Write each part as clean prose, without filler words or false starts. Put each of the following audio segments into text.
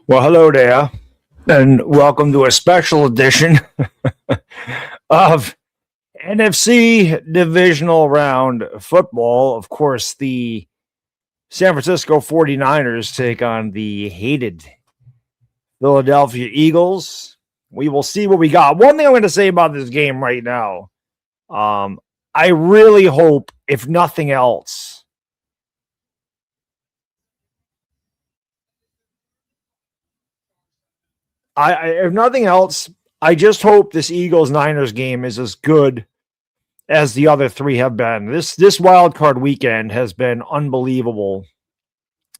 Well, hello there, and welcome to a special edition of NFC Divisional Round Football. Of course, the San Francisco 49ers take on the hated Philadelphia Eagles. We will see what we got. One thing I'm going to say about this game right now, I really hope, if nothing else, if nothing else, I just hope this Eagles-Niners game is as good as the other three have been. This wild card weekend has been unbelievable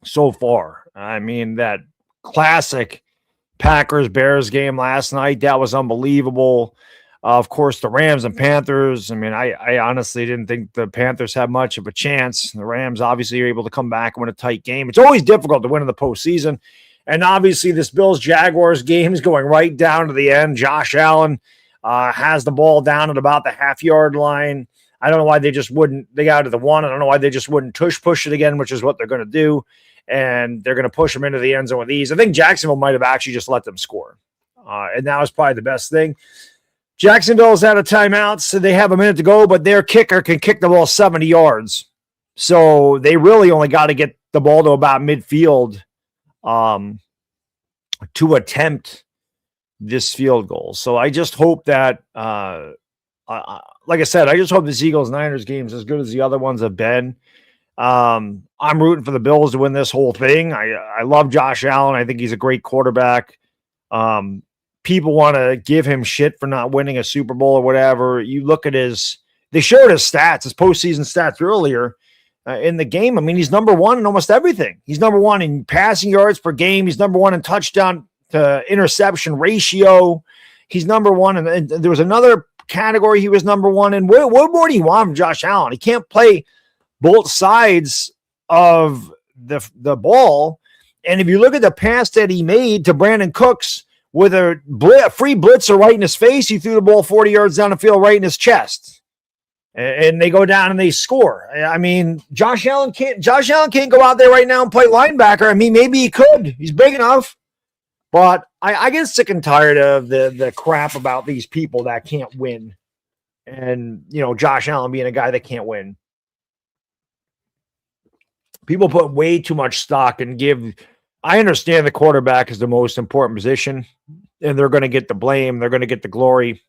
so far. I mean, that classic Packers-Bears game last night, that was unbelievable. Of course, the Rams and Panthers. I mean, I honestly didn't think the Panthers had much of a chance. The Rams obviously are able to come back and win a tight game. It's always difficult to win in the postseason. And obviously, this Bills-Jaguars game is going right down to the end. Josh Allen has the ball down at about the half-yard line. I don't know why they just wouldn't. They got to the one. I don't know why they just wouldn't push it again, which is what they're going to do. And they're going to push them into the end zone with ease. I think Jacksonville might have actually just let them score. And that was probably the best thing. Jacksonville's out of timeouts, so they have a minute to go, but their kicker can kick the ball 70 yards. So they really only got to get the ball to about midfield to attempt this field goal. So I just hope that, like I said, I just hope this Eagles-Niners game is as good as the other ones have been. I'm rooting for the Bills to win this whole thing. I love Josh Allen. I think he's a great quarterback. People want to give him shit for not winning a Super Bowl or whatever. You look at they showed his stats, his postseason stats earlier. In the game, I mean, he's number one in almost everything. He's number one in passing yards per game. He's number one in touchdown to interception ratio. He's number one. And there was another category he was number one in. What more do you want from Josh Allen? He can't play both sides of the ball. And if you look at the pass that he made to Brandon Cooks with a free blitzer right in his face, he threw the ball 40 yards down the field right in his chest. And they go down and they score. I mean, Josh Allen can't go out there right now and play linebacker. I mean, maybe he could. He's big enough. But I get sick and tired of the crap about these people that can't win. And, Josh Allen being a guy that can't win. People put way too much stock and I understand the quarterback is the most important position, and they're going to get the blame. They're going to get the glory.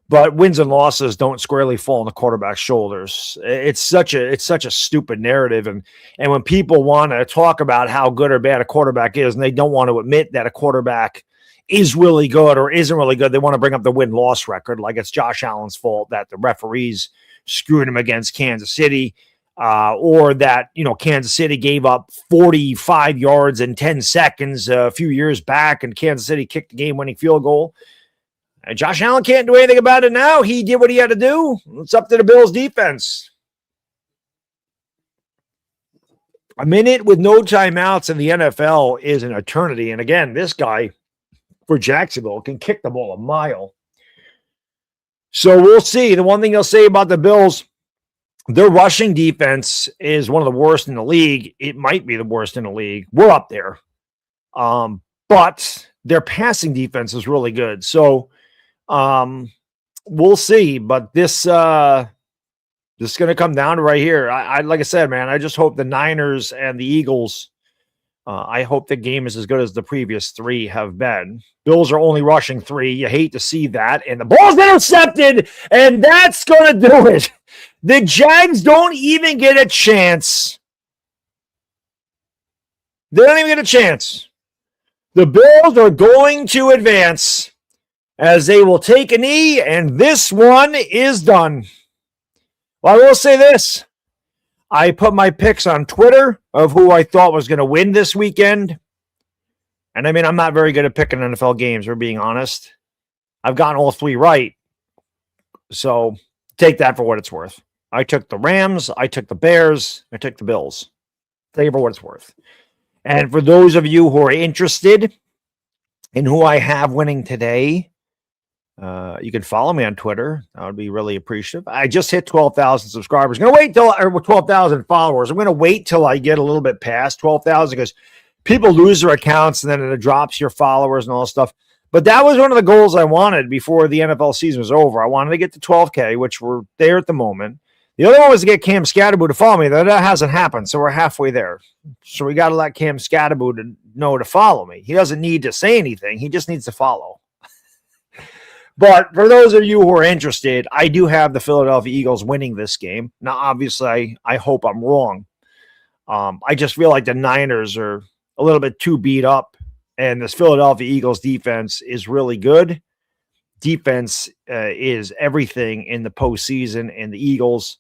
But wins and losses don't squarely fall on the quarterback's shoulders. It's such a stupid narrative. And when people want to talk about how good or bad a quarterback is, and they don't want to admit that a quarterback is really good or isn't really good, they want to bring up the win-loss record like it's Josh Allen's fault that the referees screwed him against Kansas City, or that, Kansas City gave up 45 yards in 10 seconds a few years back, and Kansas City kicked the game-winning field goal. Josh Allen can't do anything about it now. He did what he had to do. It's up to the Bills' defense. A minute with no timeouts in the NFL is an eternity. And again, this guy for Jacksonville can kick the ball a mile. So we'll see. The one thing I'll say about the Bills, their rushing defense is one of the worst in the league. It might be the worst in the league. We're up there. But their passing defense is really good. So, we'll see, but this is going to come down to right here. I like I said, man, I just hope the Niners and the Eagles, I hope the game is as good as the previous three have been. Bills are only rushing 3. You hate to see that. And the ball's intercepted, and that's going to do it. The Jags don't even get a chance. They don't even get a chance. The Bills are going to advance, as they will take a knee, and this one is done. Well, I will say this. I put my picks on Twitter of who I thought was going to win this weekend. And I mean, I'm not very good at picking NFL games, for being honest. I've gotten all 3 right. So take that for what it's worth. I took the Rams, I took the Bears, I took the Bills. Take it for what it's worth. And for those of you who are interested And who I have winning today, you can follow me on Twitter. I would be really appreciative. I just hit 12,000 subscribers. I'm going to wait till, or 12,000 followers. I'm going to wait till I get a little bit past 12,000 because people lose their accounts and then it drops your followers and all this stuff. But that was one of the goals I wanted before the NFL season was over. I wanted to get to 12K, which we're there at the moment. The other one was to get Cam Scatterbo to follow me. That hasn't happened, so we're halfway there. So we got to let Cam Scatterbo to know to follow me. He doesn't need to say anything. He just needs to follow. But for those of you who are interested, I do have the Philadelphia Eagles winning this game. Now, obviously, I hope I'm wrong. I just feel like the Niners are a little bit too beat up, and this Philadelphia Eagles defense is really good. Defense is everything in the postseason, and the Eagles,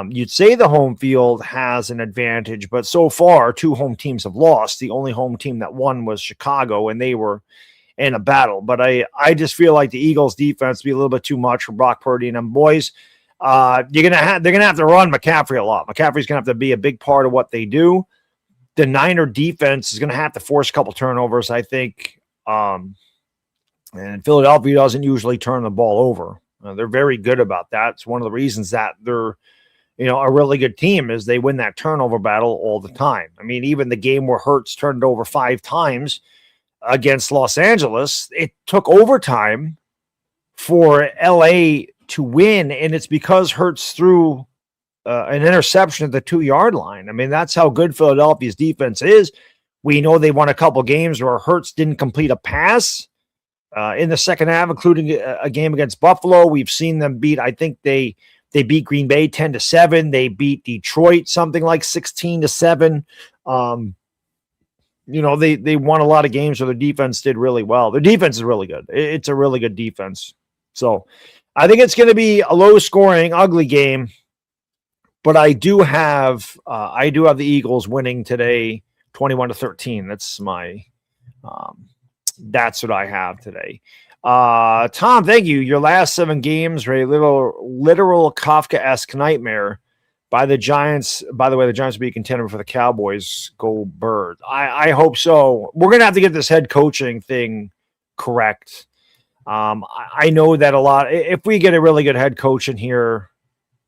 you'd say the home field has an advantage, but so far, 2 home teams have lost. The only home team that won was Chicago, and they were in a battle. But I just feel like the Eagles defense be a little bit too much for Brock Purdy and them boys. They're gonna have to run McCaffrey a lot. McCaffrey's gonna have to be a big part of what they do. The Niner defense is gonna have to force a couple turnovers, I think. And Philadelphia doesn't usually turn the ball over. They're very good about that. It's one of the reasons that they're, a really good team is they win that turnover battle all the time. I mean, even the game where Hurts turned it over 5 times against Los Angeles, it took overtime for LA to win, and it's because Hurts threw an interception at the 2-yard line. I mean, that's how good Philadelphia's defense is. We know they won a couple games where Hurts didn't complete a pass in the second half, including a game against Buffalo. We've seen them beat, I think they beat Green Bay 10-7. They beat Detroit something like 16-7. They won a lot of games where their defense did really well. Their defense is really good. It's a really good defense. So I think it's going to be a low-scoring, ugly game. But I do have the Eagles winning today, 21-13. That's my that's what I have today. Tom, thank you. Your last 7 games were a literal Kafka-esque nightmare. By the Giants. By the way, the Giants will be a contender for the Cowboys. Go Birds. I hope so. We're going to have to get this head coaching thing correct. I know that a lot. If we get a really good head coach in here,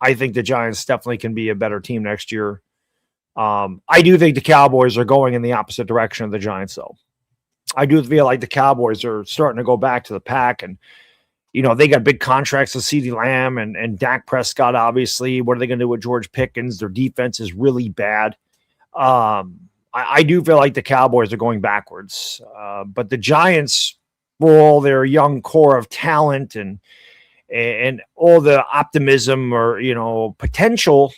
I think the Giants definitely can be a better team next year. I do think the Cowboys are going in the opposite direction of the Giants, though. I do feel like the Cowboys are starting to go back to the pack, and they got big contracts with CeeDee Lamb and Dak Prescott, obviously. What are they going to do with George Pickens? Their defense is really bad. I do feel like the Cowboys are going backwards. But the Giants, for all their young core of talent and all the optimism or, potential,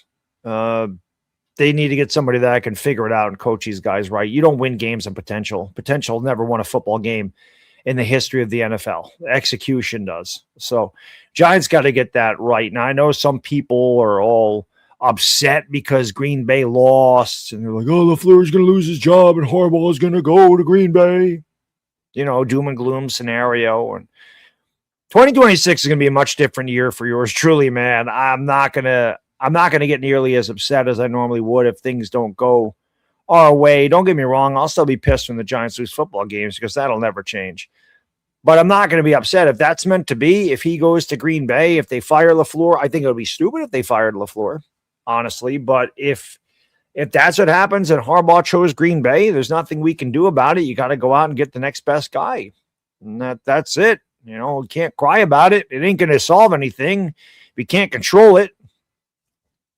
they need to get somebody that can figure it out and coach these guys right. You don't win games on potential. Potential never won a football game in the history of the NFL. Execution does. So Giants got to get that right. Now, I know some people are all upset because Green Bay lost, and they're like, oh, LaFleur's going to lose his job and Harbaugh is going to go to Green Bay. Doom and gloom scenario. And 2026 is going to be a much different year for yours truly, man. I'm not going to get nearly as upset as I normally would if things don't go our way. Don't get me wrong. I'll still be pissed when the Giants lose football games because that'll never change. But I'm not going to be upset if that's meant to be. If he goes to Green Bay, if they fire LaFleur, I think it would be stupid if they fired LaFleur, honestly. But if that's what happens and Harbaugh chose Green Bay, there's nothing we can do about it. You got to go out and get the next best guy. And that's it. You can't cry about it. It ain't going to solve anything. We can't control it.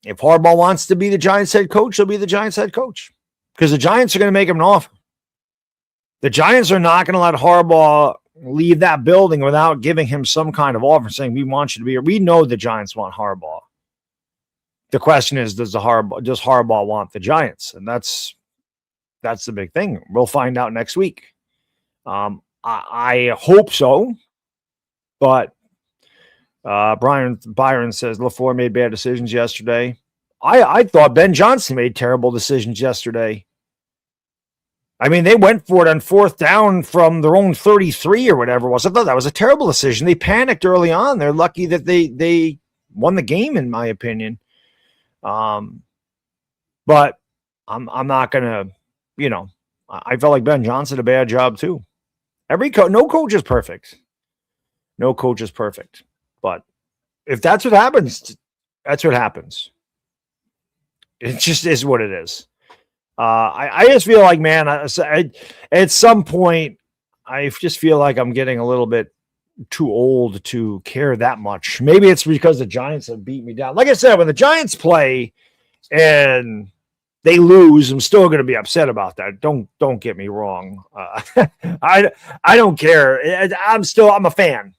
If Harbaugh wants to be the Giants head coach, he'll be the Giants head coach. Because the Giants are going to make him an offer. The Giants are not going to let Harbaugh leave that building without giving him some kind of offer saying, we want you to be here. We know the Giants want Harbaugh. The question is, does Harbaugh want the Giants? And that's the big thing. We'll find out next week. I hope so. But Byron says LaFleur made bad decisions yesterday. I thought Ben Johnson made terrible decisions yesterday. I mean, they went for it on 4th down from their own 33 or whatever it was. I thought that was a terrible decision. They panicked early on. They're lucky that they won the game, in my opinion. But I'm not going to, I felt like Ben Johnson did a bad job too. No coach is perfect. No coach is perfect. But if that's what happens, that's what happens. It just is what it is. I just feel like, man, at some point, I just feel like I'm getting a little bit too old to care that much. Maybe it's because the Giants have beat me down. Like I said, when the Giants play and they lose, I'm still going to be upset about that. Don't get me wrong. I don't care. I'm a fan.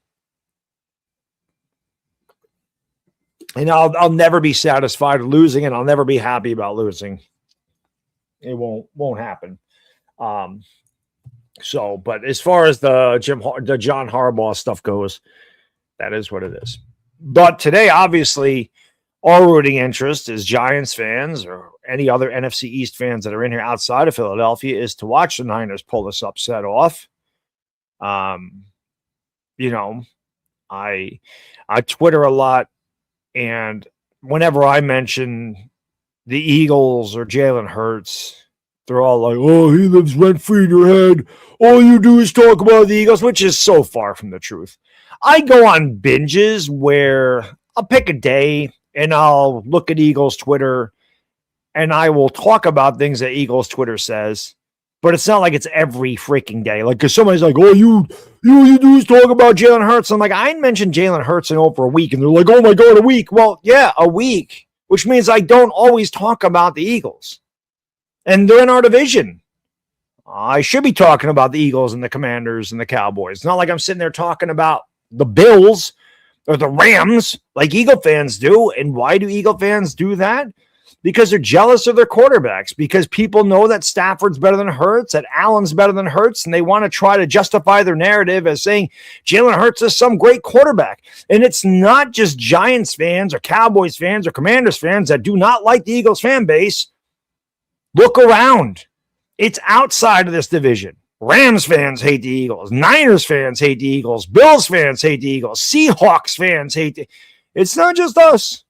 And I'll never be satisfied with losing, and I'll never be happy about losing. It won't happen. But as far as the John Harbaugh stuff goes, that is what it is. But today, obviously, our rooting interest as Giants fans or any other NFC East fans that are in here outside of Philadelphia is to watch the Niners pull this upset off. I Twitter a lot, and whenever I mention the Eagles or Jalen Hurts, they're all like, oh, he lives rent-free in your head. All you do is talk about the Eagles, which is so far from the truth. I go on binges where I'll pick a day and I'll look at Eagles Twitter and I will talk about things that Eagles Twitter says, but it's not like it's every freaking day. Like, because somebody's like, oh, you do is talk about Jalen Hurts. I'm like, I ain't mentioned Jalen Hurts in over a week. And they're like, oh my God, a week. Well, yeah, a week, which means I don't always talk about the Eagles. And they're in our division. I should be talking about the Eagles and the Commanders and the Cowboys. It's not like I'm sitting there talking about the Bills or the Rams like Eagle fans do. And why do Eagle fans do that? Because they're jealous of their quarterbacks, because people know that Stafford's better than Hurts, that Allen's better than Hurts, and they want to try to justify their narrative as saying Jalen Hurts is some great quarterback. And it's not just Giants fans or Cowboys fans or Commanders fans that do not like the Eagles fan base. Look around. It's outside of this division. Rams fans hate the Eagles. Niners fans hate the Eagles. Bills fans hate the Eagles. Seahawks fans hate It's not just us.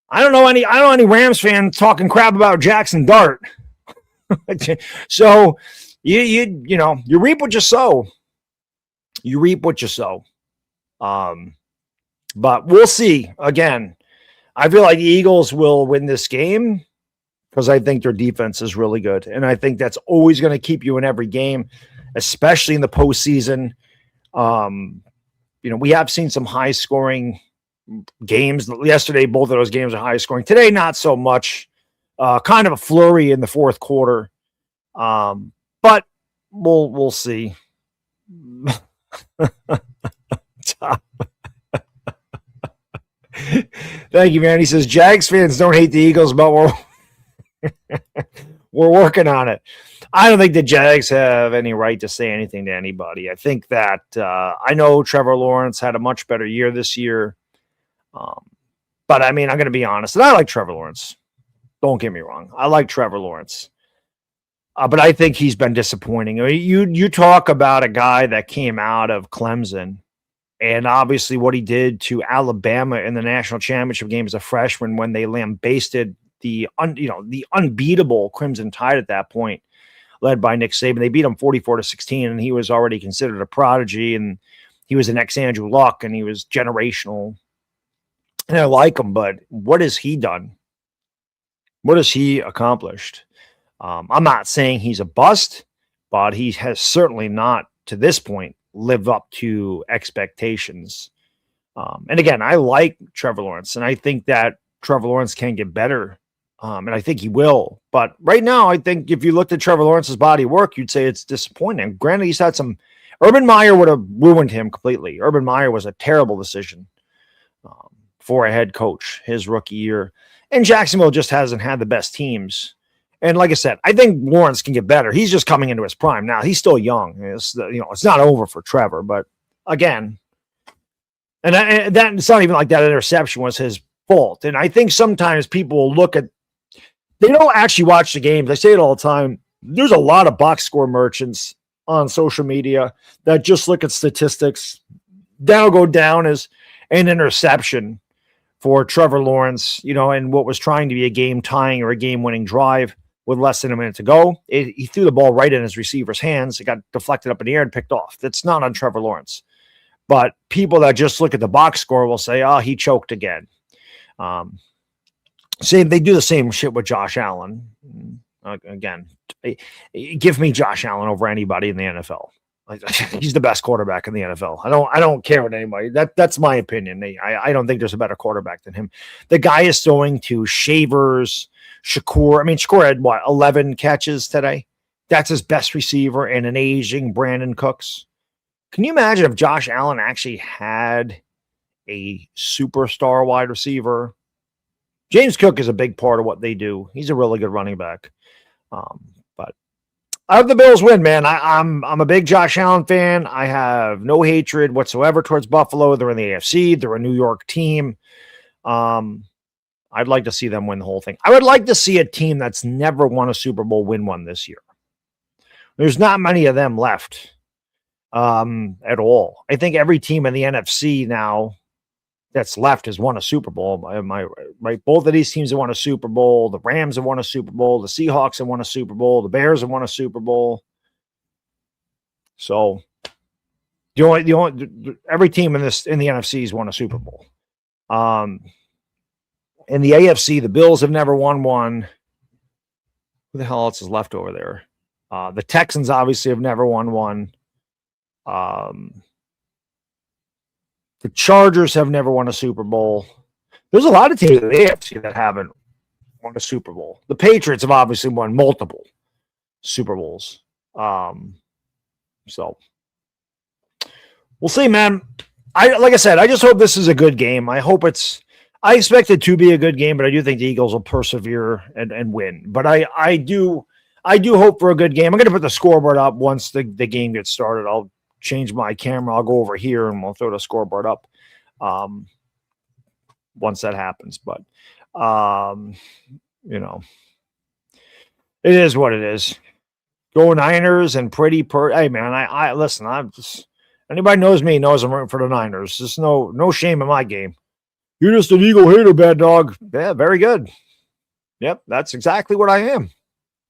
I don't know any Rams fans talking crap about Jackson Dart. So you reap what you sow. You reap what you sow. But we'll see. Again, I feel like the Eagles will win this game, because I think their defense is really good. And I think that's always going to keep you in every game, especially in the postseason. We have seen some high-scoring games. Yesterday, both of those games are high-scoring. Today, not so much. Kind of a flurry in the fourth quarter. But we'll see. Thank you, man. He says, Jags fans don't hate the Eagles, but we're working on it. I don't think the Jags have any right to say anything to anybody. I think that I know Trevor Lawrence had a much better year this year. But I mean, I'm going to be honest, and I like Trevor Lawrence. Don't get me wrong. I like Trevor Lawrence. But I think he's been disappointing. You talk about a guy that came out of Clemson, and obviously what he did to Alabama in the national championship game as a freshman when they lambasted the unbeatable Crimson Tide at that point, led by Nick Saban. They beat him 44-16, and he was already considered a prodigy, and he was the next Andrew Luck, and he was generational. And I like him, but what has he done? What has he accomplished? I'm not saying he's a bust, but he has certainly not, to this point, lived up to expectations. And again, I like Trevor Lawrence, and I think that Trevor Lawrence can get better. And I think he will. But right now, I think if you looked at Trevor Lawrence's body of work, you'd say it's disappointing. Granted, he's had some. Urban Meyer would have ruined him completely. Urban Meyer was a terrible decision for a head coach his rookie year. And Jacksonville just hasn't had the best teams. And like I said, I think Lawrence can get better. He's just coming into his prime now. He's still young. It's not over for Trevor. But again, and that it's not even like that interception was his fault. And I think sometimes people will look at. They don't actually watch the games. I say it all the time. There's a lot of box score merchants on social media that just look at statistics. That'll go down as an interception for Trevor Lawrence, and what was trying to be a game tying or a game winning drive. with less than a minute to go. He threw the ball right in his receiver's hands. It got deflected up in the air and picked off. That's not on Trevor Lawrence. But people that just look at the box score will say, oh, he choked again. They do the same shit with Josh Allen. Again, give me Josh Allen over anybody in the NFL. He's the best quarterback in the NFL. I don't care what anybody. That's my opinion. I don't think there's a better quarterback than him. The guy is throwing to Shavers, Shakur. I mean, Shakur had 11 catches today. That's his best receiver, and an aging Brandon Cooks. Can you imagine if Josh Allen actually had a superstar wide receiver? James Cook is a big part of what they do. He's a really good running back. But I hope the Bills win, man. I'm a big Josh Allen fan. I have no hatred whatsoever towards Buffalo. They're in the AFC. They're a New York team. I'd like to see them win the whole thing. I would like to see a team that's never won a Super Bowl win one this year. There's not many of them left at all. I think every team in the NFC now that's left has won a Super Bowl. Am I right? Both of these teams have won a Super Bowl. The Rams have won a Super Bowl. The Seahawks have won a Super Bowl. The Bears have won a Super Bowl. So every team in the NFC has won a Super Bowl. In the AFC, the Bills have never won one. Who the hell else is left over there? The Texans obviously have never won one. The Chargers have never won a Super Bowl. There's a lot of teams in the AFC that haven't won a Super Bowl. The Patriots have obviously won multiple Super Bowls. So we'll see, man. Like I said, I just hope this is a good game. I expect it to be a good game, but I do think the Eagles will persevere and win. But I do hope for a good game. I'm going to put the scoreboard up once the game gets started. I'll change my camera. I'll go over here and we'll throw the scoreboard up once that happens. But, it is what it is. Go Niners and hey, man, I listen, anybody knows me knows I'm rooting for the Niners. There's no shame in my game. You're just an Eagle hater, bad dog. Yeah, very good. Yep, that's exactly what I am.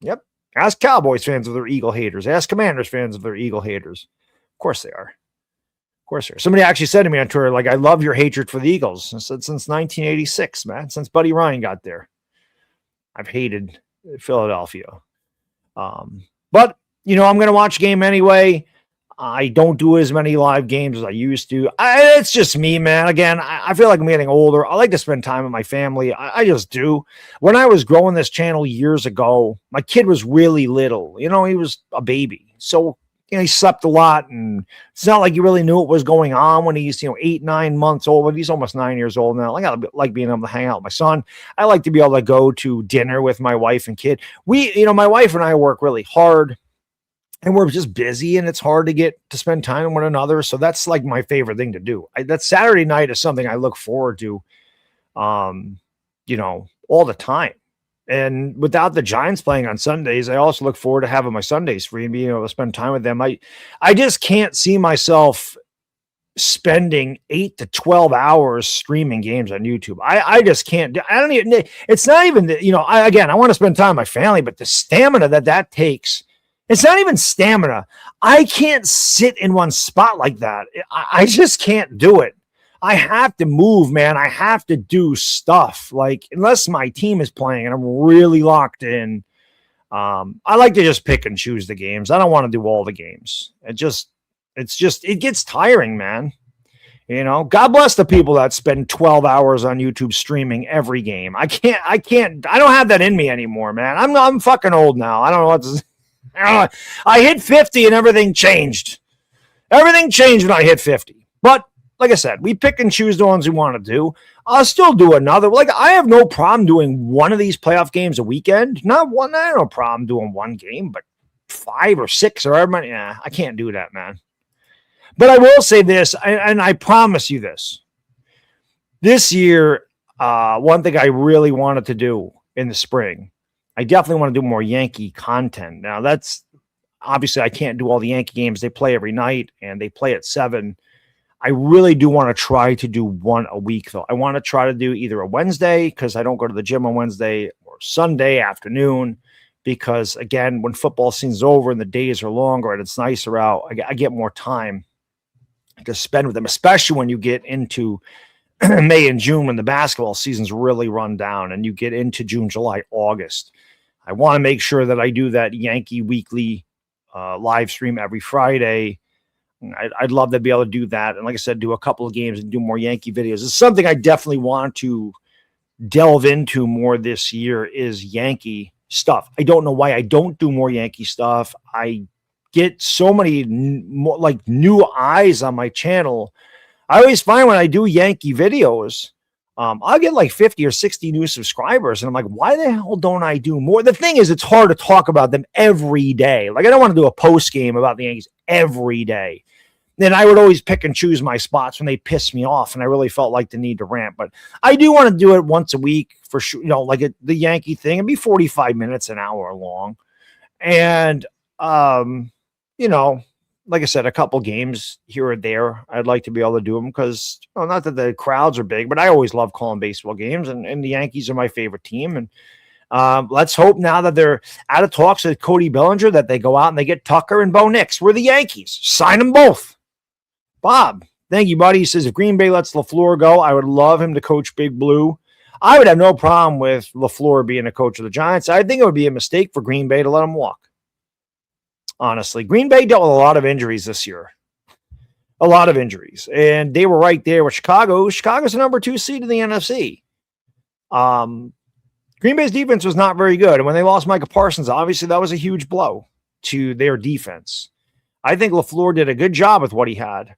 Yep. Ask Cowboys fans if they're Eagle haters. Ask Commanders fans if they're Eagle haters. Of course they are. Of course they are. Somebody actually said to me on Twitter, I love your hatred for the Eagles. I said, since 1986, man, since Buddy Ryan got there, I've hated Philadelphia. But, I'm going to watch a game anyway. I don't do as many live games as I used to. It's just me, man. Again, I feel like I'm getting older. I like to spend time with my family. I just do. When I was growing this channel years ago, my kid was really little. He was a baby. So, he slept a lot, and it's not like you really knew what was going on when he's, 8, 9 months old, but he's almost 9 years old now. I like being able to hang out with my son. I like to be able to go to dinner with my wife and kid. My wife and I work really hard, and we're just busy, and it's hard to get to spend time with one another. So that's like my favorite thing to do. That Saturday night is something I look forward to, all the time. And without the Giants playing on Sundays, I also look forward to having my Sundays free and being able to spend time with them. I just can't see myself spending 8 to 12 hours streaming games on YouTube. I just can't. I don't even. It's not even. I want to spend time with my family, but the stamina that takes. It's not even stamina. I can't sit in one spot like that. I just can't do it. I have to move, man. I have to do stuff. Unless my team is playing and I'm really locked in, I like to just pick and choose the games. I don't want to do all the games. It gets tiring, man. God bless the people that spend 12 hours on YouTube streaming every game. I don't have that in me anymore, man. I'm fucking old now. I don't know what to say. I hit 50 and everything changed. Everything changed when I hit 50. But like I said, we pick and choose the ones we want to do. I'll still do another. I have no problem doing one of these playoff games a weekend. Not one. I have no problem doing one game, but 5 or 6 or everybody. Yeah, I can't do that, man. But I will say this, and I promise you this. This year, one thing I really wanted to do in the spring, I definitely want to do more Yankee content. Now, that's obviously I can't do all the Yankee games. They play every night, and they play at 7. I really do want to try to do one a week, though. I want to try to do either a Wednesday, because I don't go to the gym on Wednesday, or Sunday afternoon, because, again, when football season's over and the days are longer and it's nicer out, I get more time to spend with them, especially when you get into May and June when the basketball season's really run down and you get into June, July, August. I want to make sure that I do that Yankee weekly live stream every Friday. I'd love to be able to do that. And like I said, do a couple of games and do more Yankee videos. It's something I definitely want to delve into more this year is Yankee stuff. I don't know why I don't do more Yankee stuff. I get so many new eyes on my channel. I always find when I do Yankee videos, I'll get like 50 or 60 new subscribers. And I'm like, why the hell don't I do more? The thing is, it's hard to talk about them every day. Like, I don't want to do a post game about the Yankees every day. Then I would always pick and choose my spots when they piss me off. And I really felt like the need to rant. But I do want to do it once a week for sure. Like the Yankee thing. It'd be 45 minutes, an hour long. And, like I said, a couple games here or there, I'd like to be able to do them because, not that the crowds are big, but I always love calling baseball games, and the Yankees are my favorite team. And let's hope now that they're out of talks with Cody Bellinger that they go out and they get Tucker and Bo Nix. We're the Yankees. Sign them both. Bob, thank you, buddy. He says, if Green Bay lets LaFleur go, I would love him to coach Big Blue. I would have no problem with LaFleur being a coach of the Giants. I think it would be a mistake for Green Bay to let him walk. Honestly, Green Bay dealt with a lot of injuries this year. A lot of injuries. And they were right there with Chicago. Chicago's the number 2 seed in the NFC. Green Bay's defense was not very good. And when they lost Micah Parsons, obviously that was a huge blow to their defense. I think LaFleur did a good job with what he had.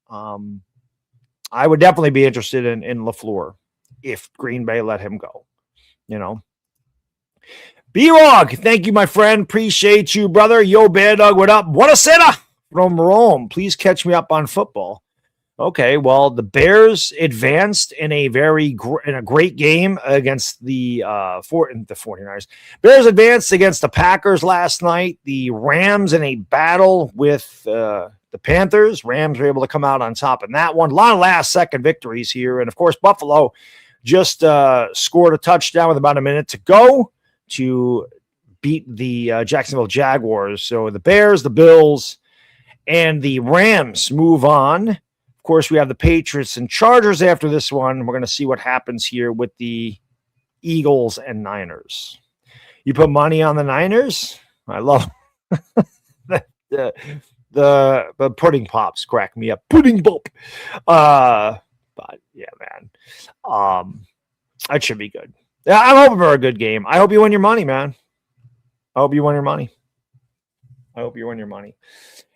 I would definitely be interested in LaFleur if Green Bay let him go. B-Rog, thank you, my friend. Appreciate you, brother. Yo, Baddog, what up? What a sitter from Rome. Please catch me up on football. Okay, well, the Bears advanced in a great game against the 49ers. Bears advanced against the Packers last night. The Rams in a battle with the Panthers. Rams were able to come out on top in that one. A lot of last-second victories here. And, of course, Buffalo just scored a touchdown with about a minute to go to beat the Jacksonville Jaguars. So the Bears, the Bills, and the Rams move on. Of course, we have the Patriots and Chargers after this one. We're going to see what happens here with the Eagles and Niners. You put money on the Niners? I love the pudding pops crack me up. Pudding pop. But yeah, man. That should be good. Yeah, I'm hoping for a good game. I hope you win your money, man. I hope you win your money.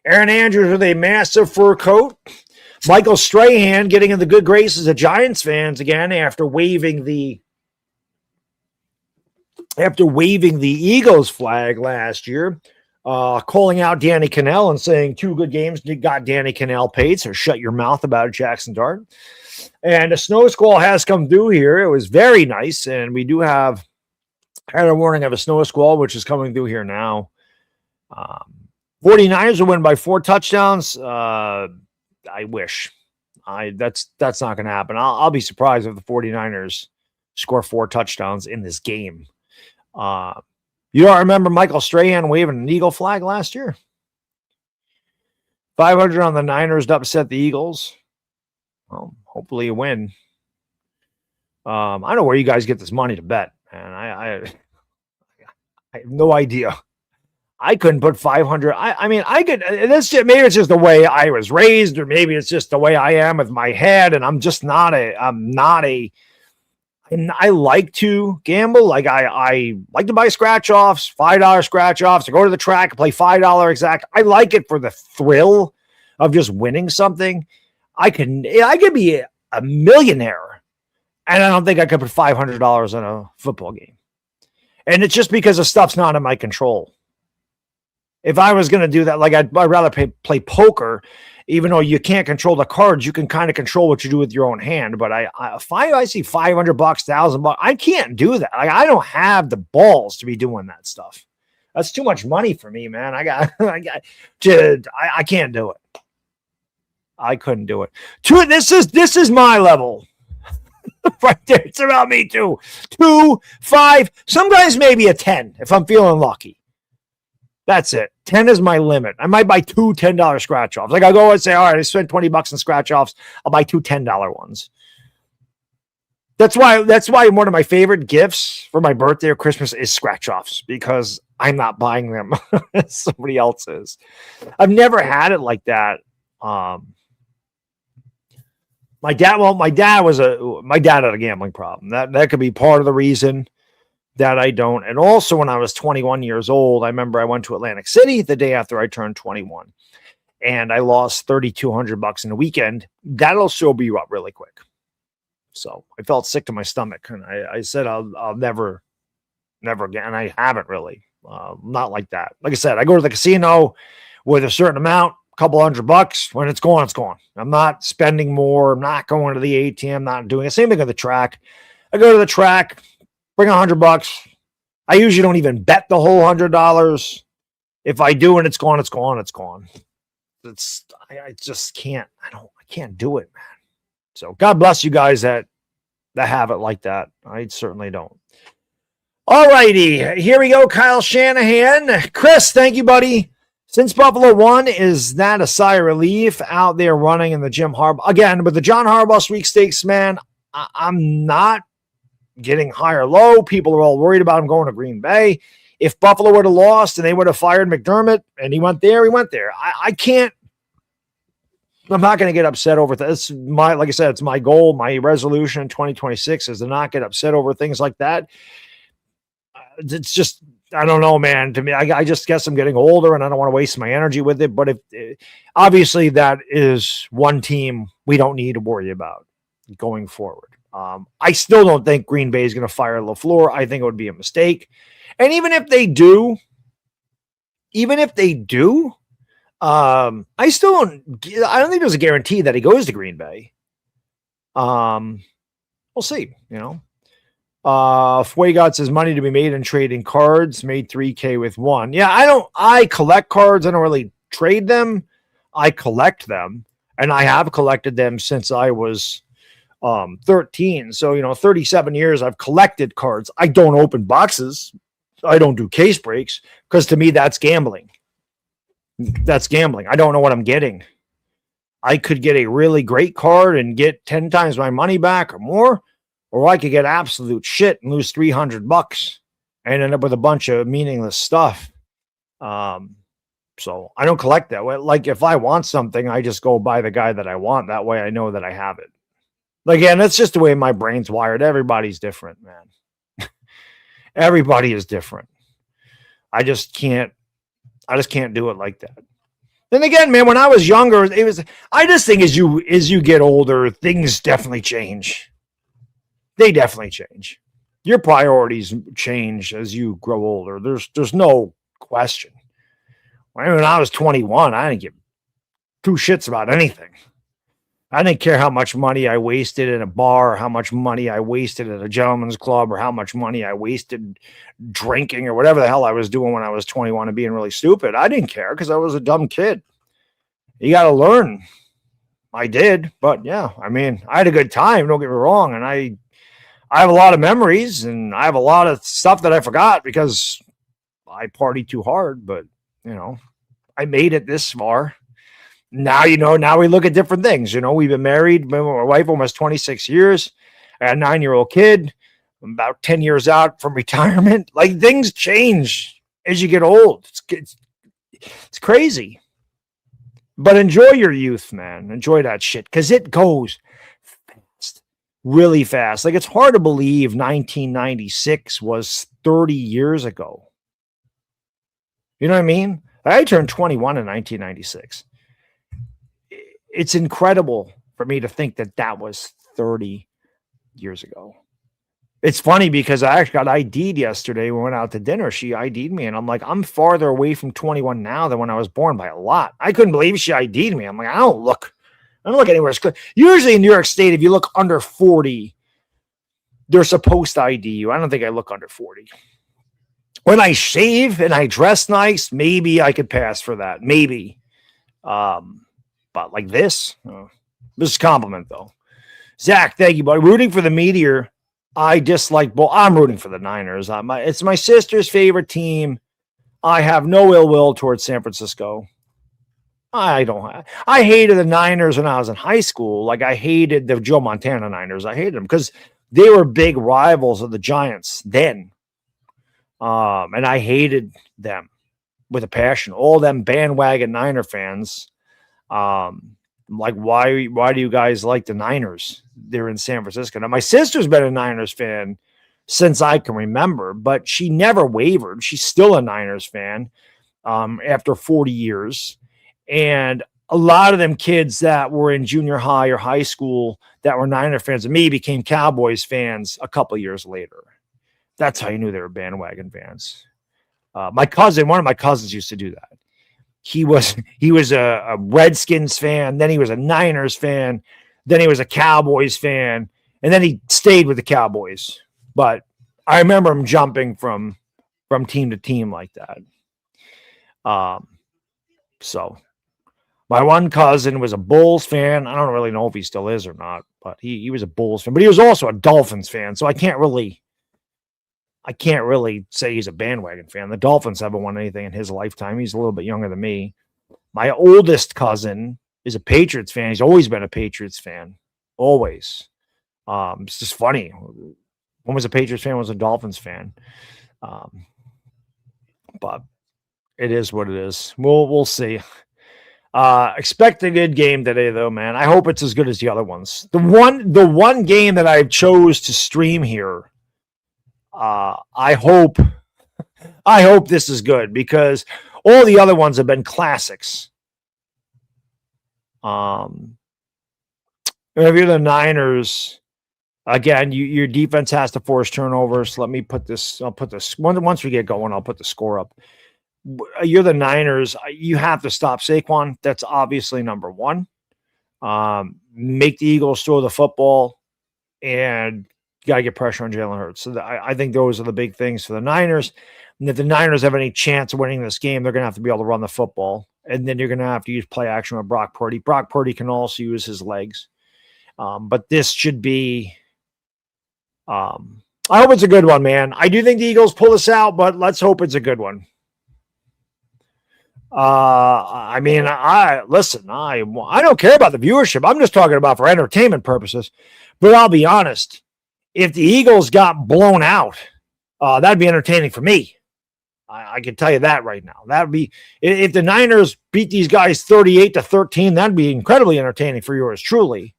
Aaron Andrews with a massive fur coat. Michael Strahan getting in the good graces of Giants fans again after waving the Eagles flag last year. Calling out Danny Cannell and saying 2 good games got Danny Cannell paid, so shut your mouth about it, Jackson Dart. And a snow squall has come through here. It was very nice, and we do have a warning of a snow squall, which is coming through here now. 49ers will win by 4 touchdowns. I wish. That's not going to happen. I'll be surprised if the 49ers score 4 touchdowns in this game. You don't remember Michael Strahan waving an Eagle flag last year? 500 on the Niners to upset the Eagles. Well, hopefully you win. I don't know where you guys get this money to bet, and I have no idea. I couldn't put 500. I mean, I could. Maybe it's just the way I was raised, or maybe it's just the way I am with my head, and I'm just not a. And I like to gamble. Like I like to buy scratch offs, $5 scratch offs, to go to the track and play $5 exact. I like it for the thrill of just winning something. I could be a millionaire, and I don't think I could put $500 on a football game. And it's just because the stuff's not in my control. If I was going to do that, like I'd rather play poker, even though you can't control the cards, you can kind of control what you do with your own hand. But if I see $500, $1,000, I can't do that. Like, I don't have the balls to be doing that stuff. That's too much money for me, man. I can't do it. I couldn't do it. This is my level. Right there. It's around me too. 2, 5, sometimes maybe a 10 if I'm feeling lucky. That's it. 10 is my limit. I might buy two $10 scratch offs. Like I'll go and say, all right, I spent $20 in scratch offs. I'll buy two $10 ones. That's why one of my favorite gifts for my birthday or Christmas is scratch offs, because I'm not buying them. Somebody else is. I've never had it like that. My dad had a gambling problem. That could be part of the reason that I don't. And also when I was 21 years old, I remember I went to Atlantic City the day after I turned 21 and I lost $3,200 in a weekend. That'll sober you up really quick. So I felt sick to my stomach and I said, I'll never again. And I haven't really, not like that. Like I said, I go to the casino with a certain amount, a couple $100. When it's gone, it's gone. I'm not spending more. I'm not going to the ATM, not doing the same thing at the track. I go to the track, bring $100. I usually don't even bet the whole $100. If I do and it's gone, it's gone, it's gone. I just can't. I can't do it, man. So God bless you guys that have it like that. I certainly don't. All righty. Here we go. Kyle Shanahan. Chris, thank you, buddy. Since Buffalo won, is that a sigh of relief out there running in the Jim Harbaugh? Again, with the John Harbaugh sweepstakes, man, I'm not getting high or low. People are all worried about him going to Green Bay. If Buffalo would have lost and they would have fired McDermott and he went there, he went there. I can't. I'm not going to get upset over this. Like I said, it's my goal, my resolution in 2026 is to not get upset over things like that. It's just, I don't know, man. To me, I just guess I'm getting older and I don't want to waste my energy with it. But obviously that is one team we don't need to worry about going forward. I still don't think Green Bay is going to fire LaFleur. I think it would be a mistake. And even if they do, I don't think there's a guarantee that he goes to Green Bay. We'll see, Fuegot says money to be made in trading cards, made $3K with one. Yeah, I collect cards. I don't really trade them. I collect them, and I have collected them since I was 13. So, 37 years I've collected cards. I don't open boxes. I don't do case breaks because to me, that's gambling. That's gambling. I don't know what I'm getting. I could get a really great card and get 10 times my money back or more, or I could get absolute shit and lose $300 and end up with a bunch of meaningless stuff. So I don't collect that way. Like if I want something, I just go buy the guy that I want. That way I know that I have it. Again, that's just the way my brain's wired. Everybody's different, man. Everybody is different. I just can't do it like that. Then again, man, when I was younger, I just think as you get older, things definitely change. They definitely change. Your priorities change as you grow older. There's no question. When I was 21, I didn't give two shits about anything. I didn't care how much money I wasted in a bar, or how much money I wasted at a gentleman's club, or how much money I wasted drinking or whatever the hell I was doing when I was 21 and being really stupid. I didn't care because I was a dumb kid. You got to learn. I did, but yeah, I had a good time. Don't get me wrong. And I have a lot of memories and I have a lot of stuff that I forgot because I partied too hard, but I made it this far. Now, now we look at different things. We've been married. My wife almost 26 years. I got a 9-year-old kid. I'm about 10 years out from retirement. Like things change as you get old. It's crazy. But enjoy your youth, man. Enjoy that shit because it goes fast, really fast. Like it's hard to believe 1996 was 30 years ago. You know what I mean? I turned 21 in 1996. It's incredible for me to think that was 30 years ago. It's funny because I actually got ID'd yesterday. We went out to dinner. She ID'd me, and I'm like, I'm farther away from 21 now than when I was born by a lot. I couldn't believe she ID'd me. I'm like, I don't look anywhere. Usually in New York State, if you look under 40, they're supposed to ID you. I don't think I look under 40. When I shave and I dress nice, maybe I could pass for that. Maybe. But like this is a compliment, though. Zach, thank you, buddy. Rooting for the Meteor. I dislike both. I'm rooting for the Niners. It's my sister's favorite team. I have no ill will towards San Francisco. I hated the Niners when I was in high school. Like, I hated the Joe Montana Niners. I hated them because they were big rivals of the Giants then. And I hated them with a passion. All them bandwagon Niner fans. Like, why do you guys like the Niners? They're in San Francisco. Now, my sister's been a Niners fan since I can remember, but she never wavered. She's still a Niners fan after 40 years. And a lot of them kids that were in junior high or high school that were Niner fans of me became Cowboys fans a couple years later. That's how you knew they were bandwagon fans. One of my cousins used to do that. He was a Redskins fan, then he was a Niners fan, then he was a Cowboys fan, and then he stayed with the Cowboys. But I remember him jumping from team to team like that. So my one cousin was a Bulls fan. I don't really know if he still is or not, but he was a Bulls fan. But he was also a Dolphins fan, so I can't really say he's a bandwagon fan. The Dolphins haven't won anything in his lifetime. He's a little bit younger than me. My oldest cousin is a Patriots fan. He's always been a Patriots fan. Always. It's just funny. One was a Patriots fan, one was a Dolphins fan. But it is what it is. We'll see. Expect a good game today, though, man. I hope it's as good as the other ones. The one game that I chose to stream here, I hope this is good because all the other ones have been classics. If you're the Niners, again, your defense has to force turnovers. Let me put this. I'll put this once we get going. I'll put the score up. You're the Niners. You have to stop Saquon. That's obviously number one. Make the Eagles throw the football, and you got to get pressure on Jalen Hurts. So I think those are the big things for the Niners. And if the Niners have any chance of winning this game, they're going to have to be able to run the football. And then you're going to have to use play action with Brock Purdy. Brock Purdy can also use his legs. But this should be I hope it's a good one, man. I do think the Eagles pull this out, but let's hope it's a good one. I don't care about the viewership. I'm just talking about for entertainment purposes. But I'll be honest, if the Eagles got blown out, that'd be entertaining for me. I can tell you that right now. That would be if the Niners beat these guys 38-13. That'd be incredibly entertaining for yours truly.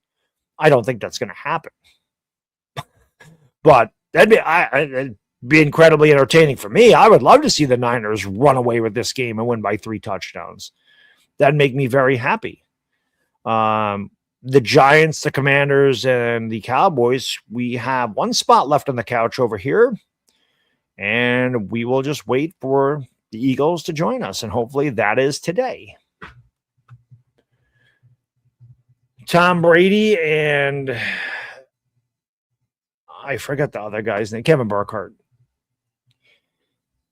I don't think that's going to happen, but it'd be incredibly entertaining for me. I would love to see the Niners run away with this game and win by 3 touchdowns. That'd make me very happy. The Giants, the Commanders, and the Cowboys, we have one spot left on the couch over here, and we will just wait for the Eagles to join us, and hopefully that is today. Tom Brady and I forget the other guy's name, Kevin Burkhardt.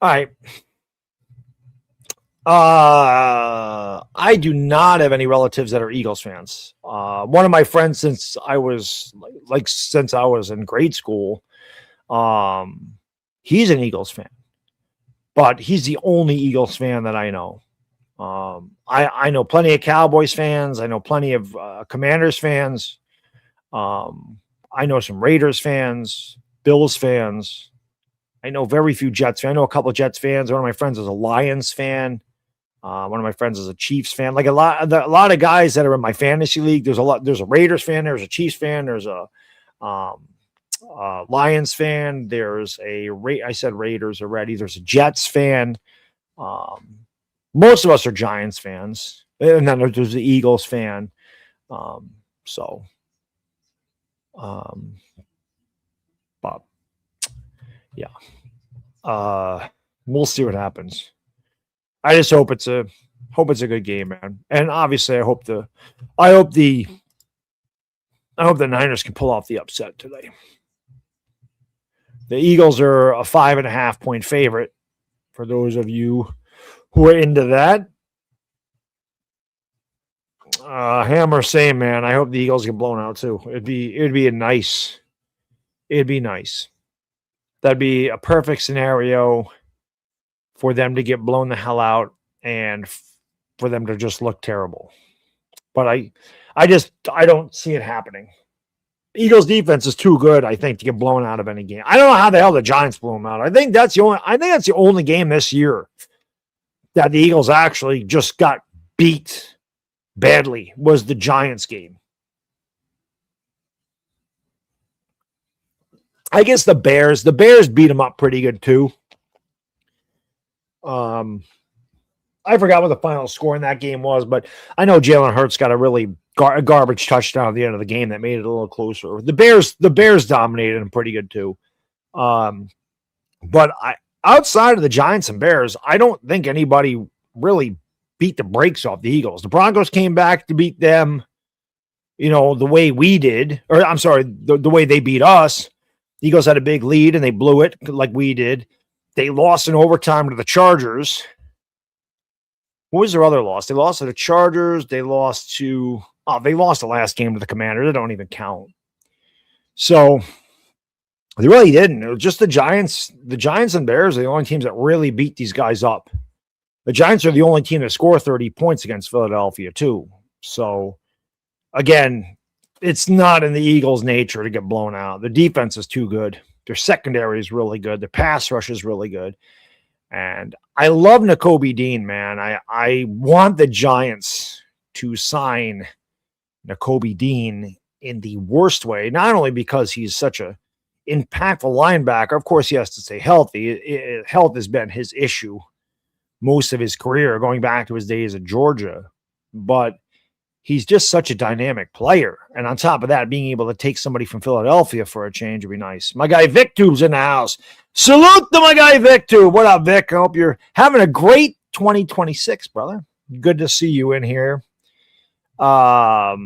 All right. I do not have any relatives that are Eagles fans. One of my friends since I was in grade school, he's an Eagles fan, but he's the only Eagles fan that I know. I know plenty of Cowboys fans. I know plenty of Commanders fans. I know some Raiders fans, Bills fans. I know very few Jets fans. I know a couple of Jets fans. One of my friends is a Lions fan. One of my friends is a Chiefs fan. Like a lot of guys that are in my fantasy league. There's a Raiders fan. There's a Chiefs fan. There's a Lions fan. There's I said Raiders already. There's a Jets fan. Most of us are Giants fans, and then there's the Eagles fan. But yeah, we'll see what happens. I just hope it's a good game, man. And obviously, I hope the Niners can pull off the upset today. The Eagles are a 5.5-point favorite. For those of you who are into that, Hammer, same man. I hope the Eagles get blown out too. It'd be nice. That'd be a perfect scenario for them to get blown the hell out and for them to just look terrible. But I don't see it happening. Eagles defense is too good, I think, to get blown out of any game. I don't know how the hell the Giants blew them out. I think that's the only game this year that the Eagles actually just got beat badly was the Giants game. I guess the Bears beat them up pretty good too. I forgot what the final score in that game was, but I know Jalen Hurts got a really garbage touchdown at the end of the game that made it a little closer. The Bears dominated them pretty good too. But outside of the Giants and Bears, I don't think anybody really beat the brakes off the Eagles. The Broncos came back to beat them, the way we did, or I'm sorry, the way they beat us. The Eagles had a big lead and they blew it like we did. They lost in overtime to the Chargers. What was their other loss? They lost to the Chargers. They lost the last game to the Commanders. They don't even count. So they really didn't. It was just the Giants. The Giants and Bears are the only teams that really beat these guys up. The Giants are the only team to score 30 points against Philadelphia, too. So, again, it's not in the Eagles' nature to get blown out. The defense is too good. Their secondary is really good. Their pass rush is really good. And I love Nakobe Dean, man. I want the Giants to sign Nakobe Dean in the worst way, not only because he's such a impactful linebacker. Of course, he has to stay healthy. Health has been his issue most of his career, going back to his days at Georgia. But he's just such a dynamic player. And on top of that, being able to take somebody from Philadelphia for a change would be nice. My guy Vic Tube's in the house. Salute to my guy Vic Tube. What up, Vic? I hope you're having a great 2026, brother. Good to see you in here. I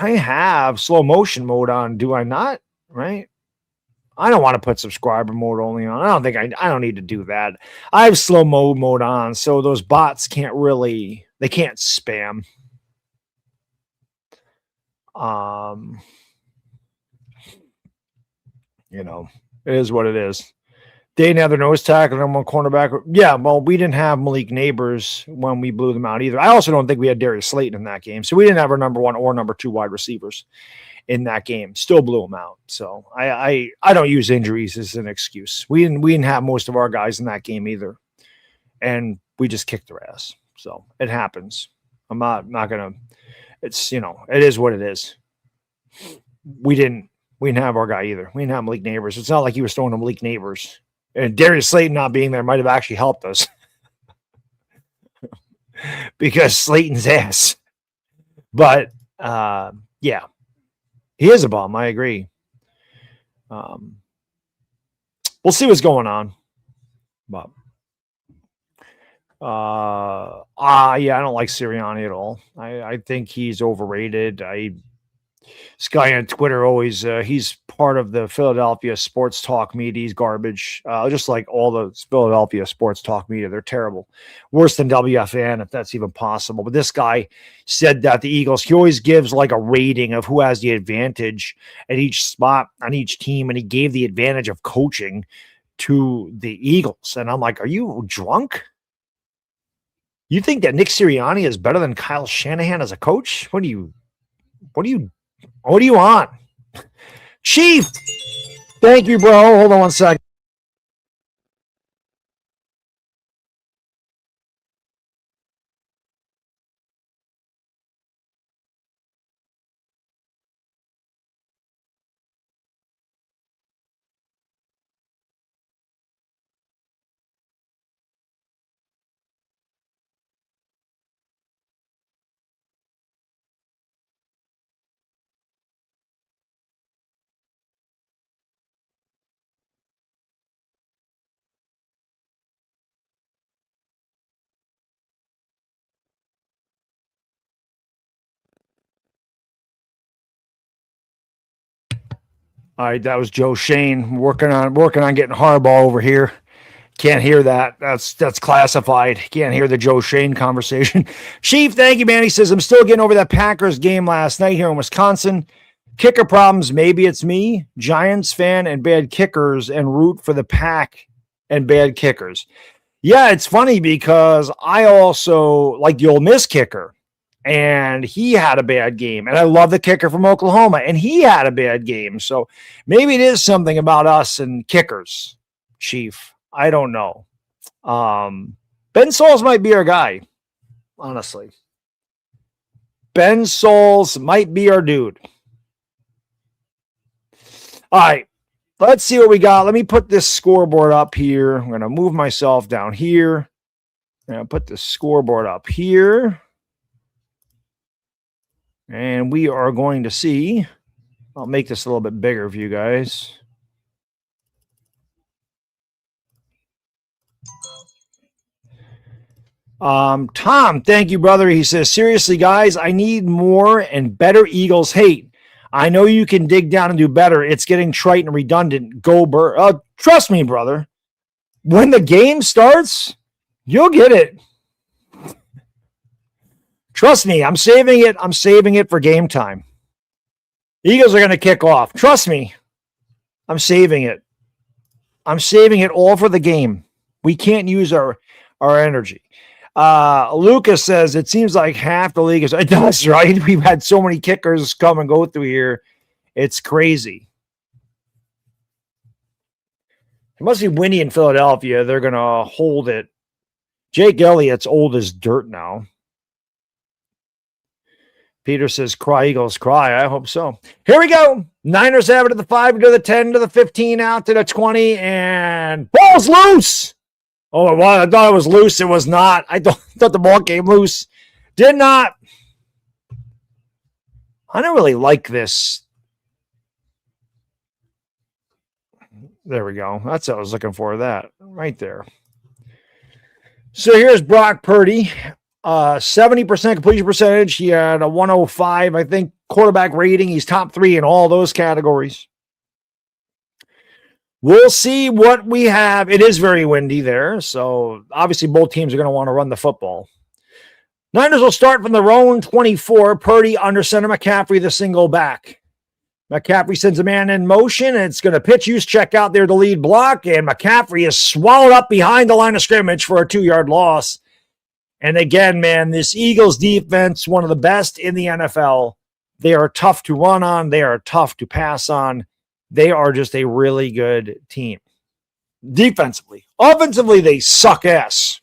have slow motion mode on, do I not? Right? I don't want to put subscriber mode only on. I don't need to do that. I have slow mode on, so those bots can't spam. It is what it is. They didn't have their nose tackle and one cornerback. Yeah, well, we didn't have Malik Neighbors when we blew them out either. I also don't think we had Darius Slayton in that game. So we didn't have our number one or number two wide receivers in that game. Still blew them out. So I don't use injuries as an excuse. We didn't have most of our guys in that game either. And we just kicked their ass. So it happens. I'm not gonna, it's, it is what it is. We didn't have our guy either. We didn't have Malik Neighbors. It's not like he was throwing to Malik Neighbors. And Darius Slayton not being there might have actually helped us. Because Slayton's ass. But yeah. He is a bum. I agree. We'll see what's going on. But yeah, I don't like Sirianni at all. I think he's overrated. This guy on Twitter always, he's part of the Philadelphia sports talk media. He's garbage. Just like all the Philadelphia sports talk media. They're terrible. Worse than WFN, if that's even possible. But this guy said that the Eagles, he always gives like a rating of who has the advantage at each spot on each team. And he gave the advantage of coaching to the Eagles. And I'm like, are you drunk? You think that Nick Sirianni is better than Kyle Shanahan as a coach? What do you want? Chief, thank you, bro. Hold on one second. All right, that was Joe Shane working on getting Harbaugh over here Can't hear that. That's classified. Can't hear the Joe Shane conversation. Chief, thank you, man. He says, I'm still getting over that Packers game last night here in Wisconsin. Kicker problems. Maybe it's me, Giants fan and bad kickers, and root for the Pack and bad kickers. Yeah, it's funny because I also like the Ole Miss kicker, and he had a bad game. And I love the kicker from Oklahoma, and he had a bad game. So maybe it is something about us and kickers, Chief. I don't know. Ben Souls might be our guy, honestly. Ben Souls might be our dude. All right, let's see what we got. Let me put this scoreboard up here. I'm going to move myself down here. I'm going to put the scoreboard up here. And we are going to see. I'll make this a little bit bigger for you guys. Tom, thank you, brother. He says, seriously, guys, I need more and better Eagles hate. I know you can dig down and do better. It's getting trite and redundant. Go Burr. Trust me, brother. When the game starts, you'll get it. Trust me, I'm saving it. I'm saving it for game time. Eagles are going to kick off. Trust me. I'm saving it. I'm saving it all for the game. We can't use our energy. Lucas says it seems like half the league is. It does, right? We've had so many kickers come and go through here. It's crazy. It must be windy in Philadelphia. They're going to hold it. Jake Elliott's old as dirt now. Peter says, cry, Eagles, cry. I hope so. Here we go. Niners have it to the 5, to the 10, to the 15, out to the 20, and ball's loose. Oh, it was. I thought it was loose. It was not. I thought the ball came loose. Did not. I don't really like this. There we go. That's what I was looking for. That right there. So here's Brock Purdy. 70% completion percentage. He had a 105, I think, quarterback rating. He's top 3 in all those categories. We'll see what we have. It is very windy there, so obviously both teams are going to want to run the football. Niners will start from their own 24. Purdy under center, McCaffrey the single back. McCaffrey sends a man in motion, and it's going to pitch. Use check out there to lead block, and McCaffrey is swallowed up behind the line of scrimmage for a 2-yard loss. And again, man, this Eagles defense, one of the best in the NFL. They are tough to run on. They are tough to pass on. They are just a really good team. Defensively. Offensively, they suck ass.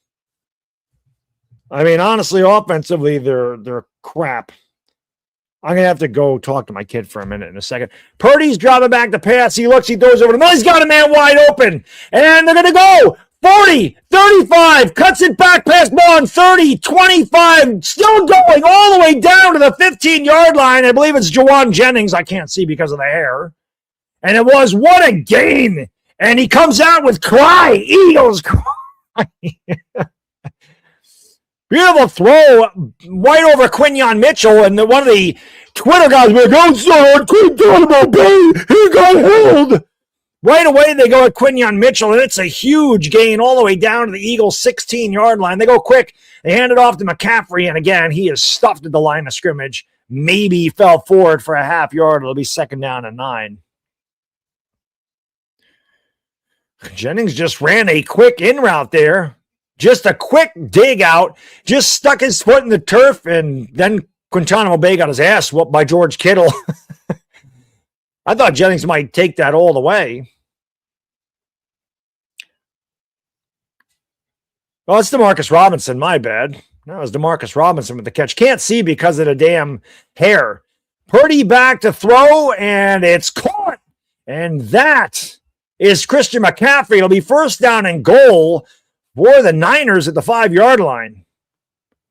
I mean, honestly, offensively, they're crap. I'm going to have to go talk to my kid for a minute in a second. Purdy's dropping back the pass. He looks, he throws over the middle. He's got a man wide open. And they're going to go 40, 35, cuts it back past Bond, 30, 25, still going all the way down to the 15-yard line. I believe it's Jawan Jennings. I can't see because of the hair. And it was, what a gain. And he comes out with cry. Eagles cry. Beautiful throw right over Quinyon Mitchell. And one of the Twitter guys was like, oh, son, quit talking about Bay. He got held. Right away, they go at Quinyon Mitchell, and it's a huge gain all the way down to the Eagles' 16-yard line. They go quick. They hand it off to McCaffrey, and again, he is stuffed at the line of scrimmage. Maybe he fell forward for a half yard. It'll be 2nd down and 9. Jennings just ran a quick in route there. Just a quick dig out. Just stuck his foot in the turf, and then Quintana Bay got his ass whooped by George Kittle. I thought Jennings might take that all the way. Oh, it's Demarcus Robinson. My bad. No, it's Demarcus Robinson with the catch. Can't see because of the damn hair. Purdy back to throw, and it's caught. And that is Christian McCaffrey. It'll be 1st down and goal for the Niners at the 5-yard line.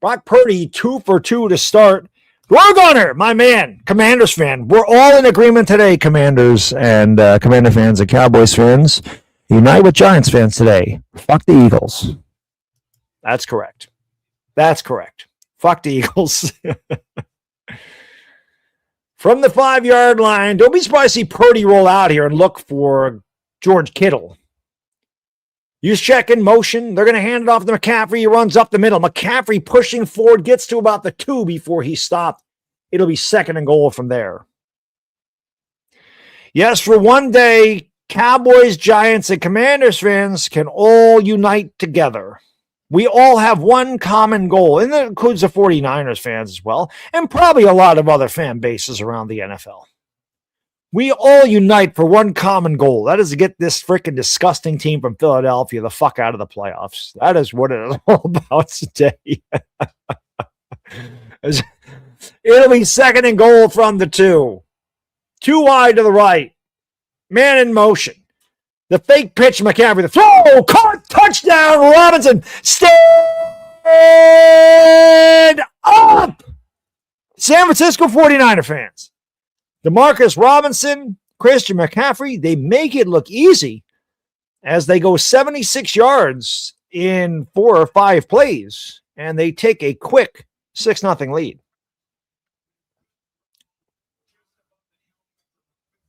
Brock Purdy, 2 for 2 to start. Roadrunner, my man, Commanders fan. We're all in agreement today, Commanders and Commander fans and Cowboys fans. Unite with Giants fans today. Fuck the Eagles. That's correct. That's correct. Fuck the Eagles. From the 5-yard line, don't be surprised to see Purdy roll out here and look for George Kittle. Use check in motion. They're going to hand it off to McCaffrey. He runs up the middle. McCaffrey pushing forward, gets to about the 2 before he stopped. It'll be 2nd and goal from there. Yes, for one day, Cowboys, Giants, and Commanders fans can all unite together. We all have one common goal, and that includes the 49ers fans as well, and probably a lot of other fan bases around the NFL. We all unite for one common goal. That is to get this freaking disgusting team from Philadelphia the fuck out of the playoffs. That is what it is all about today. It'll be 2nd and goal from the 2. 2 wide to the right. Man in motion. The fake pitch, McCaffrey. The throw, caught, touchdown, Robinson. Stand up! San Francisco 49er fans. DeMarcus Robinson, Christian McCaffrey, they make it look easy as they go 76 yards in 4 or 5 plays, and they take a quick 6-0 lead.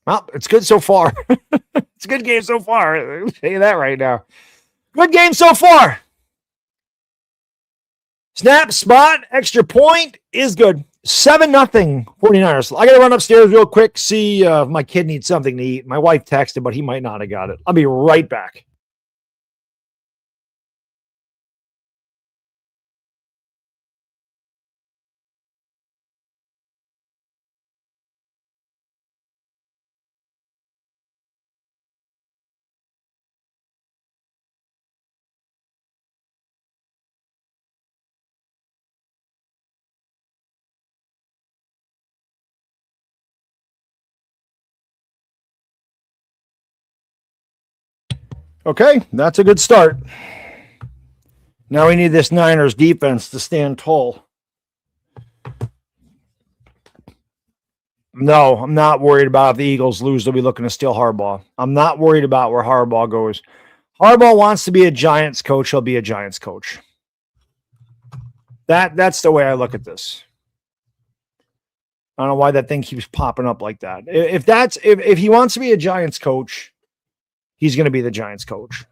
Well, it's good so far. It's a good game so far. I'll tell you that right now. Good game so far. Snap, spot, extra point is good. 7-0 49ers. I got to run upstairs real quick, see if my kid needs something to eat. My wife texted, but he might not have got it. I'll be right back. Okay, that's a good start. Now we need this Niners defense to stand tall. No, I'm not worried about if the Eagles lose, they'll be looking to steal Harbaugh. I'm not worried about where Harbaugh goes. Harbaugh wants to be a Giants coach. He'll be a Giants coach. That's the way I look at this. I don't know why that thing keeps popping up like that. If he wants to be a Giants coach, he's going to be the Giants coach.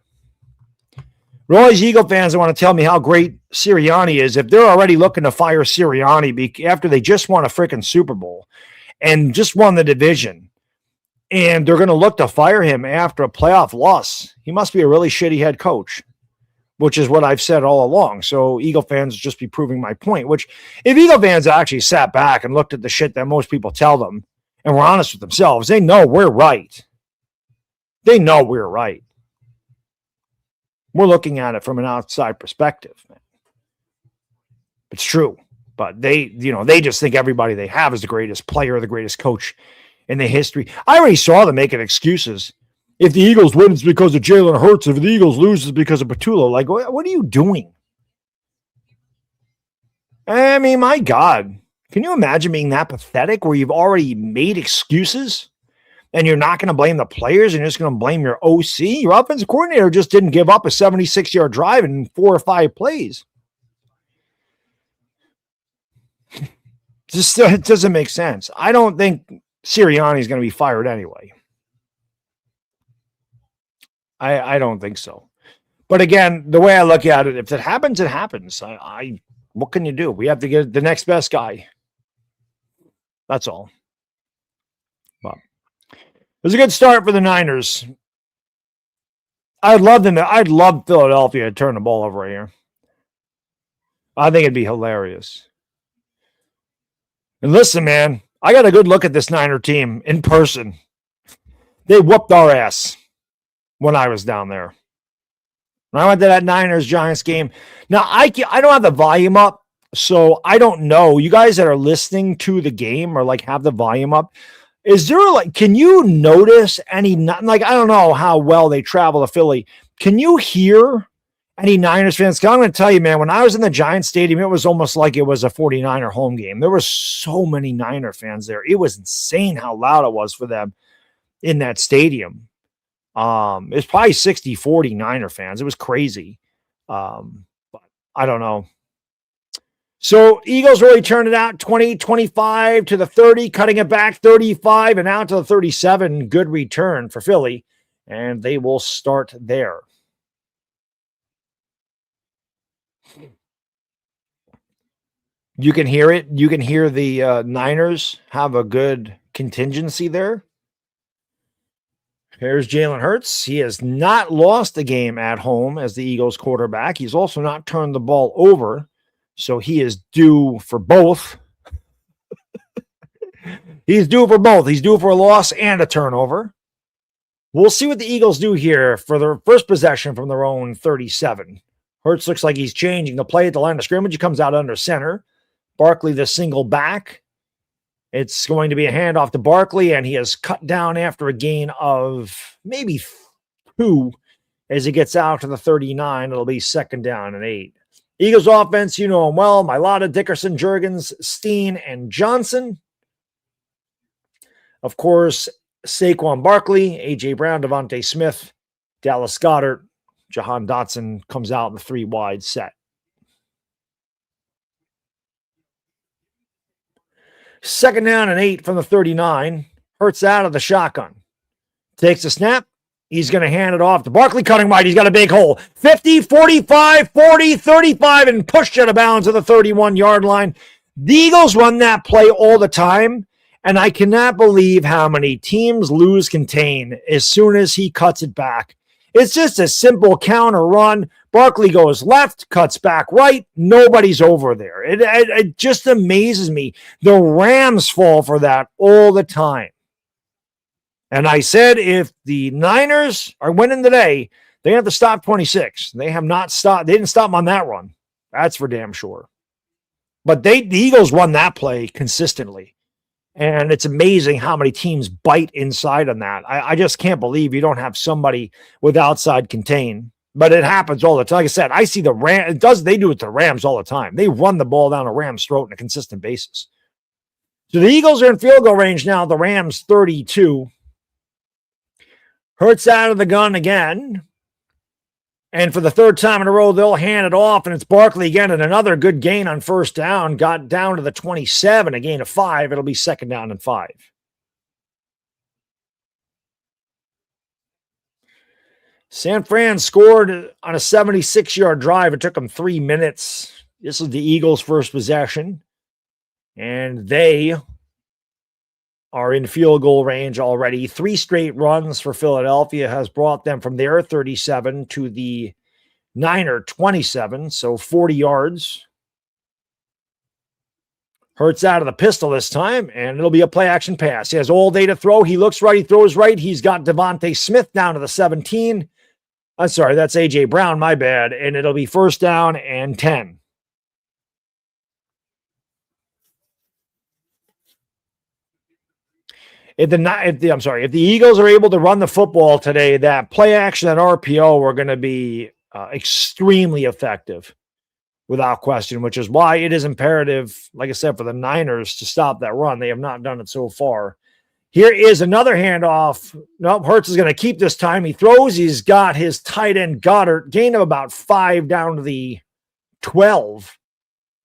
Roy's Eagle fans want to tell me how great Sirianni is. If they're already looking to fire Sirianni after they just won a freaking Super Bowl and just won the division, and they're going to look to fire him after a playoff loss, he must be a really shitty head coach, which is what I've said all along. So Eagle fans just be proving my point, which if Eagle fans actually sat back and looked at the shit that most people tell them and were honest with themselves, they know we're right. They know we're right. We're looking at it from an outside perspective, man. It's true. But they just think everybody they have is the greatest player, the greatest coach in the history. I already saw them making excuses. If the Eagles win, it's because of Jalen Hurts. If the Eagles lose, it's because of Patullo. Like, what are you doing? I mean, my God. Can you imagine being that pathetic where you've already made excuses? And you're not going to blame the players, and you're just going to blame your OC. Your offensive coordinator just didn't give up a 76-yard drive in 4 or 5 plays. It doesn't make sense. I don't think Sirianni is going to be fired anyway. I don't think so. But again, the way I look at it, if it happens, it happens. What can you do? We have to get the next best guy. That's all. Well. It was a good start for the Niners. I'd love Philadelphia to turn the ball over right here. I think it'd be hilarious. And listen, man, I got a good look at this Niner team in person. They whooped our ass when I was down there. When I went to that Niners-Giants game. Now, I don't have the volume up, so I don't know. You guys that are listening to the game or like have the volume up, is there can you notice any, I don't know how well they travel to Philly. Can you hear any Niners fans? I'm going to tell you, man, when I was in the Giants stadium, it was almost like it was a 49er home game. There were so many Niner fans there. It was insane how loud it was for them in that stadium. It's probably 60-40 Niner fans. It was crazy. But I don't know. So Eagles really turned it out 20-25 to the 30, cutting it back 35 and out to the 37. Good return for Philly, and they will start there. You can hear it. You can hear the Niners have a good contingency there. Here's Jalen Hurts. He has not lost a game at home as the Eagles quarterback. He's also not turned the ball over, so he is due for both. He's due for both. He's due for a loss and a turnover. We'll see what the Eagles do here for their first possession from their own 37. Hurts looks like he's changing the play at the line of scrimmage. He comes out under center. Barkley, the single back. It's going to be a handoff to Barkley, and he is cut down after a gain of maybe 2 as he gets out to the 39. It'll be 2nd down and 8. Eagles offense, you know them well. Mailata, Dickerson, Juergens, Steen, and Johnson. Of course, Saquon Barkley, A.J. Brown, Devontae Smith, Dallas Goedert, Jahan Dotson comes out in the 3 wide set. 2nd down and 8 from the 39. Hurts out of the shotgun. Takes a snap. He's going to hand it off to Barkley, cutting wide. He's got a big hole. 50, 45, 40, 35, and pushed out of bounds to the 31-yard line. The Eagles run that play all the time, and I cannot believe how many teams lose contain as soon as he cuts it back. It's just a simple counter run. Barkley goes left, cuts back right. Nobody's over there. It just amazes me. The Rams fall for that all the time. And I said if the Niners are winning today, they have to stop 26. They have not stopped. They didn't stop them on that run. That's for damn sure. But the Eagles run that play consistently. And it's amazing how many teams bite inside on that. I just can't believe you don't have somebody with outside contain. But it happens all the time. Like I said, I see the Rams. They do it to the Rams all the time. They run the ball down a Rams' throat on a consistent basis. So the Eagles are in field goal range now. The Rams 32. Hurts out of the gun again. And for the 3rd time in a row, they'll hand it off, and it's Barkley again, and another good gain on 1st down. Got down to the 27, a gain of 5. It'll be 2nd down and 5. San Fran scored on a 76-yard drive. It took them 3 minutes. This is the Eagles' first possession, and they are in field goal range already. 3 straight runs for Philadelphia has brought them from their 37 to the Niner 27, so 40 yards. Hurts out of the pistol this time, and it'll be a play-action pass. He has all day to throw. He looks right. He throws right. He's got Devontae Smith down to the 17. I'm sorry, that's A.J. Brown, my bad, and it'll be 1st down and 10. If the Eagles are able to run the football today, that play action and RPO are going to be extremely effective without question, which is why it is imperative, like I said, for the Niners to stop that run. They have not done it so far. Here is another handoff. Nope, Hurts is going to keep this time. He throws. He's got his tight end Goddard, gain of about 5 down to the 12.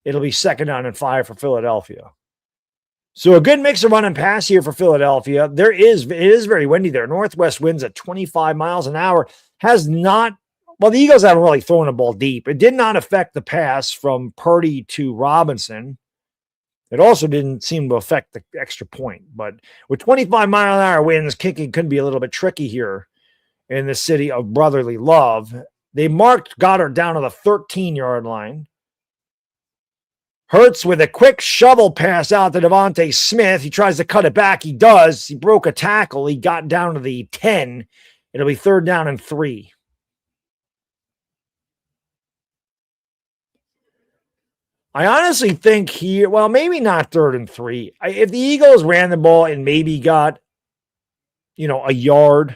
It'll be 2nd down and 5 for Philadelphia. So a good mix of run and pass here for Philadelphia. It is very windy there. Northwest winds at 25 miles an hour. The Eagles haven't really thrown the ball deep. It did not affect the pass from Purdy to Robinson. It also didn't seem to affect the extra point. But with 25-mile-an-hour winds, kicking could be a little bit tricky here in the city of brotherly love. They marked Goddard down to the 13-yard line. Hurts with a quick shovel pass out to Devontae Smith. He tries to cut it back. He does. He broke a tackle. He got down to the 10. It'll be 3rd down and 3. I honestly think maybe not 3rd and 3. If the Eagles ran the ball and maybe got, a yard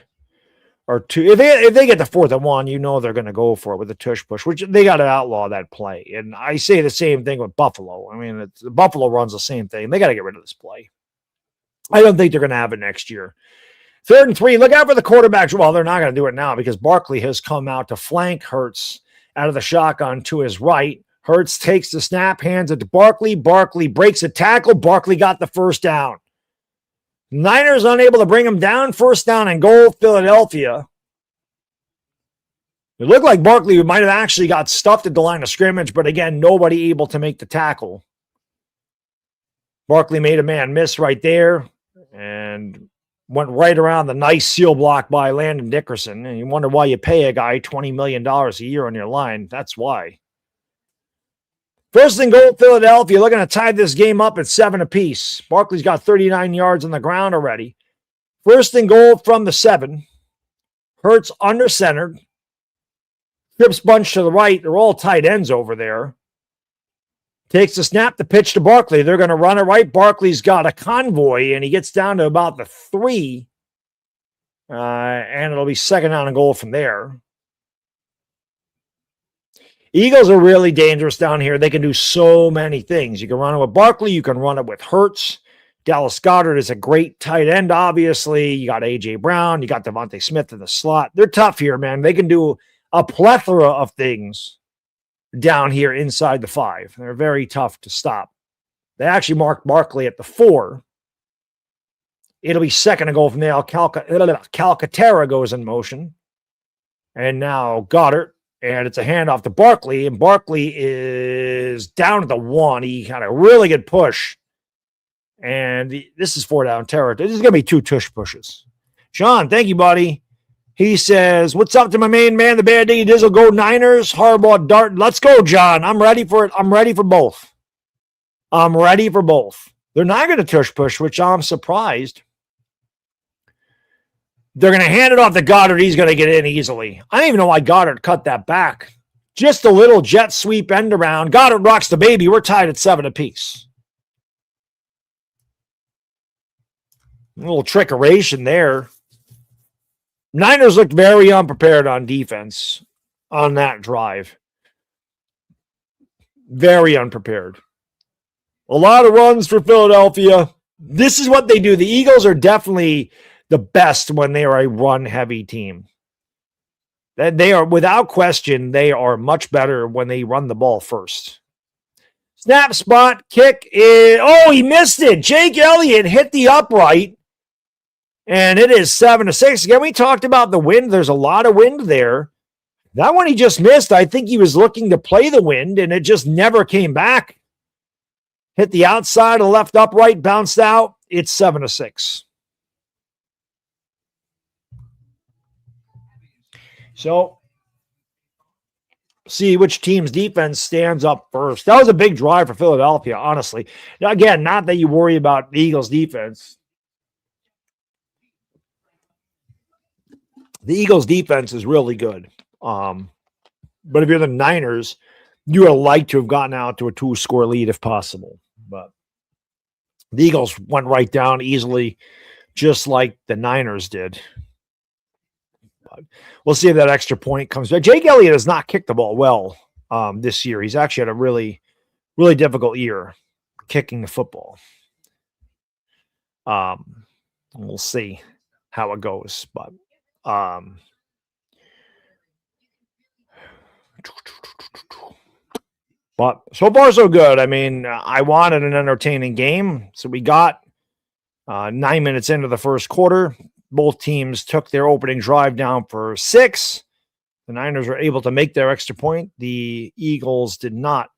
or 2, if they get the 4th and 1, they're going to go for it with a tush push, which they got to outlaw that play. And I say the same thing with Buffalo. I mean, Buffalo runs the same thing. They got to get rid of this play. I don't think they're going to have it next year. 3rd and 3. Look out for the quarterbacks. Well, they're not going to do it now because Barkley has come out to flank Hurts out of the shotgun to his right. Hurts takes the snap, hands it to Barkley. Barkley breaks a tackle. Barkley got the 1st down. Niners unable to bring him down. 1st down and goal, Philadelphia. It looked like Barkley might have actually got stuffed at the line of scrimmage, but again, nobody able to make the tackle. Barkley made a man miss right there and went right around the nice seal block by Landon Dickerson. And you wonder why you pay a guy $20 million a year on your line. That's why. First and goal, Philadelphia. Looking to tie this game up at 7 apiece. Barkley's got 39 yards on the ground already. First and goal from the 7. Hurts under centered. Trips bunch to the right. They're all tight ends over there. Takes the snap, the pitch to Barkley. They're going to run it right. Barkley's got a convoy, and he gets down to about the 3. And it'll be second down and goal from there. Eagles are really dangerous down here. They can do so many things. You can run it with Barkley. You can run it with Hurts. Dallas Goedert is a great tight end, obviously. You got A.J. Brown. You got Devontae Smith in the slot. They're tough here, man. They can do a plethora of things down here inside the 5. They're very tough to stop. They actually marked Barkley at the 4. It'll be second and goal from there. Calcaterra goes in motion. And now Goddard. And it's a handoff to Barkley. And Barkley is down at the 1. He had a really good push. And this is 4 down territory. This is going to be 2 tush pushes. Sean, thank you, buddy. He says, what's up to my main man, the Bad Diggy Dizzle? Go Niners, Harbaugh, Dart. Let's go, John. I'm ready for it. I'm ready for both. I'm ready for both. They're not going to tush push, which I'm surprised. They're going to hand it off to Goddard. He's going to get in easily. I don't even know why Goddard cut that back. Just a little jet sweep end around. Goddard rocks the baby. We're tied at 7 apiece. A little trickeration there. Niners looked very unprepared on defense on that drive. Very unprepared. A lot of runs for Philadelphia. This is what they do. The Eagles are definitely the best when they are a run-heavy team. They are, without question, they are much better when they run the ball first. Snap, spot, kick. He missed it. Jake Elliott hit the upright. And it is 7-6. Again, we talked about the wind. There's a lot of wind there. That one he just missed. I think he was looking to play the wind, and it just never came back. Hit the outside of the left upright, bounced out. It's 7-6. So, see which team's defense stands up first. That was a big drive for Philadelphia, honestly. Now, again, not that you worry about the Eagles' defense. The Eagles' defense is really good. But if you're the Niners, you would like to have gotten out to a 2-score lead if possible. But the Eagles went right down easily, just like the Niners did. But we'll see if that extra point comes back. Jake Elliott has not kicked the ball well this year. He's actually had a really, really difficult year kicking the football. We'll see how it goes. But so far so good. I mean, I wanted an entertaining game, so we got 9 minutes into the first quarter. Both teams took their opening drive down for 6. The Niners were able to make their extra point. The Eagles did not.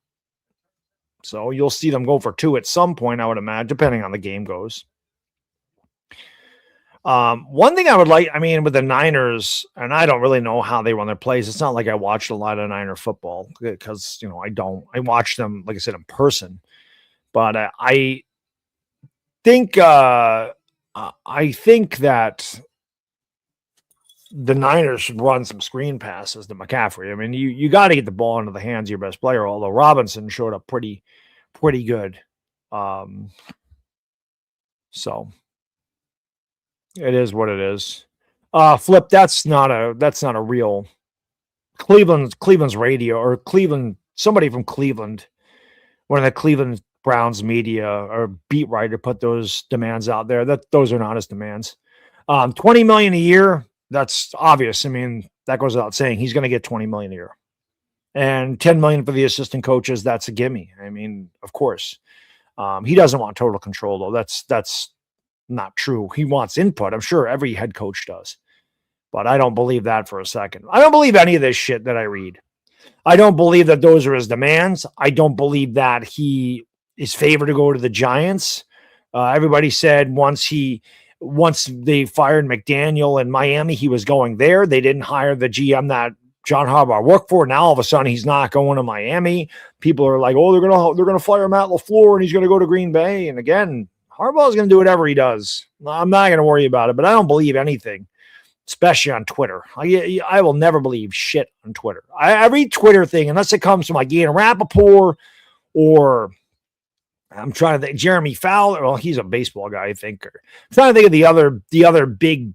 So you'll see them go for 2 at some point, I would imagine, depending on the game goes. One thing I would like, with the Niners, and I don't really know how they run their plays. It's not like I watched a lot of Niner football because, I watch them, like I said, in person, but I think that the Niners should run some screen passes to McCaffrey. You got to get the ball into the hands of your best player, although Robinson showed up pretty good. So it is what it is. Flip, that's not a real Cleveland's radio or Cleveland, somebody from Cleveland, one of the Cleveland Browns media or beat writer put those demands out there. Those are not his demands. $20 million a year, that's obvious. That goes without saying. He's going to get $20 million a year. And $10 million for the assistant coaches, that's a gimme. Of course. He doesn't want total control, though. That's not true. He wants input. I'm sure every head coach does. But I don't believe that for a second. I don't believe any of this shit that I read. I don't believe that those are his demands. I don't believe that he is favored to go to the Giants. Everybody said once they fired McDaniel in Miami, he was going there. They didn't hire the GM that John Harbaugh worked for. Now all of a sudden he's not going to Miami. People are like, oh, they're gonna fire Matt LaFleur and he's gonna go to Green Bay. And again, Harbaugh's gonna do whatever he does. I'm not gonna worry about it, but I don't believe anything, especially on Twitter. I will never believe shit on Twitter. I read Twitter thing unless it comes from like Ian Rappaport or I'm trying to think Jeremy Fowler. Well, he's a baseball guy, I think. I'm trying to think of the other big,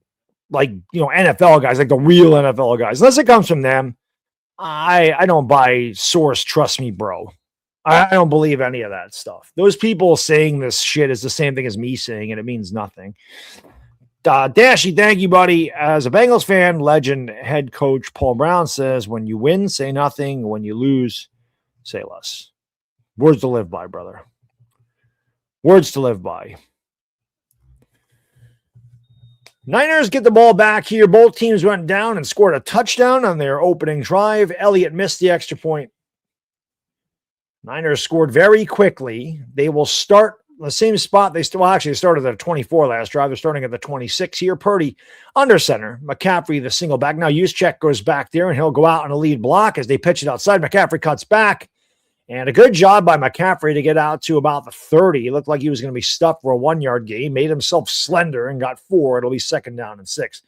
like, NFL guys, like the real NFL guys. Unless it comes from them, I don't buy source. Trust me, bro. I don't believe any of that stuff. Those people saying this shit is the same thing as me saying it. It means nothing. Dashy, thank you, buddy. As a Bengals fan, legend head coach Paul Brown says, when you win, say nothing. When you lose, say less. Words to live by, brother. Words to live by. Niners get the ball back here. Both teams went down and scored a touchdown on their opening drive. Elliott missed the extra point. Niners scored very quickly. They will start the same spot. They started at 24 last drive. They're starting at the 26 here. Purdy under center. McCaffrey, the single back. Now Juszczyk goes back there, and he'll go out on a lead block as they pitch it outside. McCaffrey cuts back. And a good job by McCaffrey to get out to about the 30. It looked like he was going to be stuffed for a 1-yard gain. Made himself slender and got 4. It'll be 2nd down and 6.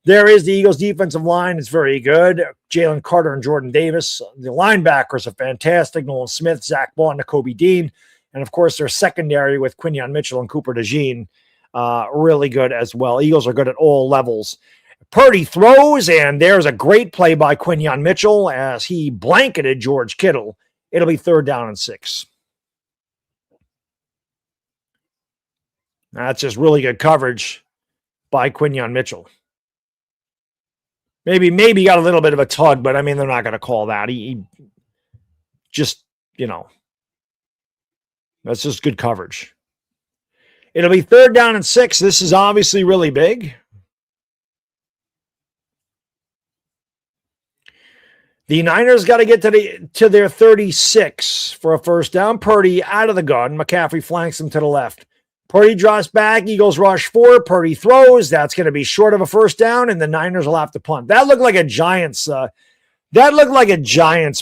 There is the Eagles' defensive line. It's very good. Jalen Carter and Jordan Davis. The linebackers are fantastic. Nolan Smith, Zach Bond, Nakobe Dean. And, of course, their secondary with Quinyon Mitchell and Cooper DeJean, really good as well. Eagles are good at all levels. Purdy throws, and there's a great play by Quinyon Mitchell as he blanketed George Kittle. It'll be 3rd down and 6. That's just really good coverage by Quinyon Mitchell. Maybe got a little bit of a tug, but I mean, they're not going to call that. He just, that's just good coverage. It'll be 3rd down and 6. This is obviously really big. The Niners got to get to their 36 for a 1st down. Purdy out of the gun. McCaffrey flanks him to the left. Purdy drops back. Eagles rush 4. Purdy throws. That's going to be short of a 1st down, and the Niners will have to punt. That looked like a Giants.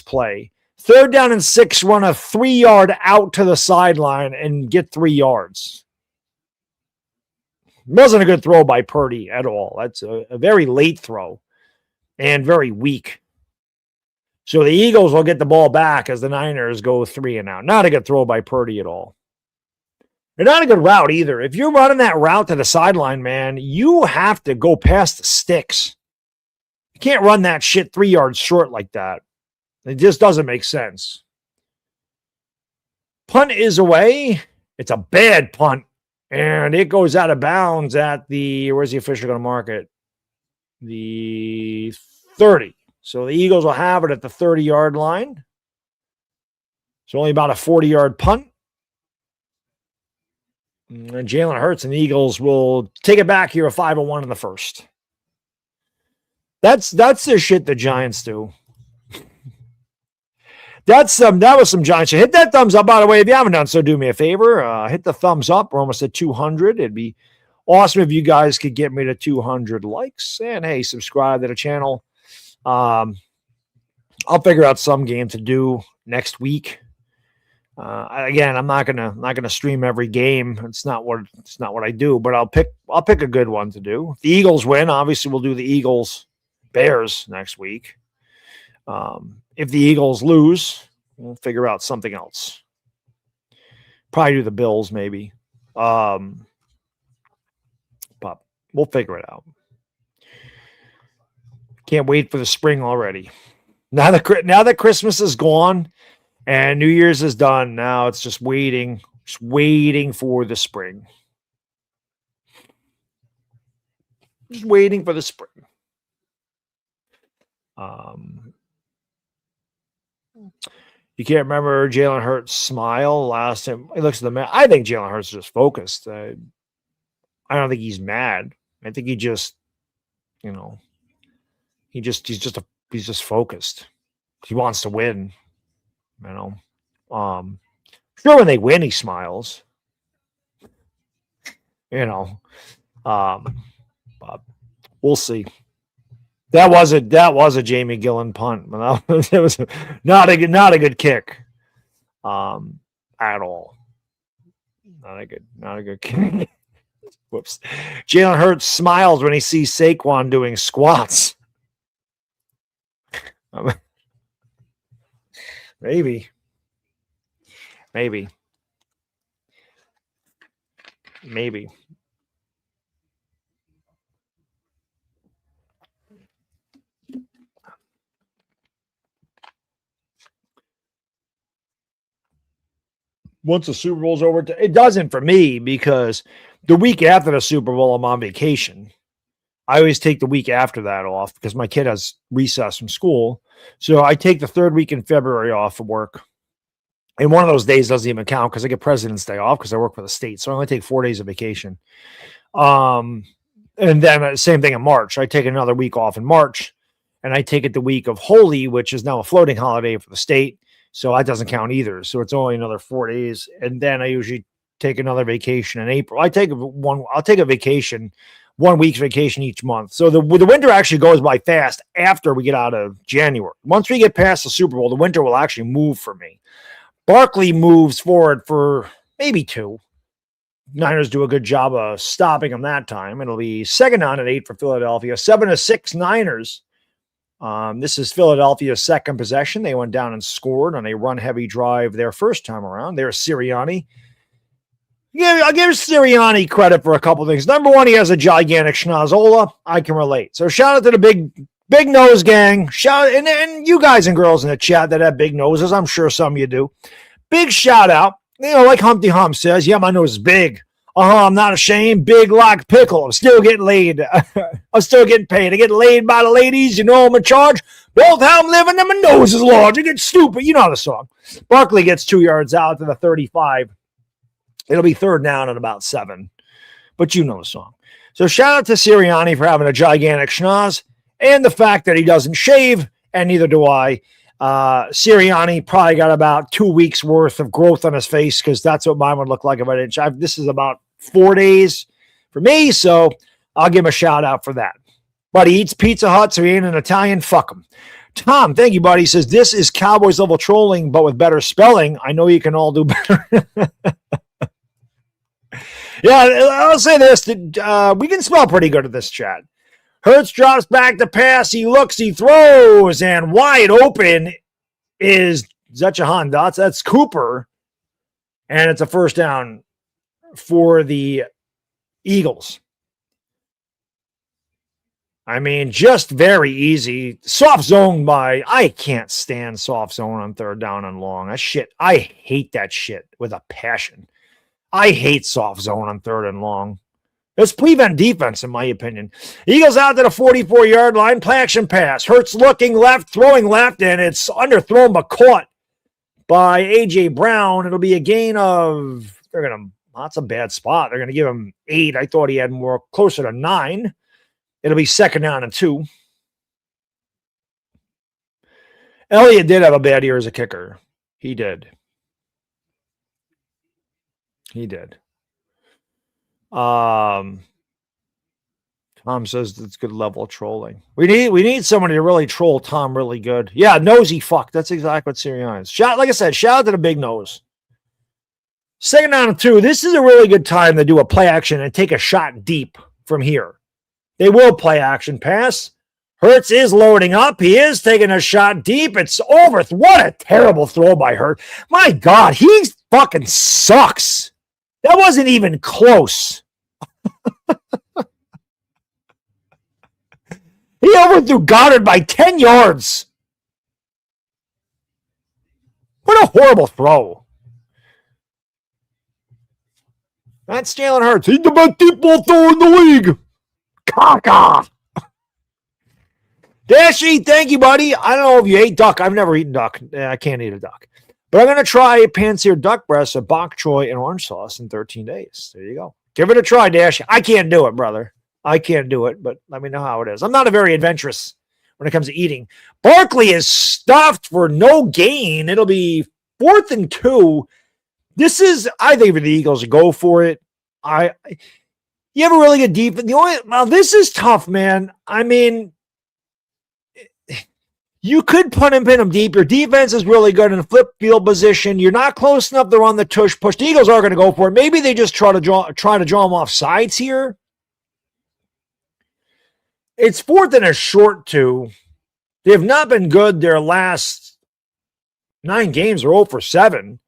Play. 3rd down and 6. Run a 3-yard out to the sideline and get 3 yards. It wasn't a good throw by Purdy at all. That's a very late throw and very weak. So the Eagles will get the ball back as the Niners go 3 and out. Not a good throw by Purdy at all. They're not a good route either. If you're running that route to the sideline, man, you have to go past the sticks. You can't run that shit 3 yards short like that. It just doesn't make sense. Punt is away. It's a bad punt. And it goes out of bounds at where's the official going to mark it? The 30. So the Eagles will have it at the 30-yard line. It's only about a 40-yard punt. And Jalen Hurts and the Eagles will take it back here, a 5-1 in the 1st. That's the shit the Giants do. That was some Giants shit. Hit that thumbs up, by the way. If you haven't done so, do me a favor. Hit the thumbs up. We're almost at 200. It'd be awesome if you guys could get me to 200 likes. And, hey, subscribe to the channel. I'll figure out some game to do next week. Again, I'm not gonna stream every game. It's not what I do, but I'll pick a good one to do. If the Eagles win, obviously we'll do the Eagles Bears next week. If the Eagles lose, we'll figure out something else. Probably do the Bills, maybe. But we'll figure it out. Can't wait for the spring already. Now that Christmas is gone and New Year's is done, now it's just waiting for the spring. Just waiting for the spring. You can't remember Jalen Hurts' smile last time. He looks at the man. I think Jalen Hurts is just focused. I don't think he's mad. I think he just, he's just focused. He wants to win, Sure, when they win, he smiles. You know, but we'll see. That was a Jamie Gillen punt. It was not a good kick, at all. Not a good kick. Whoops. Jalen Hurts smiles when he sees Saquon doing squats. Maybe. Once the Super Bowl's over, it doesn't for me because the week after the Super Bowl, I'm on vacation. I always take the week after that off because my kid has recess from school. So I take the third week in February off of work. And one of those days doesn't even count because I get President's Day off because I work for the state. So I only take 4 days of vacation. And then same thing in March. I take another week off in March. And I take it the week of Holy, which is now a floating holiday for the state. So that doesn't count either. So it's only another 4 days. And then I usually take another vacation in April. I'll take a vacation, 1 week's vacation each month. So the winter actually goes by fast after we get out of January. Once we get past the Super Bowl, the winter will actually move for me. Barkley moves forward for maybe 2. Niners do a good job of stopping them that time. It'll be 2nd down and 8 for Philadelphia. 7-6 Niners. This is Philadelphia's second possession. They went down and scored on a run-heavy drive their first time around. There's Sirianni. Yeah, I'll give Sirianni credit for a couple things. Number one, he has a gigantic schnozola. I can relate. So shout out to the big nose gang. And you guys and girls in the chat that have big noses. I'm sure some of you do. Big shout out. Like Humpty Hump says, yeah, my nose is big. I'm not ashamed. Big like pickle. I'm still getting laid. I'm still getting paid. I get laid by the ladies. I'm in charge. Both how I'm living and my nose is large. I get stupid. You know the song. Barkley gets 2 yards out to the 35. It'll be 3rd down at about 7. But you know the song. So shout out to Sirianni for having a gigantic schnoz and the fact that he doesn't shave, and neither do I. Sirianni probably got about 2 weeks worth of growth on his face because that's what mine would look like if I didn't shave. This is about 4 days for me, so I'll give him a shout out for that. But he eats Pizza Hut, so he ain't an Italian. Fuck him. Tom, thank you, buddy. He says, this is Cowboys level trolling, but with better spelling. I know you can all do better. Yeah, I'll say this. We can spell pretty good at this chat. Hurts drops back to pass. He looks, he throws, and wide open is Jahan Dotz. That's Cooper. And it's a 1st down for the Eagles. I mean, just very easy. Soft zone I can't stand soft zone on 3rd down and long. I hate that shit with a passion. I hate soft zone on 3rd and long. It's prevent defense, in my opinion. Eagles out to the 44-yard line. Play action pass. Hurts looking left, throwing left, and it's underthrown but caught by A.J. Brown. It'll be a gain of, that's a bad spot. They're going to give him 8. I thought he had more closer to 9. It'll be 2nd down and 2. Elliott did have a bad year as a kicker. He did. Tom says it's good level trolling. We need somebody to really troll Tom really good. Yeah, nosy fuck. That's exactly what Sirianni is. Like I said, shout out to the big nose. 2nd down and 2. This is a really good time to do a play action and take a shot deep from here. They will play action pass. Hurts is loading up. He is taking a shot deep. It's over. What a terrible throw by Hurts. My God, he fucking sucks. That wasn't even close. He overthrew Goddard by 10 yards. What a horrible throw. That's Jalen Hurts. He's the best deep ball thrower in the league. Caca. Dashy, thank you, buddy. I don't know if you ate duck. I've never eaten duck. I can't eat a duck. But I'm going to try pan-seared duck breast with bok choy and orange sauce in 13 days. There you go. Give it a try, Dash. I can't do it, brother. I can't do it, but let me know how it is. I'm not a very adventurous when it comes to eating. Barkley is stuffed for no gain. It'll be 4th and 2. This is, I think, for the Eagles to go for it. You have a really good defense. This is tough, man. I mean, you could pin them deep. Your defense is really good in a flip field position. You're not close enough to run the tush push. The Eagles are going to go for it. Maybe they just try to draw them off sides here. It's 4th and a short 2. They have not been good their last 9 games. They're 0 for 7.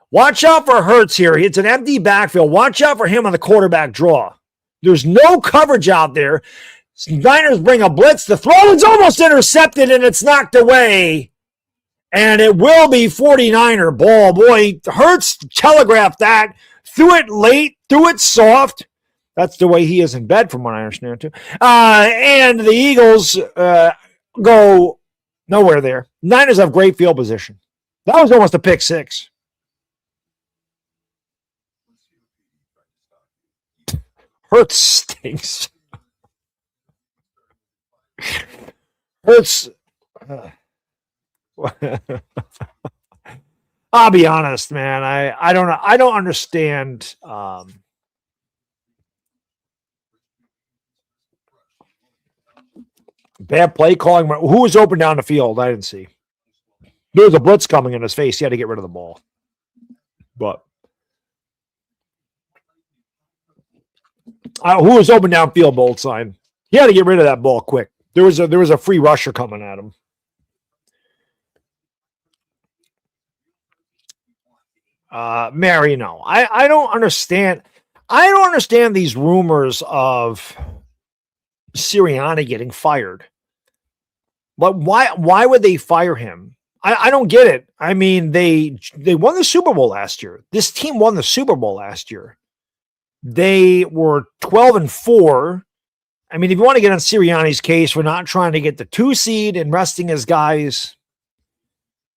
Watch out for Hurts here. It's an empty backfield. Watch out for him on the quarterback draw. There's no coverage out there. Niners bring a blitz. The throw is almost intercepted, and it's knocked away. And it will be 49er ball. Boy, Hurts telegraphed that. Threw it late. Threw it soft. That's the way he is in bed, from what I understand, too. And the Eagles go nowhere there. Niners have great field position. That was almost a pick 6. Hurts stinks. Hurts. I'll be honest, man. I don't know. I don't understand. Bad play calling. Who was open down the field? I didn't see. There was a blitz coming in his face. He had to get rid of the ball. But who was open downfield? Bold sign. He had to get rid of that ball quick. There was a free rusher coming at him. Mary, no. I don't understand. I don't understand these rumors of Sirianni getting fired. But why would they fire him? I don't get it. I mean, they won the Super Bowl last year. This team won the Super Bowl last year. They were 12-4. I mean, if you want to get on Sirianni's case for not trying to get the 2 seed and resting his guys,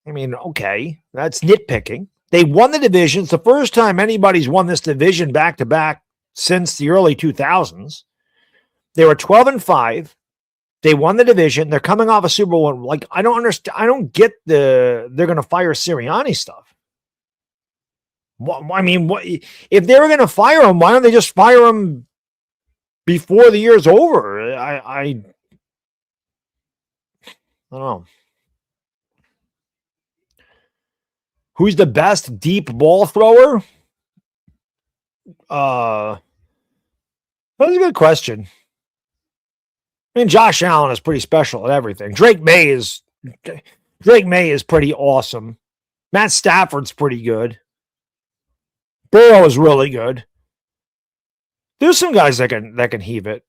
I mean, okay, that's nitpicking. They won the division. It's the first time anybody's won this division back-to-back since the early 2000s. They were 12-5. They won the division. They're coming off a Super Bowl. Like, I don't understand. I don't get they're going to fire Sirianni stuff. I mean, if they were going to fire him, why don't they just fire him before the year's over? I don't know. Who's the best deep ball thrower? That's a good question. I mean, Josh Allen is pretty special at everything. Drake May is pretty awesome. Matt Stafford's pretty good. Burrow is really good. There's some guys that can heave it.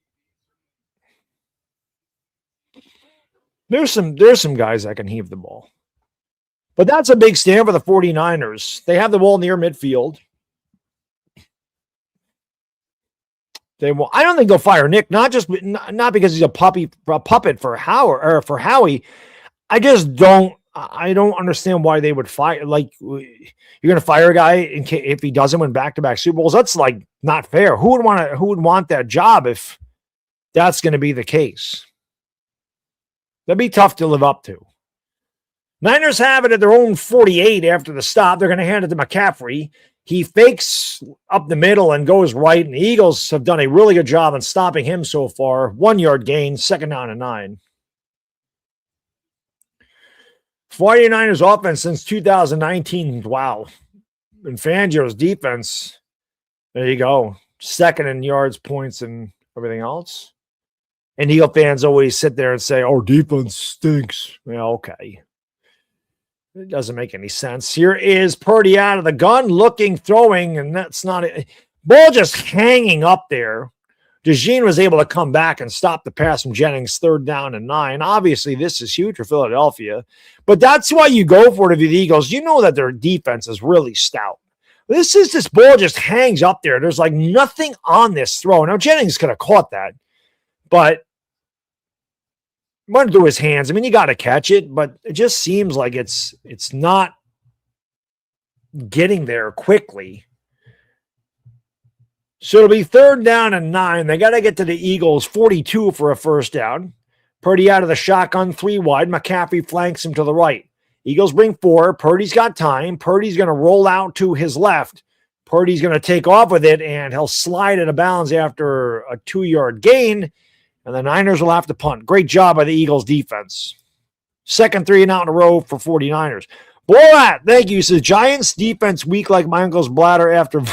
There's some guys that can heave the ball. But that's a big stand for the 49ers. They have the ball near midfield. I don't think they'll fire Nick, not because he's a puppet for Howie. I don't understand why they would fire. Like, you're going to fire a guy if he doesn't win back-to-back Super Bowls. That's like not fair. Who would want that job if that's going to be the case? That'd be tough to live up to. Niners have it at their own 48 after the stop. They're going to hand it to McCaffrey. He fakes up the middle and goes right, and the Eagles have done a really good job in stopping him so far. 1 yard gain, 2nd down and 9. 49ers offense since 2019. Wow. And Fangio's defense, there you go. 2nd in yards, points, and everything else. And Eagle fans always sit there and say, "Oh, defense stinks." Yeah, okay. It doesn't make any sense. Here is Purdy out of the gun, looking, throwing, and that's not it. Ball just hanging up there. DeJean was able to come back and stop the pass from Jennings, 3rd down and 9. Obviously, this is huge for Philadelphia, but that's why you go for it if you're the Eagles. You know that their defense is really stout. This ball just hangs up there. There's like nothing on this throw. Now, Jennings could have caught that, but went through his hands. I mean, you got to catch it, but it just seems like it's not getting there quickly. So it'll be 3rd down and 9. They got to get to the Eagles 42 for a 1st down. Purdy out of the shotgun, 3 wide. McCaffrey flanks him to the right. Eagles bring 4. Purdy's got time. Purdy's going to roll out to his left. Purdy's going to take off with it, and he'll slide out of bounds after a 2-yard gain, and the Niners will have to punt. Great job by the Eagles defense. Second 3 and out in a row for 49ers. Borat, thank you. Says Giants defense weak like my uncle's bladder after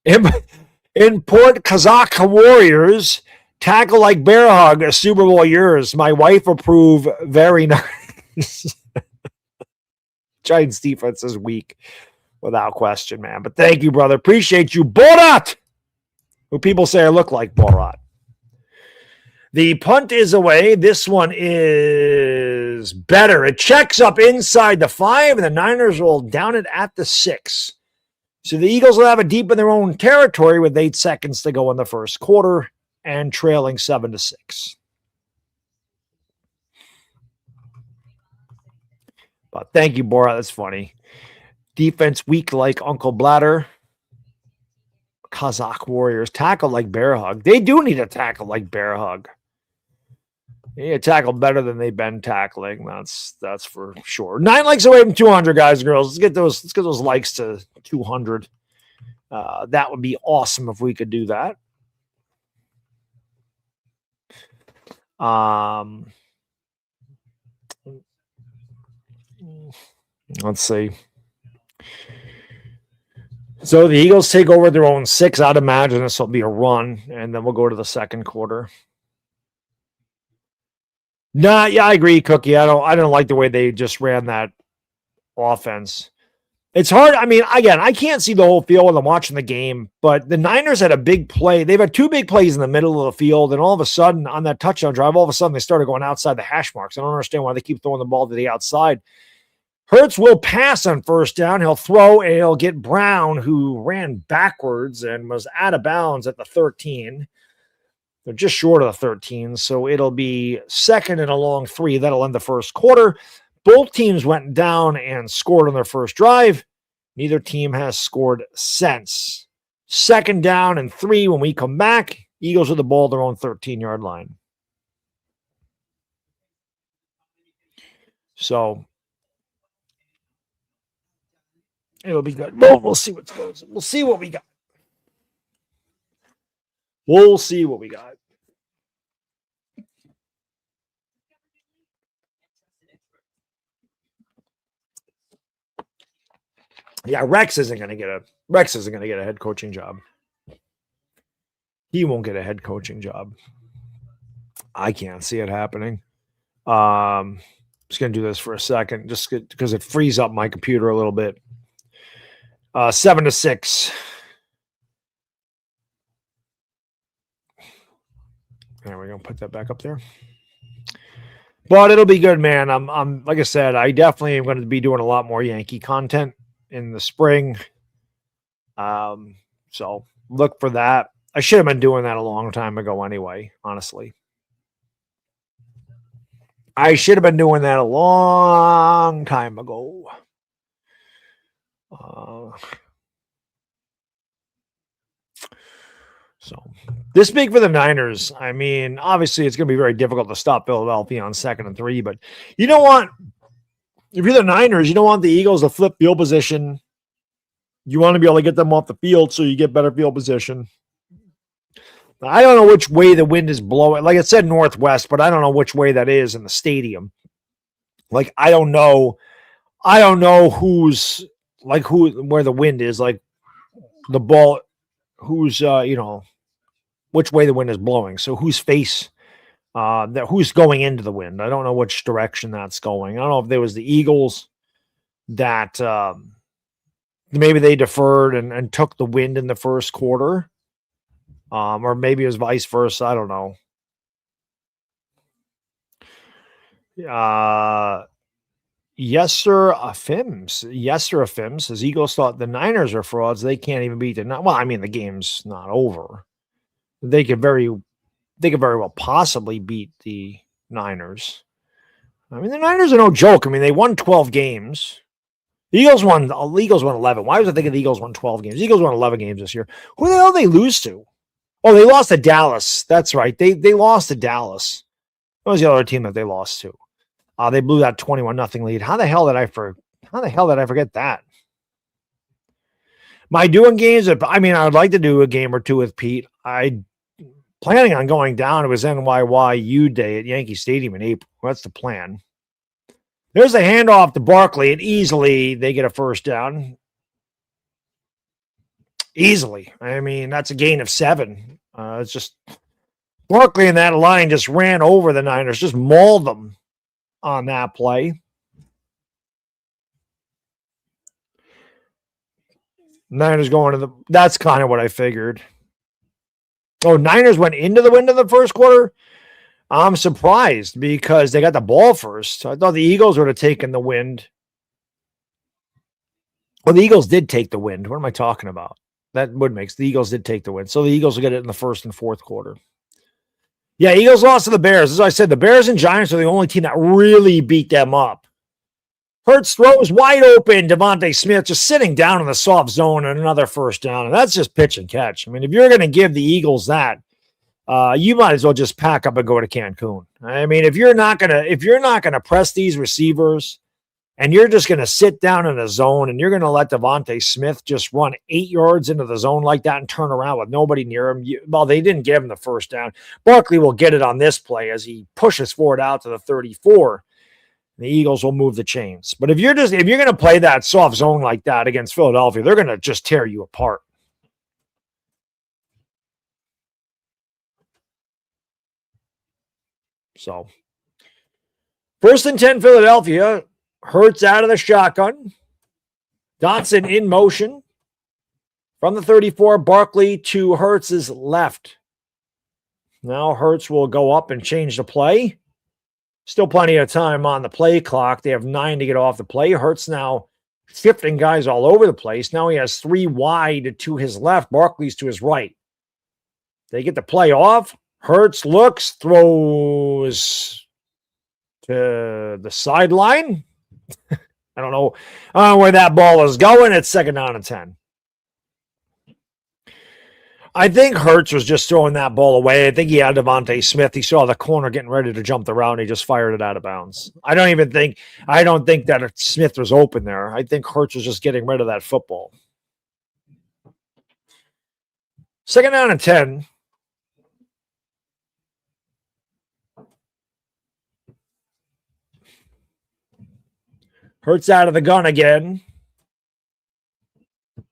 import Kazakh Warriors tackle like bear hug a Super Bowl yours. My wife approve. Very nice. Giants defense is weak without question, man. But thank you, brother. Appreciate you. Borat, who people say I look like Borat. The punt is away. This one is better. It checks up inside the 5, and the Niners will down it at the 6. So the Eagles will have it deep in their own territory with 8 seconds to go in the first quarter and trailing 7-6. But thank you, Borat. That's funny. Defense weak like Uncle Bladder. Kazakh Warriors tackle like bear hug. They do need a tackle like bear hug. They need to tackle better than they've been tackling. That's for sure. 9 likes away from 200, guys and girls. Let's get those likes to 200. That would be awesome if we could do that. Let's see. So the Eagles take over their own 6. I'd imagine this will be a run, and then we'll go to the second quarter. Nah, yeah, I agree, Cookie. I don't like the way they just ran that offense. It's hard. I mean, again, I can't see the whole field when I'm watching the game, but the Niners had a big play. They've had 2 big plays in the middle of the field, and all of a sudden, on that touchdown drive, all of a sudden they started going outside the hash marks. I don't understand why they keep throwing the ball to the outside. Hurts will pass on first down. He'll throw, and he'll get Brown, who ran backwards and was out of bounds at the 13. They're just short of the 13, so it'll be second and a long 3. That'll end the first quarter. Both teams went down and scored on their first drive. Neither team has scored since. Second down and 3 when we come back. Eagles with the ball at their own 13-yard line. So it'll be good. We'll see what goes. We'll see what we got. We'll see what we got. Yeah, Rex isn't going to get a head coaching job. He won't get a head coaching job. I can't see it happening. Just going to do this for a second, just because it frees up my computer a little bit. 7-6. There we go. Put that back up there. But it'll be good, man. I'm like I said, I definitely am going to be doing a lot more Yankee content in the spring. So look for that. I should have been doing that a long time ago anyway, honestly. I should have been doing that a long time ago. So this big for the Niners. I mean, obviously it's going to be very difficult to stop Philadelphia on 2nd and 3, but you don't want, if you're the Niners, you don't want the Eagles to flip field position. You want to be able to get them off the field so you get better field position. I don't know which way the wind is blowing. Like it said northwest, but I don't know which way that is in the stadium. Like, I don't know who's like where the wind is, like the ball, who's, which way the wind is blowing. So whose face, who's going into the wind. I don't know which direction that's going. I don't know if there was the Eagles that maybe they deferred and took the wind in the first quarter. Or maybe it was vice versa. I don't know. Yes, sir. Afims. Yes, sir. Afims says Eagles thought the Niners are frauds. They can't even beat the. Well, I mean, the game's not over. They could very well possibly beat the Niners. I mean, the Niners are no joke. I mean, they won 12 games. The Eagles won 11. Why was I thinking the Eagles won 12 games? The Eagles won 11 games this year. Who the hell did they lose to? Oh, they lost to Dallas. That's right. They lost to Dallas. What was the other team that they lost to? They blew that 21-0 lead. How the hell did I forget that? Am I doing games? I mean, I'd like to do a game or two with Pete. I planning on going down. It was NYYU Day at Yankee Stadium in April. That's the plan. There's a handoff to Barkley, and easily they get a first down. Easily. I mean, that's a gain of 7. It's just Barkley and that line just ran over the Niners, just mauled them on that play. Niners going to the, that's kind of what I figured. Oh, Niners went into the wind in the first quarter? I'm surprised because they got the ball first. I thought the Eagles would have taken the wind. Well, the Eagles did take the wind. What am I talking about? That would make the Eagles did take the wind. So the Eagles will get it in the first and fourth quarter. Yeah, Eagles lost to the Bears. As I said, the Bears and Giants are the only team that really beat them up. Hurts throws wide open. Devontae Smith just sitting down in the soft zone and another first down. And that's just pitch and catch. I mean, if you're going to give the Eagles that, you might as well just pack up and go to Cancun. I mean, if you're not gonna press these receivers and you're just going to sit down in a zone and you're going to let Devontae Smith just run 8 yards into the zone like that and turn around with nobody near him. Well, they didn't give him the first down. Barkley will get it on this play as he pushes forward out to the 34. The Eagles will move the chains. But if you're going to play that soft zone like that against Philadelphia, they're going to just tear you apart. So, 1st and 10 Philadelphia. Hurts out of the shotgun. Dotson in motion. From the 34, Barkley to Hurts' left. Now Hurts will go up and change the play. Still plenty of time on the play clock. They have 9 to get off the play. Hurts now shifting guys all over the place. Now he has 3 wide to his left. Barkley's to his right. They get the play off. Hurts looks, throws to the sideline. I don't know where that ball is going. It's 2nd down and 10. I think Hurts was just throwing that ball away. I think he had Devontae Smith. He saw the corner getting ready to jump the route, and he just fired it out of bounds. I don't think that Smith was open there. I think Hurts was just getting rid of that football. 2nd down and 10. Hurts out of the gun again.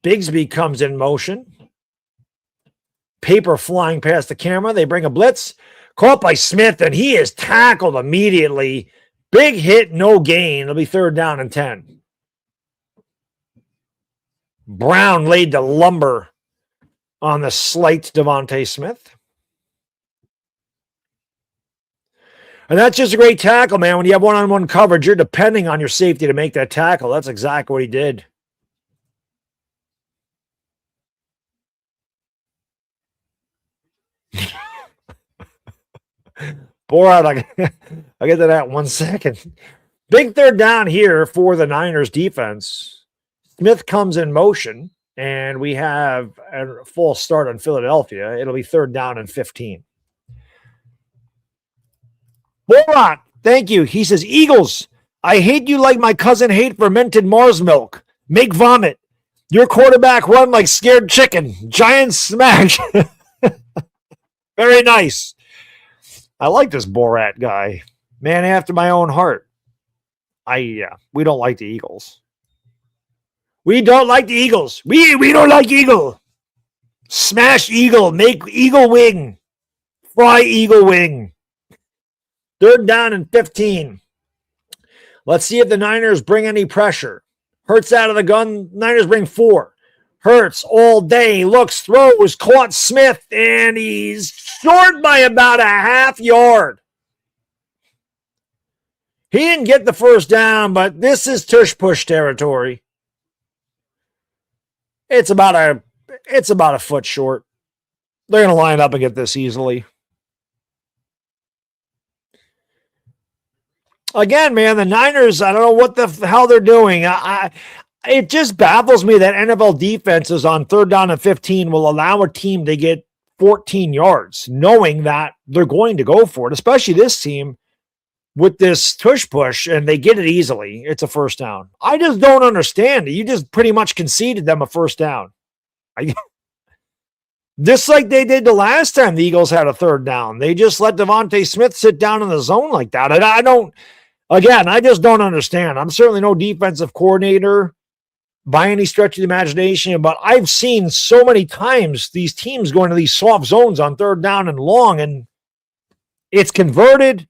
Bigsby comes in motion. Paper flying past the camera. They bring a blitz. Caught by Smith, and he is tackled immediately. Big hit, no gain. It'll be 3rd down and 10. Brown laid the lumber on the slight Devontae Smith. And that's just a great tackle, man. When you have one-on-one coverage, you're depending on your safety to make that tackle. That's exactly what he did. Borat, I'll get to that in 1 second. Big 3rd down here for the Niners defense. Smith comes in motion, and we have a full start on Philadelphia. It'll be 3rd down and 15. Borat, thank you. He says, Eagles, I hate you like my cousin hate fermented Mars milk. Make vomit. Your quarterback run like scared chicken. Giants smash. Very nice. I like this Borat guy. Man after my own heart. We don't like the Eagles. We don't like the Eagles. We don't like Eagle. Smash Eagle. Make Eagle wing. Fry Eagle wing. 3rd down and 15. Let's see if the Niners bring any pressure. Hurts out of the gun. Niners bring 4. Hurts all day. Looks, throws, caught Smith, and he's short by about a half yard. He didn't get the first down, but this is tush-push territory. It's about a foot short. They're going to line up and get this easily. Again, man, the Niners, I don't know what the hell they're doing. It just baffles me that NFL defenses on 3rd down and 15 will allow a team to get 14 yards, knowing that they're going to go for it, especially this team with this tush push, and they get it easily. It's a first down. I just don't understand. You just pretty much conceded them a first down. Just like they did the last time the Eagles had a third down. They just let Devontae Smith sit down in the zone like that. And I just don't understand. I'm certainly no defensive coordinator by any stretch of the imagination, but I've seen so many times these teams going to these soft zones on third down and long, and it's converted,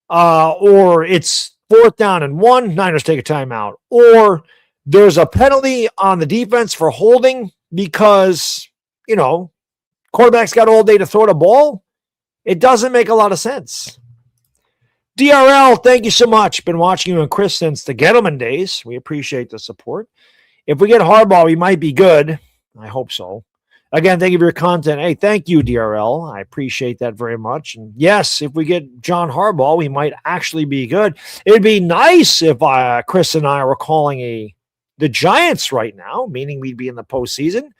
or it's fourth down and 1, Niners take a timeout, or there's a penalty on the defense for holding because, quarterback's got all day to throw the ball. It doesn't make a lot of sense. DRL, thank you so much. Been watching you and Chris since the Gettleman days. We appreciate the support. If we get Harbaugh, we might be good. I hope so. Again, thank you for your content. Hey, thank you, DRL. I appreciate that very much. And yes, if we get John Harbaugh, we might actually be good. It'd be nice if Chris and I were calling the Giants right now, meaning we'd be in the postseason.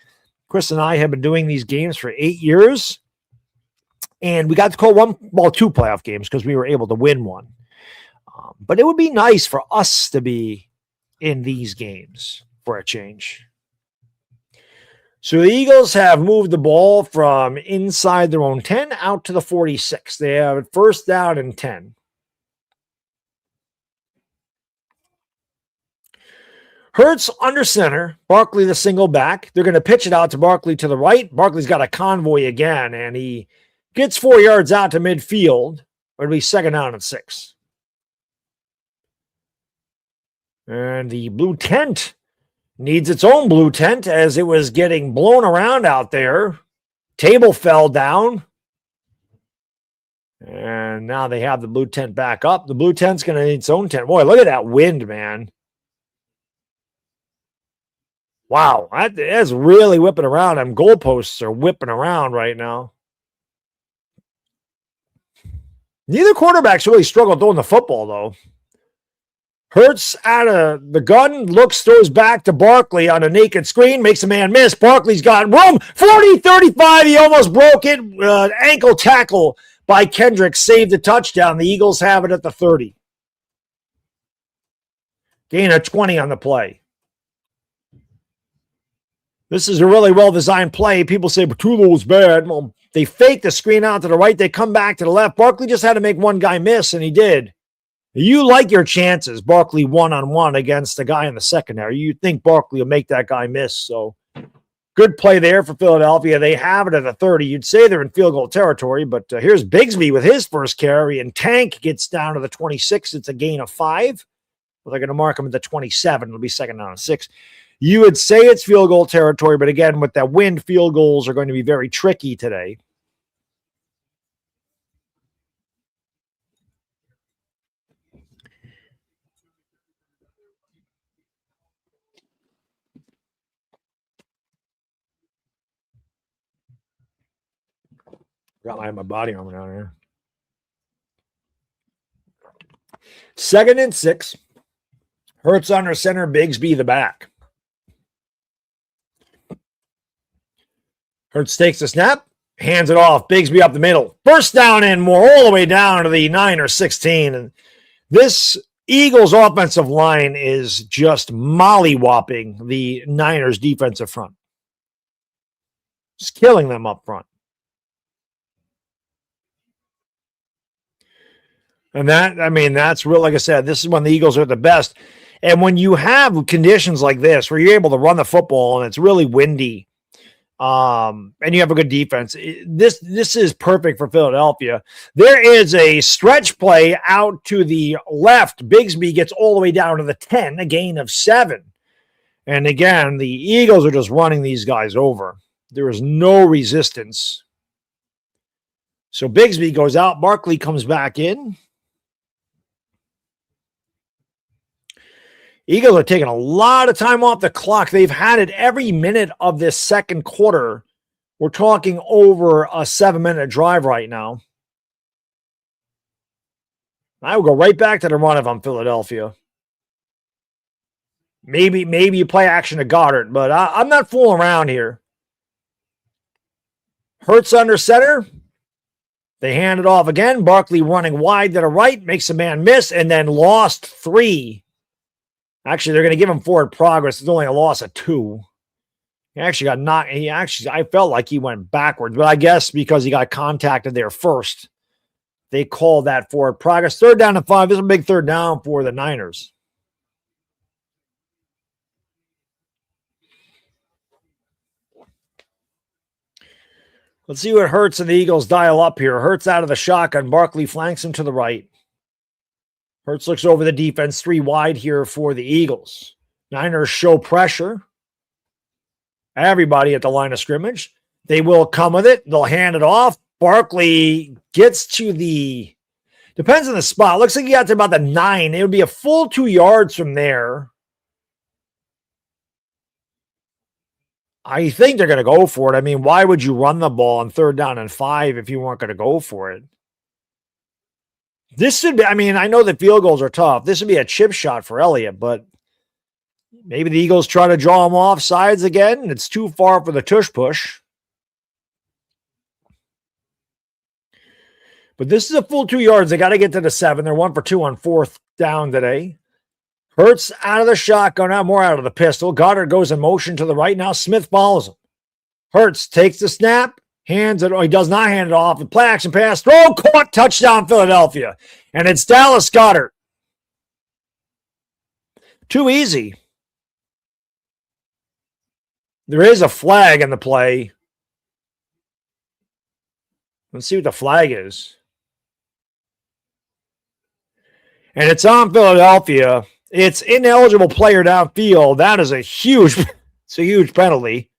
Chris and I have been doing these games for 8 years, and we got to call two playoff games because we were able to win one. But it would be nice for us to be in these games for a change. So the Eagles have moved the ball from inside their own 10 out to the 46. They have first down and 10. Hurts under center, Barkley the single back. They're going to pitch it out to Barkley to the right. Barkley's got a convoy again, and he gets 4 yards out to midfield. It'll be second down and 6. And the blue tent needs its own blue tent as it was getting blown around out there. Table fell down. And now they have the blue tent back up. The blue tent's going to need its own tent. Boy, look at that wind, man. Wow, that's really whipping around. Them goalposts are whipping around right now. Neither quarterback's really struggled throwing the football, though. Hurts out of the gun, throws back to Barkley on a naked screen, makes a man miss. Barkley's got room, 40-35. He almost broke it. Ankle tackle by Kendrick saved the touchdown. The Eagles have it at the 30. Gain of 20 on the play. This is a really well-designed play. People say, but Tulo's bad. Well, they fake the screen out to the right. They come back to the left. Barkley just had to make one guy miss, and he did. You like your chances, Barkley one-on-one against the guy in the secondary. You think Barkley will make that guy miss. So good play there for Philadelphia. They have it at the 30. You'd say they're in field goal territory, but here's Bigsby with his first carry, and Tank gets down to the 26. It's a gain of 5. Well, they're going to mark him at the 27. It'll be second down and 6. You would say it's field goal territory, but again, with that wind, field goals are going to be very tricky today. Got my body armor down here. Second and 6. Hurts under center, Bigsby the back. Hurts takes the snap, hands it off. Bigsby up the middle. First down and more, all the way down to the 9 or 16. And this Eagles offensive line is just mollywopping the Niners defensive front. Just killing them up front. And that's real. Like I said, this is when the Eagles are at the best. And when you have conditions like this, where you're able to run the football and it's really windy, and you have a good defense, this is perfect for Philadelphia. There is a stretch play out to the left. Bigsby gets all the way down to the 10, a gain of 7. And again, the Eagles are just running these guys over. There is no resistance. So Bigsby goes out. Barkley comes back in. Eagles are taking a lot of time off the clock. They've had it every minute of this second quarter. We're talking over a 7-minute drive right now. I will go right back to the run if I'm Philadelphia. Maybe you play action to Goddard, but I'm not fooling around here. Hurts under center. They hand it off again. Barkley running wide to the right, makes a man miss, and then lost 3. Actually, they're going to give him forward progress. It's only a loss of 2. He actually got knocked. I felt like he went backwards, but I guess because he got contacted there first, they called that forward progress. 3rd down and 5. This is a big 3rd down for the Niners. Let's see what Hurts and the Eagles dial up here. Hurts out of the shotgun. Barkley flanks him to the right. Hurts looks over the defense. 3 wide here for the Eagles. Niners show pressure. Everybody at the line of scrimmage. They will come with it. They'll hand it off. Barkley gets to the, depends on the spot. Looks like he got to about the 9. It would be a full 2 yards from there. I think they're going to go for it. I mean, why would you run the ball on 3rd down and 5 if you weren't going to go for it? This should be, I mean, I know that field goals are tough. This would be a chip shot for Elliott, but maybe the Eagles try to draw him off sides again. It's too far for the tush push. But this is a full 2 yards. They got to get to the 7. They're 1 for 2 on 4th down today. Hurts out of the shotgun, now more out of the pistol. Goddard goes in motion to the right. Now Smith follows him. Hurts takes the snap, hands it. Oh, he does not hand it off. The play action pass, throw, caught, touchdown, Philadelphia. And it's Dallas Goedert. Too easy. There is a flag in the play. Let's see what the flag is. And it's on Philadelphia. It's ineligible player downfield. That is it's a huge penalty.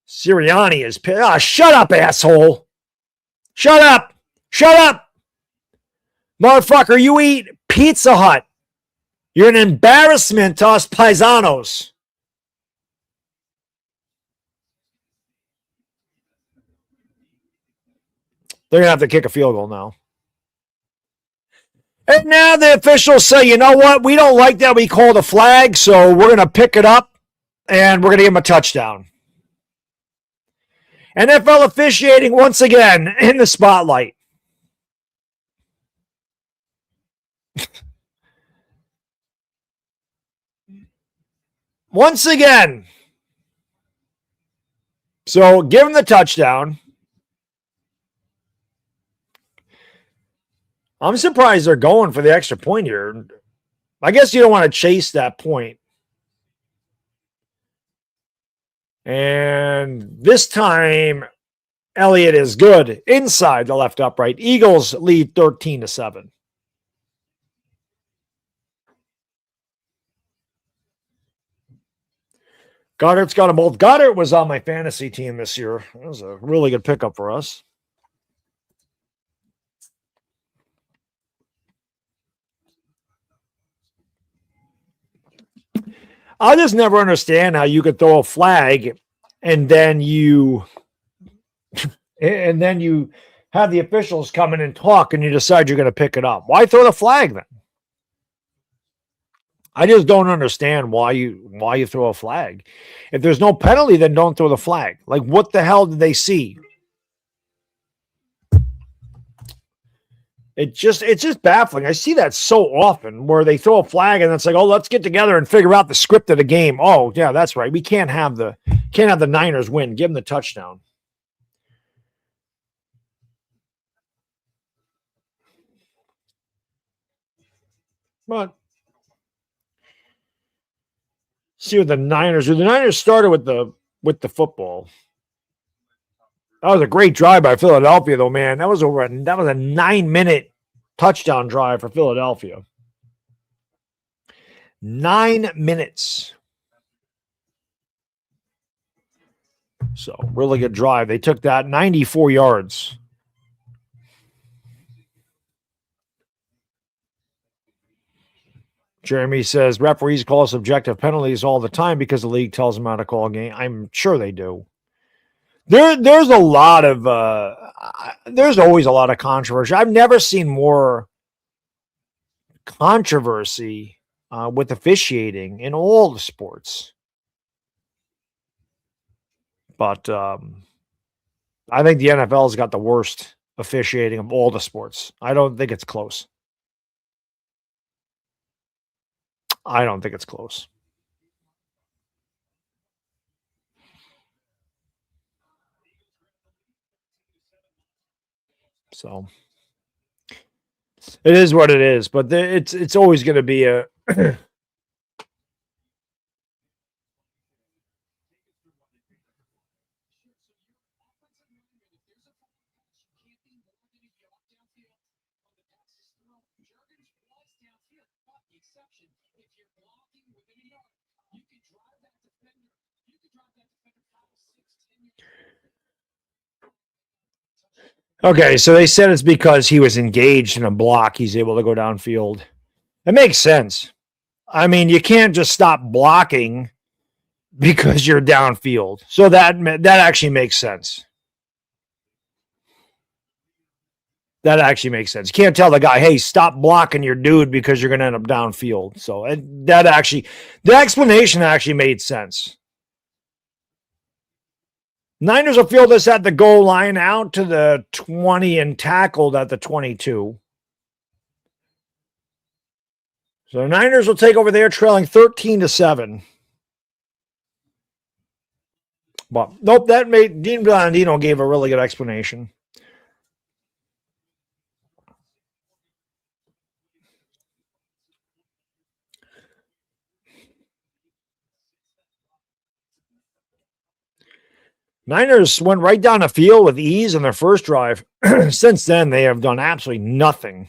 Sirianni is pissed. Ah, shut up, asshole. Shut up. Shut up. Motherfucker, you eat Pizza Hut. You're an embarrassment to us paisanos. They're going to have to kick a field goal now. And now the officials say, you know what? We don't like that we called a flag, so we're going to pick it up, and we're going to give him a touchdown. NFL officiating once again in the spotlight. Once again. So give him the touchdown. I'm surprised they're going for the extra point here. I guess you don't want to chase that point. And this time, Elliott is good inside the left upright. Eagles lead 13-7. Goddard's got them both. Goddard was on my fantasy team this year. That was a really good pickup for us. I just never understand how you could throw a flag and then you have the officials come in and talk and you decide you're going to pick it up. Why throw the flag then? I just don't understand why you throw a flag. If there's no penalty, then don't throw the flag. Like, what the hell did they see? It's just baffling. I see that so often where they throw a flag and it's like, oh, let's get together and figure out the script of the game. Oh, yeah, that's right. We can't have the Niners win. Give them the touchdown. But see what the Niners do. The Niners started with the football. That was a great drive by Philadelphia, though, man. That was a 9-minute touchdown drive for Philadelphia. 9 minutes. So, really good drive. They took that 94 yards. Jeremy says, referees call subjective penalties all the time because the league tells them how to call a game. I'm sure they do. There's a lot of there's always a lot of controversy. I've never seen more controversy with officiating in all the sports. But I think the NFL's got the worst officiating of all the sports. I don't think it's close. I don't think it's close. So it is what it is, but it's always going to be a Okay, so they said it's because he was engaged in a block. He's able to go downfield. It makes sense. I mean, you can't just stop blocking because you're downfield. So that actually makes sense. That actually makes sense. You can't tell the guy, hey, stop blocking your dude because you're going to end up downfield. So the explanation actually made sense. Niners will field this at the goal line out to the 20 and tackled at the 22. So the Niners will take over there trailing 13-7. But nope, that made Dean Blandino gave a really good explanation. Niners went right down the field with ease in their first drive. Since then, they have done absolutely nothing.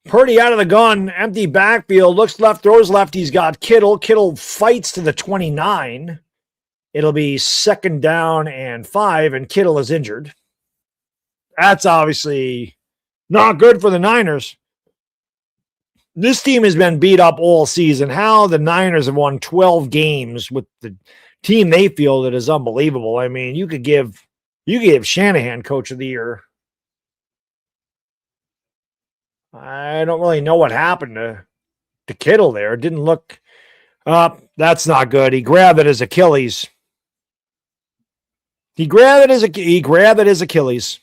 Purdy out of the gun, empty backfield, looks left, throws left. He's got Kittle. Kittle fights to the 29. It'll be 2nd down and 5, and Kittle is injured. That's obviously not good for the Niners. This team has been beat up all season. How the Niners have won 12 games with the team they fielded is unbelievable. I mean, you could give Shanahan Coach of the Year. I don't really know what happened to Kittle there. It didn't look up. That's not good. He grabbed at his Achilles. He grabbed at his Achilles.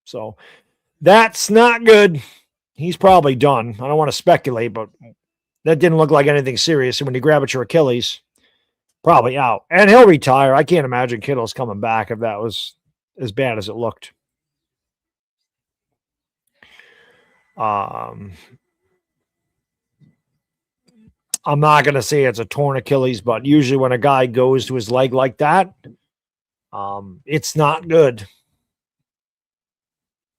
So that's not good. He's probably done. I don't want to speculate, but that didn't look like anything serious. And when you grab at your Achilles, probably out. And he'll retire. I can't imagine Kittle's coming back if that was as bad as it looked. I'm not going to say it's a torn Achilles, but usually when a guy goes to his leg like that, it's not good.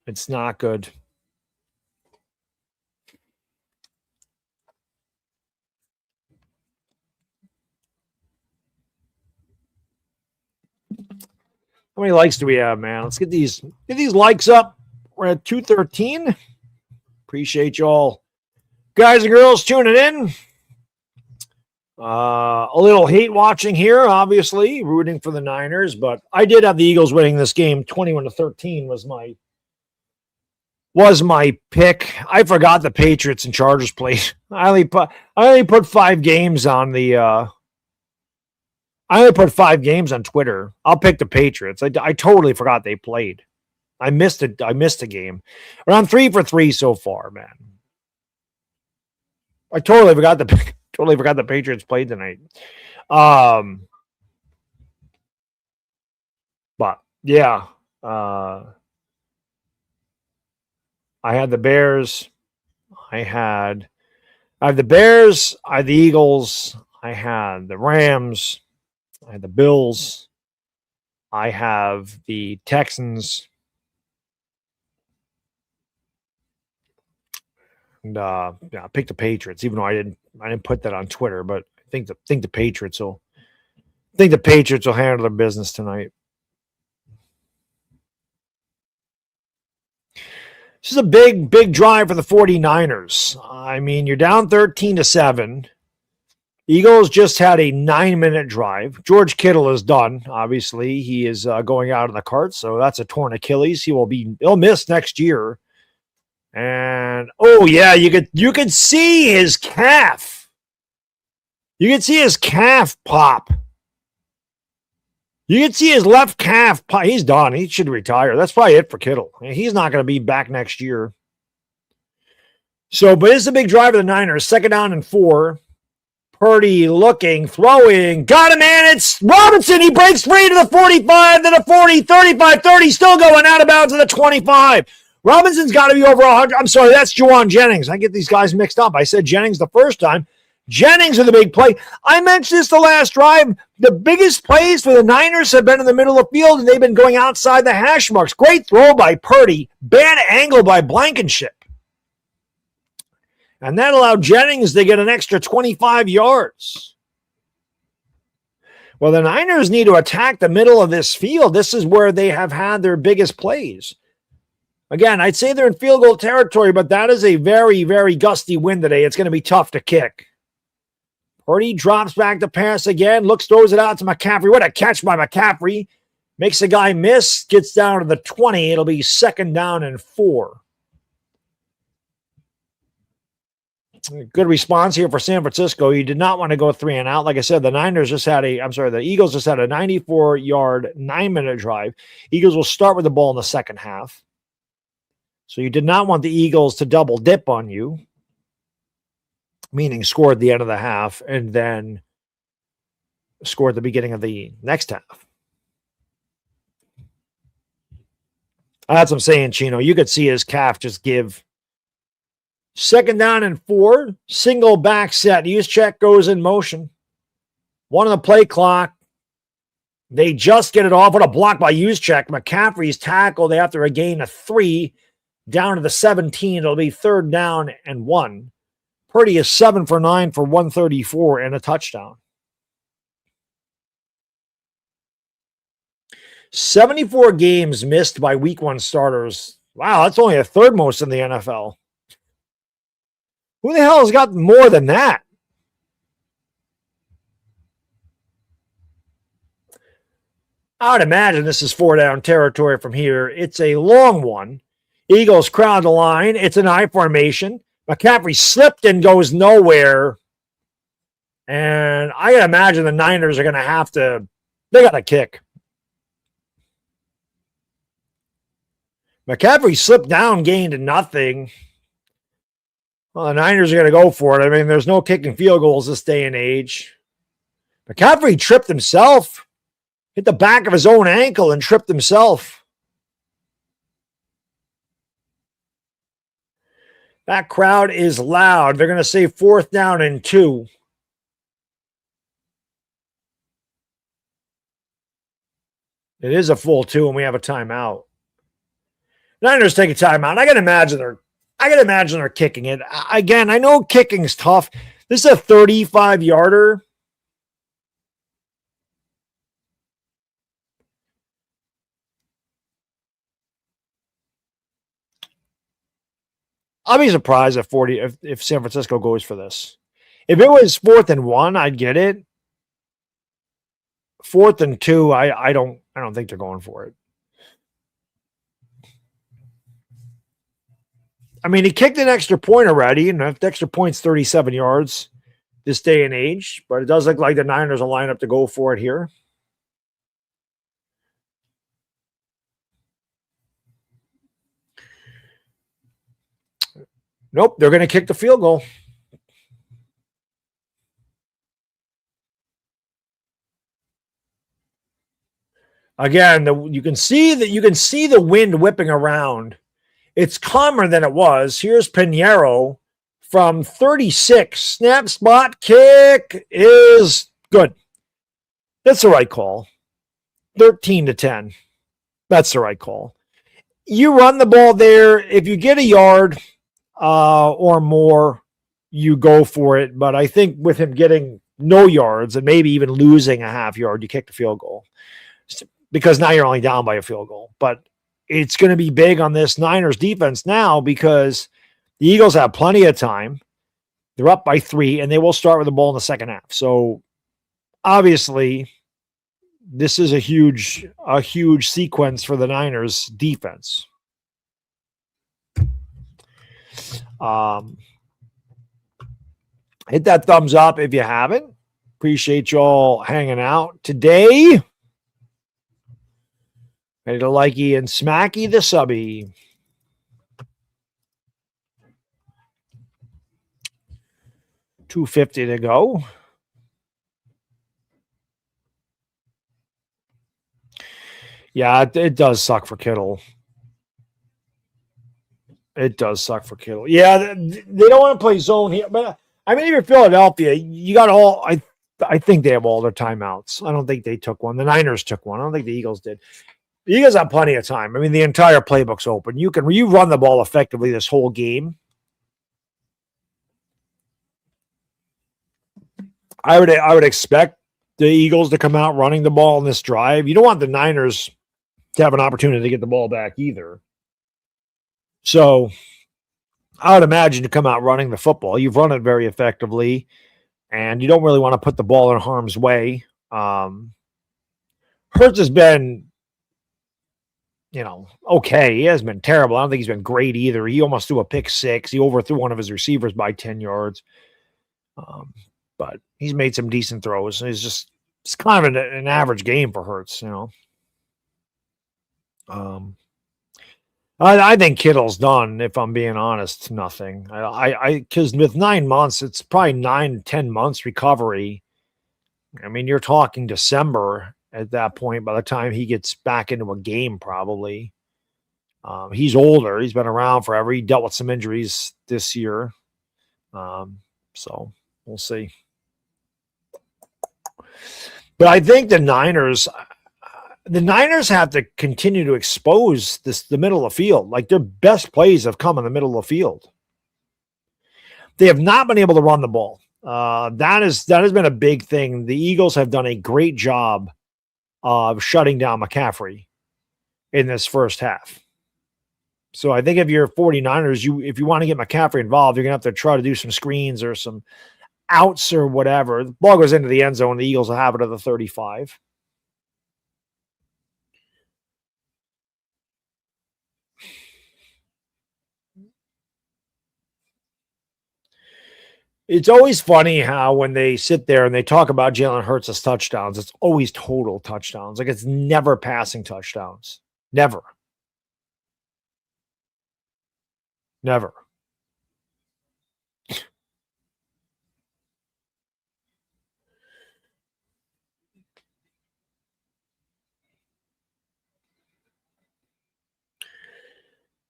It's not good. How many likes do we have, man? Let's get these likes up. We're at 213. Appreciate y'all, guys and girls, tuning in. A little hate watching here, obviously, rooting for the Niners, but I did have the Eagles winning this game. 21-13 was my pick. I forgot the Patriots and Chargers played. I only put 5 games on the. I only put 5 games on Twitter. I'll pick the Patriots. I totally forgot they played. I missed it. I missed a game. But I'm 3 for 3 so far, man. I totally forgot the Patriots played tonight. But yeah, I had the Bears. I have the Bears. I had the Eagles. I had the Rams. I had the Bills. I have the Texans. And I picked the Patriots, even though I didn't put that on Twitter, but I think the Patriots will handle their business tonight. This is a big drive for the 49ers. I mean, you're down 13-7. Eagles just had a 9-minute drive. George Kittle is done. Obviously, he is going out of the cart, so that's a torn Achilles. He'll miss next year. And oh yeah, you could see his calf. You can see his calf pop. You can see his left calf pop. He's done. He should retire. That's probably it for Kittle. He's not going to be back next year. So, but it's a big drive of the Niners. 2nd down and 4. Purdy looking, throwing. Got him, man. It's Robinson. He breaks free to the 45, to the 40, 35, 30. Still going out of bounds to the 25. Robinson's got to be over 100. I'm sorry, that's Juwan Jennings. I get these guys mixed up. I said Jennings the first time. Jennings with the big play. I mentioned this the last drive. The biggest plays for the Niners have been in the middle of the field, and they've been going outside the hash marks. Great throw by Purdy. Bad angle by Blankenship. And that allowed Jennings to get an extra 25 yards. Well, the Niners need to attack the middle of this field. This is where they have had their biggest plays. Again, I'd say they're in field goal territory, but that is a very, very gusty wind today. It's going to be tough to kick. Purdy drops back to pass again, throws it out to McCaffrey. What a catch by McCaffrey. Makes a guy miss, gets down to the 20. It'll be 2nd down and 4. Good response here for San Francisco. You did not want to go 3 and out. Like I said, the Eagles just had a 94-yard, 9-minute drive. Eagles will start with the ball in the second half. So you did not want the Eagles to double dip on you, meaning score at the end of the half and then score at the beginning of the next half. That's what I'm saying, Chino. You could see his calf just give. 2nd down and 4, single back set. Juszczyk goes in motion. 1 on the play clock. They just get it off. What a block by Juszczyk. McCaffrey's tackled after a gain of 3 down to the 17. It'll be 3rd down and 1. Purdy is 7 for 9 for 134 and a touchdown. 74 games missed by week 1 starters. Wow, that's only the 3rd most in the NFL. Who the hell has got more than that? I would imagine this is 4-down territory from here. It's a long one. Eagles crowd the line. It's an I formation. McCaffrey slipped and goes nowhere. And I can imagine the Niners are going to have to, they got to kick. McCaffrey slipped down, gained nothing. Well, the Niners are going to go for it. I mean, there's no kicking field goals this day and age. McCaffrey tripped himself, hit the back of his own ankle and tripped himself. That crowd is loud. They're going to say 4th down and 2. It is a full 2, and we have a timeout. Niners take a timeout. I can imagine they're kicking it. Again, I know kicking's tough. This is a 35-yarder. I'll be surprised if San Francisco goes for this. If it was 4th and 1, I'd get it. 4th and 2, I don't think they're going for it. I mean, he kicked an extra point already, and the extra point's 37 yards this day and age, but it does look like the Niners will line up to go for it here. Nope, they're going to kick the field goal. Again, you can see the wind whipping around. It's calmer than it was. Here's Pinheiro from 36. Snap, spot, kick is good. That's the right call. 13-10. That's the right call. You run the ball there. If you get a yard or more, you go for it. But I think with him getting no yards and maybe even losing a half yard, you kick the field goal. Because now you're only down by a field goal. But it's going to be big on this Niners defense now because the Eagles have plenty of time. They're up by 3, and they will start with the ball in the second half. So obviously, this is a huge sequence for the Niners defense. Hit that thumbs up if you haven't. Appreciate y'all hanging out today. Ready to likey and smacky the subby. $2.50 to go. Yeah, it does suck for Kittle. It does suck for Kittle. Yeah, they don't want to play zone here. But I mean, even Philadelphia, you got all. I think they have all their timeouts. I don't think they took one. The Niners took one. I don't think the Eagles did. The Eagles have plenty of time. I mean, the entire playbook's open. You run the ball effectively this whole game. I would expect the Eagles to come out running the ball in this drive. You don't want the Niners to have an opportunity to get the ball back either. So I would imagine to come out running the football. You've run it very effectively, and you don't really want to put the ball in harm's way. Hurts has been, okay. He hasn't been terrible. I don't think he's been great either. He almost threw a pick six. He overthrew one of his receivers by 10 yards. But he's made some decent throws. It's kind of an average game for Hurts, I think Kittle's done, if I'm being honest. Nothing. Because with 9 months, it's probably 9 to 10 months recovery. I mean, you're talking December at that point by the time he gets back into a game, probably. He's older. He's been around forever. He dealt with some injuries this year. So we'll see. But I think the Niners have to continue to expose the middle of the field. Like, their best plays have come in the middle of the field. They have not been able to run the ball. That has been a big thing. The Eagles have done a great job of shutting down McCaffrey in this first half. So I think if you're 49ers, if you want to get McCaffrey involved, you're going to have to try to do some screens or some outs or whatever. The ball goes into the end zone. The Eagles will have it at the 35. It's always funny how when they sit there and they talk about Jalen Hurts' touchdowns, it's always total touchdowns. Like, it's never passing touchdowns. Never. Never.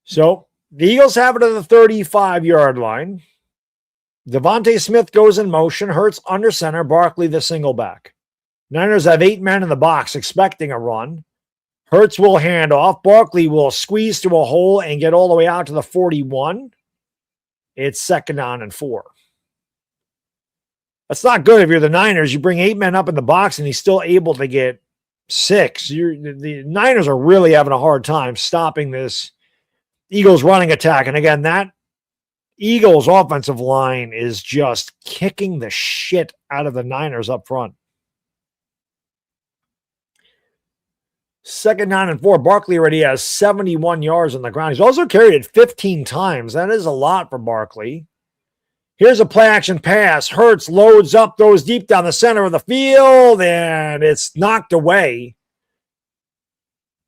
So the Eagles have it at the 35-yard line. Devontae Smith goes in motion. Hurts under center. Barkley the single back. Niners have 8 men in the box expecting a run. Hurts will hand off. Barkley will squeeze through a hole and get all the way out to the 41. It's 2nd down and 4. That's not good if you're the Niners. You bring 8 men up in the box and he's still able to get 6. The Niners are really having a hard time stopping this Eagles running attack. And again, that Eagles offensive line is just kicking the shit out of the Niners up front. 2nd down and 4. Barkley already has 71 yards on the ground. He's also carried it 15 times. That is a lot for Barkley. Here's a play action pass. Hurts loads up, goes deep down the center of the field, and it's knocked away.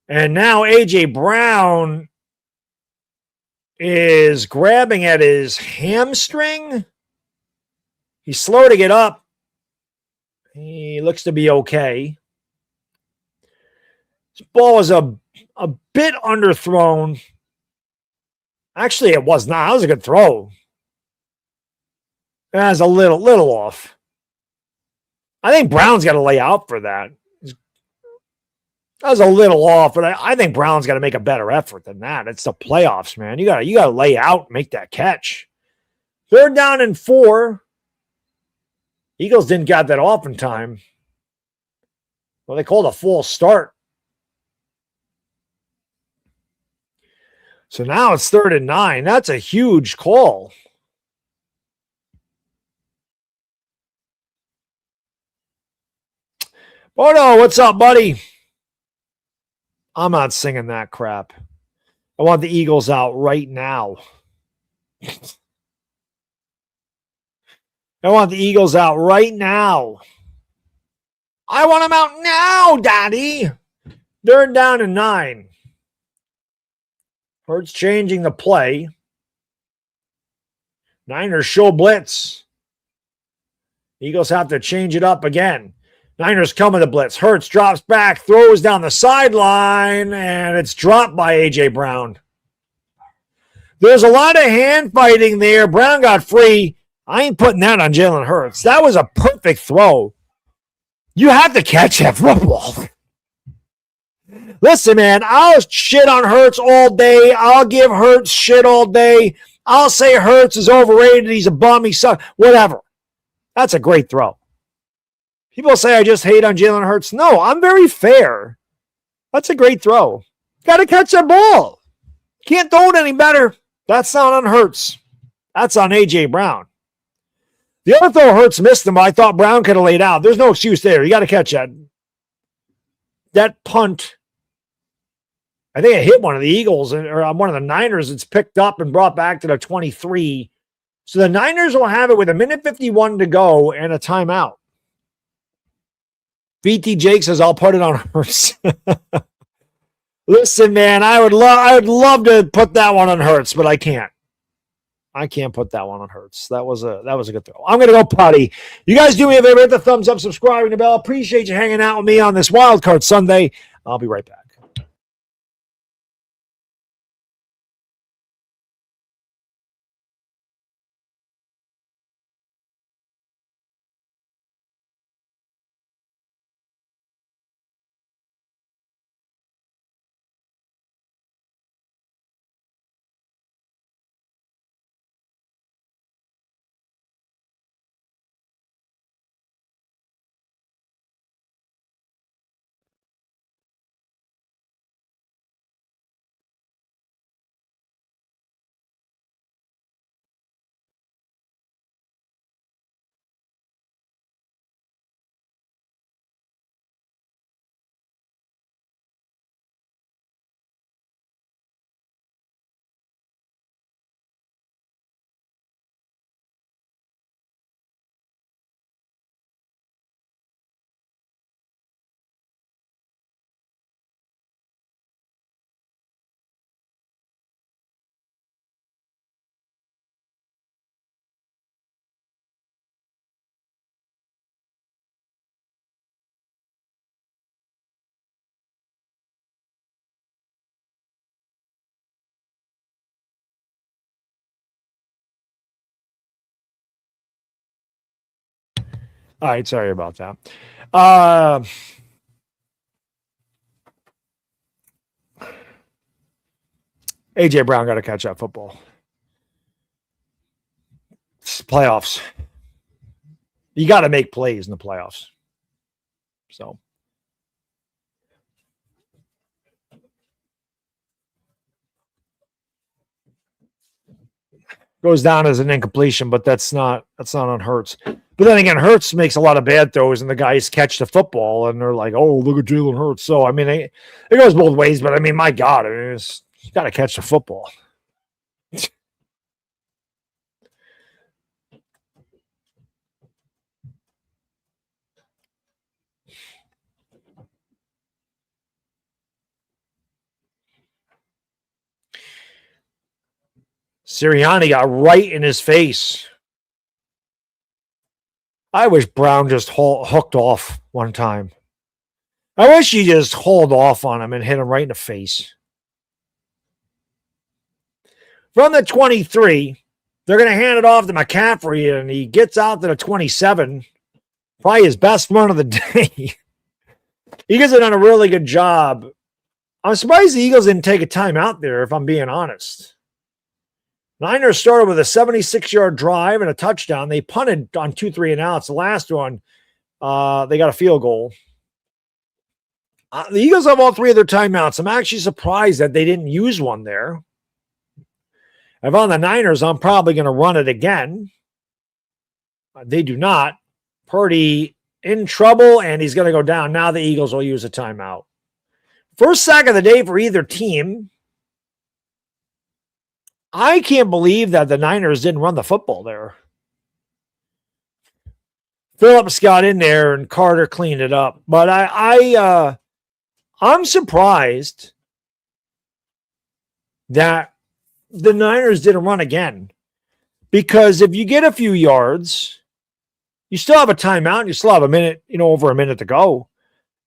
And now A.J. Brown is grabbing at his hamstring. He's slow to get up. He looks to be okay. This ball was a bit underthrown. Actually, it was not. That was a good throw. That was a little off. I think Brown's got to lay out for that. That was a little off, but I think Brown's got to make a better effort than that. It's the playoffs, man. You got to lay out and make that catch. 3rd down and 4. Eagles didn't get that off in time. Well, they called a full start. So now it's 3rd and 9. That's a huge call. Bono, what's up, buddy? I'm not singing that crap. I want the Eagles out right now. I want the Eagles out right now. I want him out now, Daddy. Third down and 9. Hurts changing the play. Niners show blitz. Eagles have to change it up again. Niners come with a blitz. Hurts drops back, throws down the sideline, and it's dropped by A.J. Brown. There's a lot of hand fighting there. Brown got free. I ain't putting that on Jalen Hurts. That was a perfect throw. You have to catch that football. Listen, man, I'll shit on Hurts all day. I'll give Hurts shit all day. I'll say Hurts is overrated. He's a bum. He sucks. Whatever. That's a great throw. People say I just hate on Jalen Hurts. No, I'm very fair. That's a great throw. Got to catch that ball. Can't throw it any better. That's not on Hurts. That's on A.J. Brown. The other throw Hurts missed him, but I thought Brown could have laid out. There's no excuse there. You got to catch that. That punt, I think it hit one of the Eagles or one of the Niners. It's picked up and brought back to the 23. So the Niners will have it with 1:51 to go and a timeout. BT Jake says, I'll put it on Hurts. Listen, man, I would love to put that one on Hurts, but I can't. I can't put that one on Hurts. That was a good throw. I'm going to go potty. You guys do me a favor, hit the thumbs up, subscribing the bell. Appreciate you hanging out with me on this Wild Card Sunday. I'll be right back. All right, sorry about that. A.J. Brown got to catch that football. It's playoffs. You got to make plays in the playoffs. So. Goes down as an incompletion, but that's not on Hurts. But then again, Hurts makes a lot of bad throws, and the guys catch the football, and they're like, "Oh, look at Jalen Hurts." So I mean, it goes both ways. But I mean, my God, you got to catch the football. Sirianni got right in his face. I wish Brown just hooked off one time. I wish he just hauled off on him and hit him right in the face. From the 23, they're going to hand it off to McCaffrey, and he gets out to the 27. Probably his best run of the day. Eagles have done a really good job. I'm surprised the Eagles didn't take a timeout there, if I'm being honest. Niners started with a 76-yard drive and a touchdown. They punted on 2 3-and-outs. The last one, they got a field goal. The Eagles have all 3 of their timeouts. I'm actually surprised that they didn't use one there. If on the Niners, I'm probably going to run it again. They do not. Purdy in trouble, and he's going to go down. Now the Eagles will use a timeout. First sack of the day for either team. I can't believe that the Niners didn't run the football there. Phillips got in there and Carter cleaned it up. But I'm surprised that the Niners didn't run again. Because if you get a few yards, you still have a timeout and you still have a minute, over a minute to go.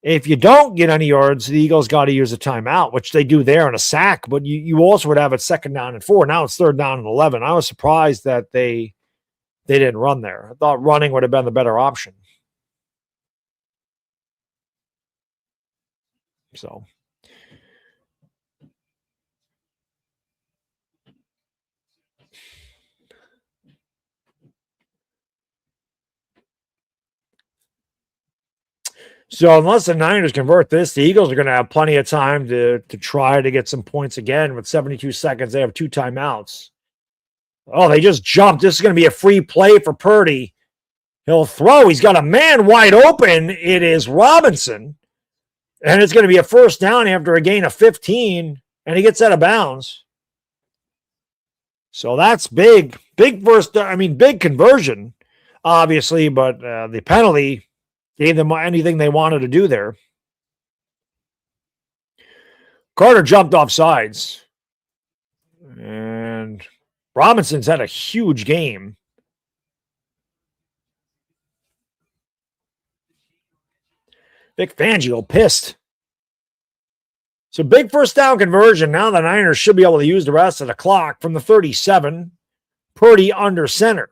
If you don't get any yards, the Eagles got to use a timeout, which they do there in a sack, but you also would have it 2nd down and 4. Now it's 3rd down and 11. I was surprised that they didn't run there. I thought running would have been the better option. So unless the Niners convert this, the Eagles are going to have plenty of time to try to get some points again. With 72 seconds, they have 2 timeouts. Oh, they just jumped. This is going to be a free play for Purdy. He'll throw. He's got a man wide open. It is Robinson. And it's going to be a 1st down after a gain of 15. And he gets out of bounds. So that's big. Big conversion, obviously. But the penalty gave them anything they wanted to do there. Carter jumped off sides. And Robinson's had a huge game. Vic Fangio pissed. So big 1st down conversion. Now the Niners should be able to use the rest of the clock from the 37. Purdy under center.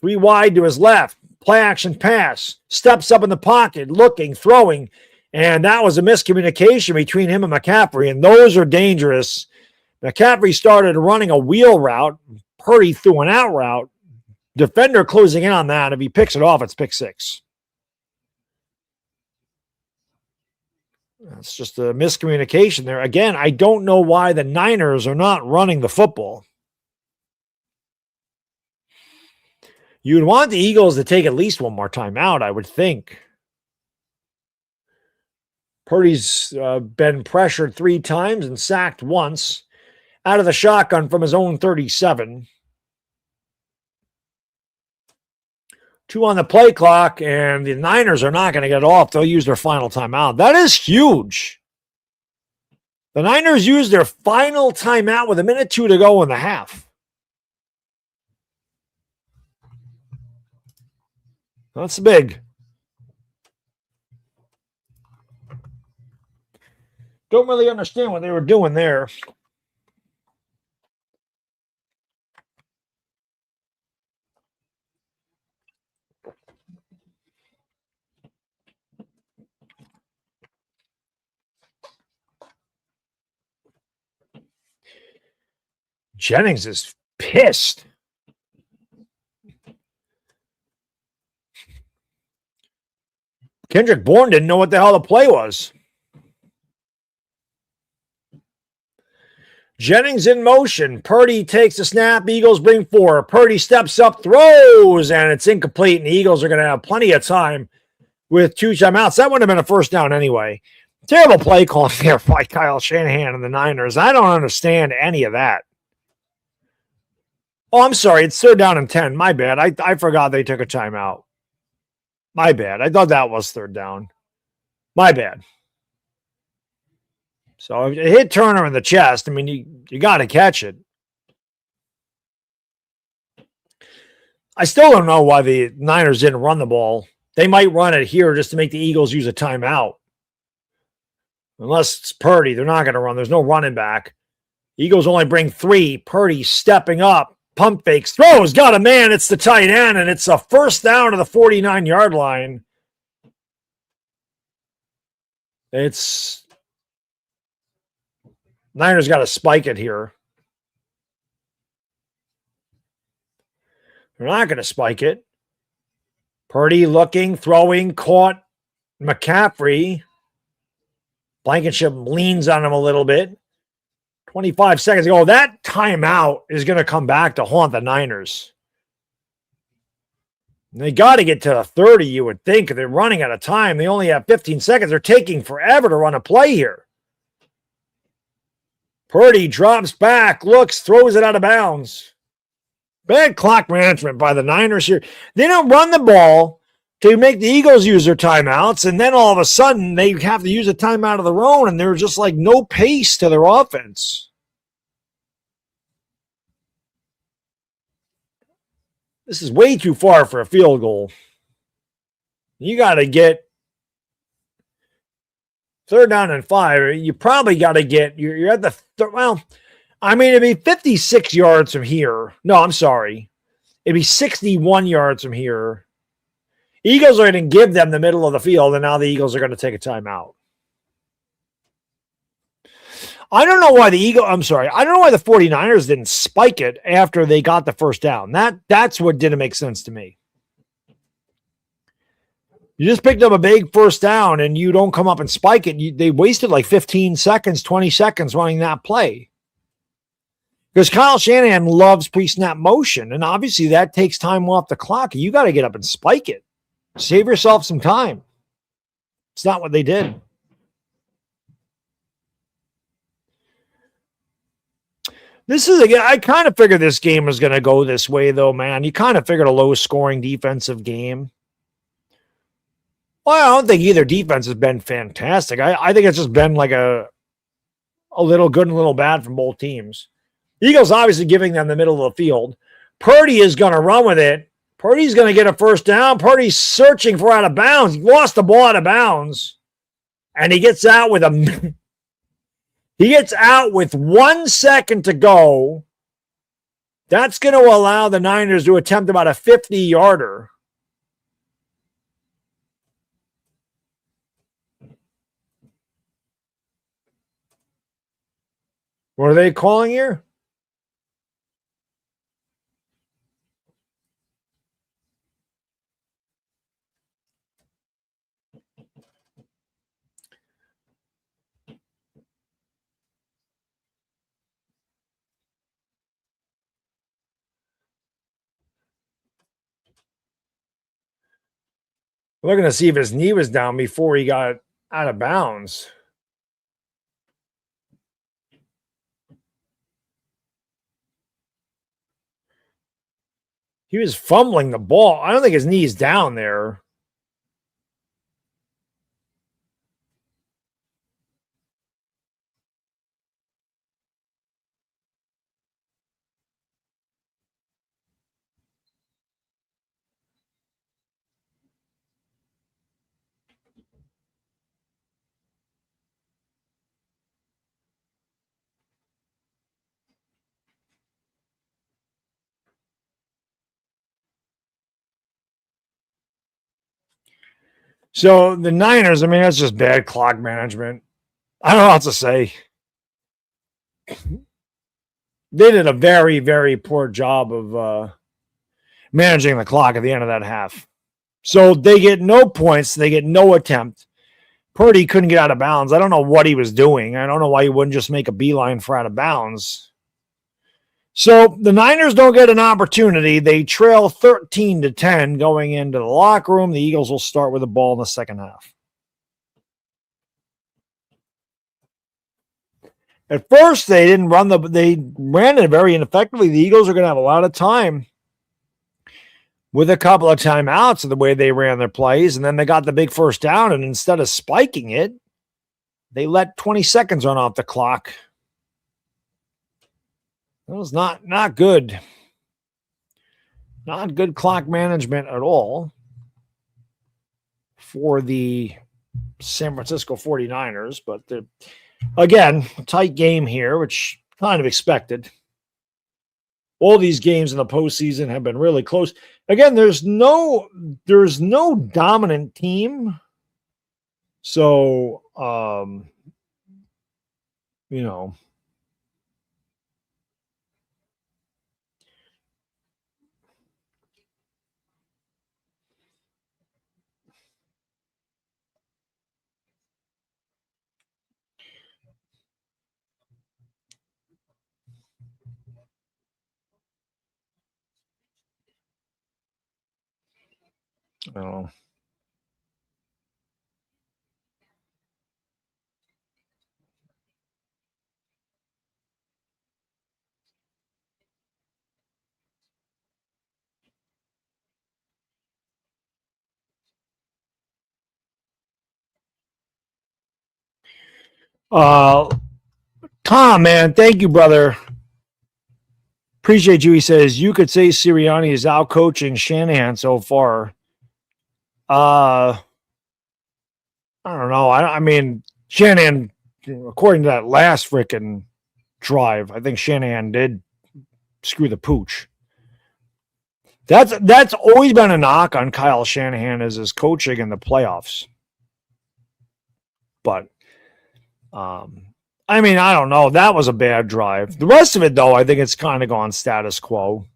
3 wide to his left. Play action pass. Steps up in the pocket, looking, throwing. And that was a miscommunication between him and McCaffrey. And those are dangerous. McCaffrey started running a wheel route. Purdy threw an out route. Defender closing in on that. If he picks it off, it's pick 6. That's just a miscommunication there. Again, I don't know why the Niners are not running the football. You'd want the Eagles to take at least one more time out, I would think. Purdy's been pressured 3 times and sacked once out of the shotgun from his own 37. 2 on the play clock, and the Niners are not going to get off. They'll use their final timeout. That is huge. The Niners used their final timeout with 1:02 to go in the half. That's big. Don't really understand what they were doing there. Jennings is pissed. Kendrick Bourne didn't know what the hell the play was. Jennings in motion. Purdy takes the snap. Eagles bring 4. Purdy steps up, throws, and it's incomplete. And the Eagles are going to have plenty of time with 2 timeouts. That would have been a 1st down anyway. Terrible play calling there by Kyle Shanahan and the Niners. I don't understand any of that. Oh, I'm sorry. It's 3rd down and 10. My bad. I forgot they took a timeout. My bad. I thought that was 3rd down. My bad. So if it hit Turner in the chest, I mean, you got to catch it. I still don't know why the Niners didn't run the ball. They might run it here just to make the Eagles use a timeout. Unless it's Purdy, they're not going to run. There's no running back. Eagles only bring 3. Purdy stepping up. Pump fakes, throws, got a man. It's the tight end, and it's a 1st down to the 49-yard line. It's Niners got to spike it here. They're not going to spike it. Purdy looking, throwing, caught McCaffrey. Blankenship leans on him a little bit. 25 seconds ago, that timeout is going to come back to haunt the Niners. They got to get to 30, you would think. They're running out of time. They only have 15 seconds. They're taking forever to run a play here. Purdy drops back, looks, throws it out of bounds. Bad clock management by the Niners here. They don't run the ball to make the Eagles use their timeouts, and then all of a sudden they have to use a timeout of their own, and there's just like no pace to their offense. This is way too far for a field goal. You got to get 3rd down and 5. You probably got to get, you're at the, well, I mean, it'd be 56 yards from here. No, I'm sorry. It'd be 61 yards from here. Eagles are going to give them the middle of the field, and now the Eagles are going to take a timeout. I don't know why I don't know why the 49ers didn't spike it after they got the first down. That's what didn't make sense to me. You just picked up a big first down and you don't come up and spike it. They wasted like 15 seconds, 20 seconds running that play. Because Kyle Shanahan loves pre-snap motion, and obviously that takes time off the clock. You got to get up and spike it. Save yourself some time. It's not what they did. This is, again, I kind of figured this game was going to go this way, though, man. You kind of figured a low-scoring defensive game. Well, I don't think either defense has been fantastic. I think it's just been like a little good and a little bad from both teams. Eagles obviously giving them the middle of the field. Purdy is going to run with it. Purdy's going to get a first down. Purdy's searching for out of bounds. He lost the ball out of bounds. And he gets out with 1 second to go. That's going to allow the Niners to attempt about a 50-yarder. What are they calling here? We're looking to see if his knee was down before he got out of bounds. He was fumbling the ball. I don't think his knee's down there. So the Niners, I mean, that's just bad clock management. I don't know what to say. They did a very, very poor job of managing the clock at the end of that half. So they get no points. They get no attempt. Purdy couldn't get out of bounds. I don't know what he was doing. I don't know why he wouldn't just make a beeline for out of bounds. So the Niners don't get an opportunity. They trail 13-10 going into the locker room. The Eagles will start with the ball in the second half. At first, they ran it very ineffectively. The Eagles are going to have a lot of time with a couple of timeouts of the way they ran their plays. And then they got the big first down, and instead of spiking it, they let 20 seconds run off the clock. That was not good. Not good clock management at all for the San Francisco 49ers. But again, tight game here, which kind of expected. All these games in the postseason have been really close. Again, there's no dominant team. So, you know, I don't know. Tom, man, thank you, brother. Appreciate you. He says, you could say Sirianni is out coaching Shanahan so far. I don't know. I mean, Shanahan, according to that last freaking drive, I think Shanahan did screw the pooch. That's always been a knock on Kyle Shanahan is his coaching in the playoffs. But I mean, I don't know. That was a bad drive. The rest of it, though, I think it's kind of gone status quo.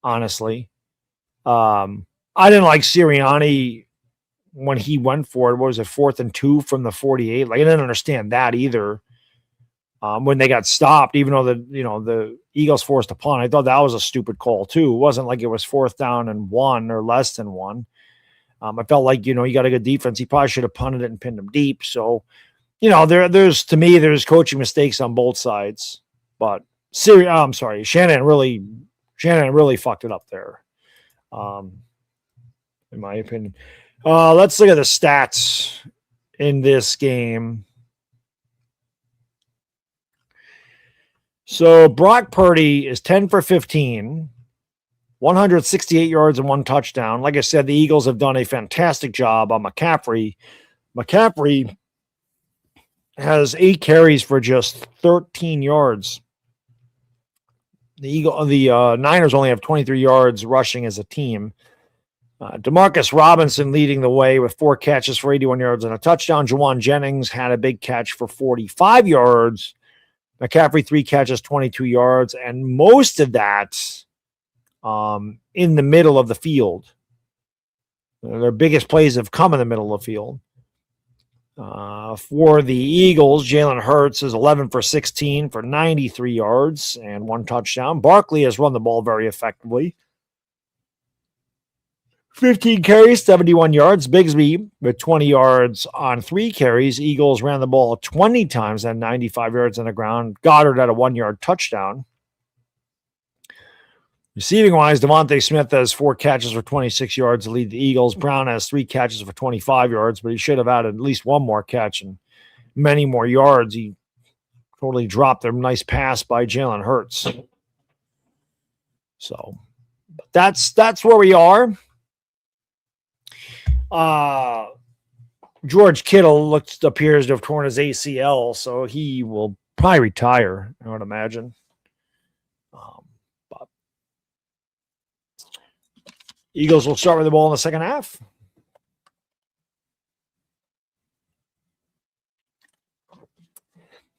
Honestly, I didn't like Sirianni when he went for it. What was it, 4th and 2 from the 48? Like I didn't understand that either. When they got stopped, even though the Eagles forced a punt, I thought that was a stupid call too. It wasn't like it was 4th down and 1 or less than 1. I felt like you got a good defense. He probably should have punted it and pinned him deep. So, there's coaching mistakes on both sides. But Shanahan really fucked it up there. In my opinion. Let's look at the stats in this game. So Brock Purdy is 10 for 15, 168 yards and 1 touchdown. Like I said, the Eagles have done a fantastic job on McCaffrey. McCaffrey has 8 carries for just 13 yards. The Niners only have 23 yards rushing as a team. Demarcus Robinson leading the way with 4 catches for 81 yards and a touchdown. Juwan Jennings had a big catch for 45 yards. McCaffrey 3 catches, 22 yards, and most of that in the middle of the field. Their biggest plays have come in the middle of the field. For the Eagles, Jalen Hurts is 11 for 16 for 93 yards and 1 touchdown. Barkley has run the ball very effectively. 15 carries, 71 yards. Bigsby with 20 yards on 3 carries. Eagles ran the ball 20 times and 95 yards on the ground. Goddard had a 1-yard touchdown. Receiving-wise, Devontae Smith has 4 catches for 26 yards to lead the Eagles. Brown has 3 catches for 25 yards, but he should have had at least 1 more catch and many more yards. He totally dropped a nice pass by Jalen Hurts. So that's where we are. George Kittle appears to have torn his ACL, so he will probably retire, I would imagine. But Eagles will start with the ball in the second half.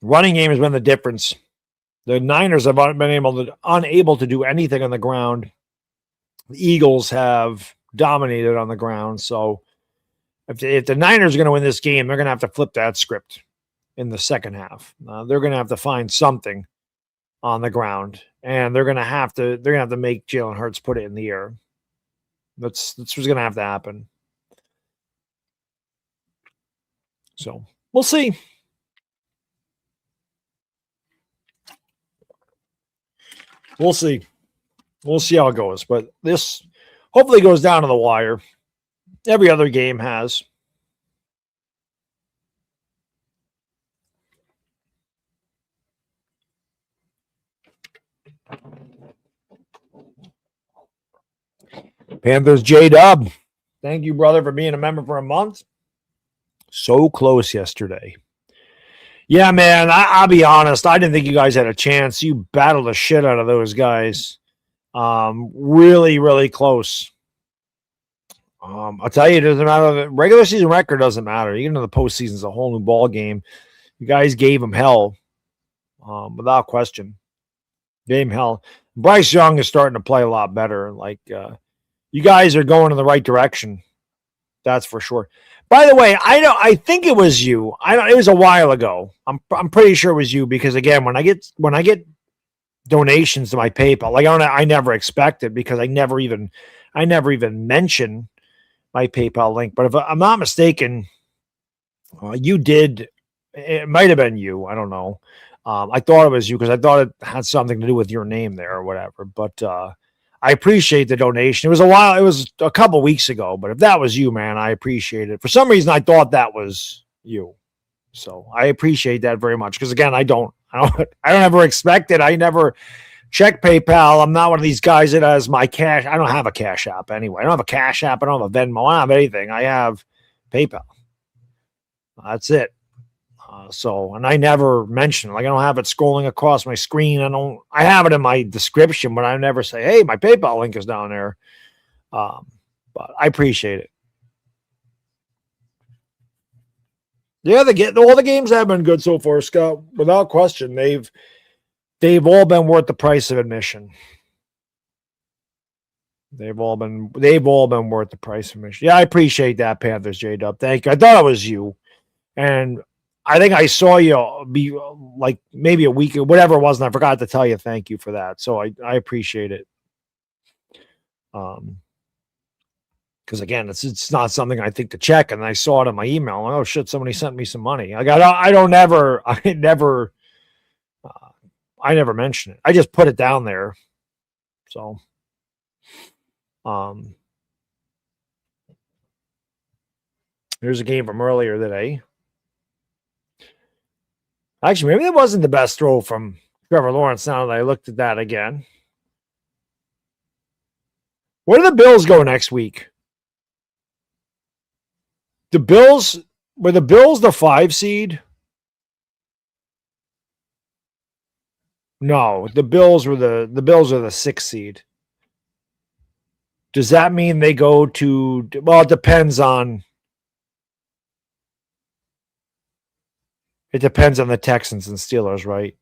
Running game has been the difference. The Niners have been unable to do anything on the ground. The Eagles have dominated on the ground. So if the Niners are going to win this game, they're going to have to flip that script in the second half. They're going to have to find something on the ground, and they're going to have to make Jalen Hurts put it in the air. That's what's going to have to happen. So we'll see. We'll see. We'll see how it goes. But this hopefully goes down to the wire. Every other game has. Panthers J-Dub. Thank you, brother, for being a member for a month. So close yesterday. Yeah, man, I'll be honest. I didn't think you guys had a chance. You battled the shit out of those guys. Really, really close. I'll tell you, it doesn't matter. The regular season record doesn't matter. Even though the postseason is a whole new ball game. You guys gave them hell, without question. Gave them hell. Bryce Young is starting to play a lot better. Like, you guys are going in the right direction. That's for sure. By the way, I think it was you. It was a while ago. I'm pretty sure it was you because again, when I get donations to my PayPal, like I never expect it because I never even mention my PayPal link. But if I'm not mistaken, you did. It might have been you. I don't know. I thought it was you because I thought it had something to do with your name there or whatever. But I appreciate the donation. It was a while. It was a couple weeks ago. But if that was you, man, I appreciate it. For some reason, I thought that was you. So I appreciate that very much. Because again, I don't ever expect it. I never check PayPal. I'm not one of these guys that has my cash. I don't have a Cash App anyway. I don't have a Cash App. I don't have a Venmo. I don't have anything. I have PayPal. That's it. And I never mention, like, I don't have it scrolling across my screen. I have it in my description, but I never say, hey, my PayPal link is down there. But I appreciate it. Yeah, all the games have been good so far, Scott. Without question, they've all been worth the price of admission. They've all been worth the price of admission. Yeah, I appreciate that, Panthers J-Dub. Thank you. I thought it was you, and I think I saw you be like maybe a week or whatever it was, and I forgot to tell you thank you for that. So I appreciate it. Because again, it's not something I think to check, and I saw it in my email. Like, oh shit, somebody sent me some money. I never mention it. I just put it down there. So, here's a game from earlier today. Actually, maybe that wasn't the best throw from Trevor Lawrence. Now that I looked at that again, where do the Bills go next week? Were the Bills the 5 seed? No, the Bills are the 6 seed. Does that mean they go to? Well, it depends on the Texans and Steelers, right?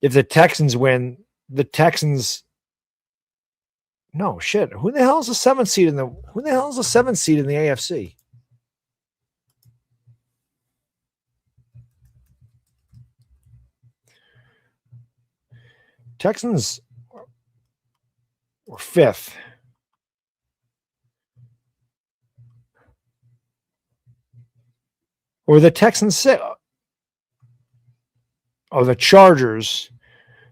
If the Texans win, the Texans. No shit. Who the hell is the 7th seed in the AFC? Texans were 5th. Or the Texans 6th. Oh, the Chargers.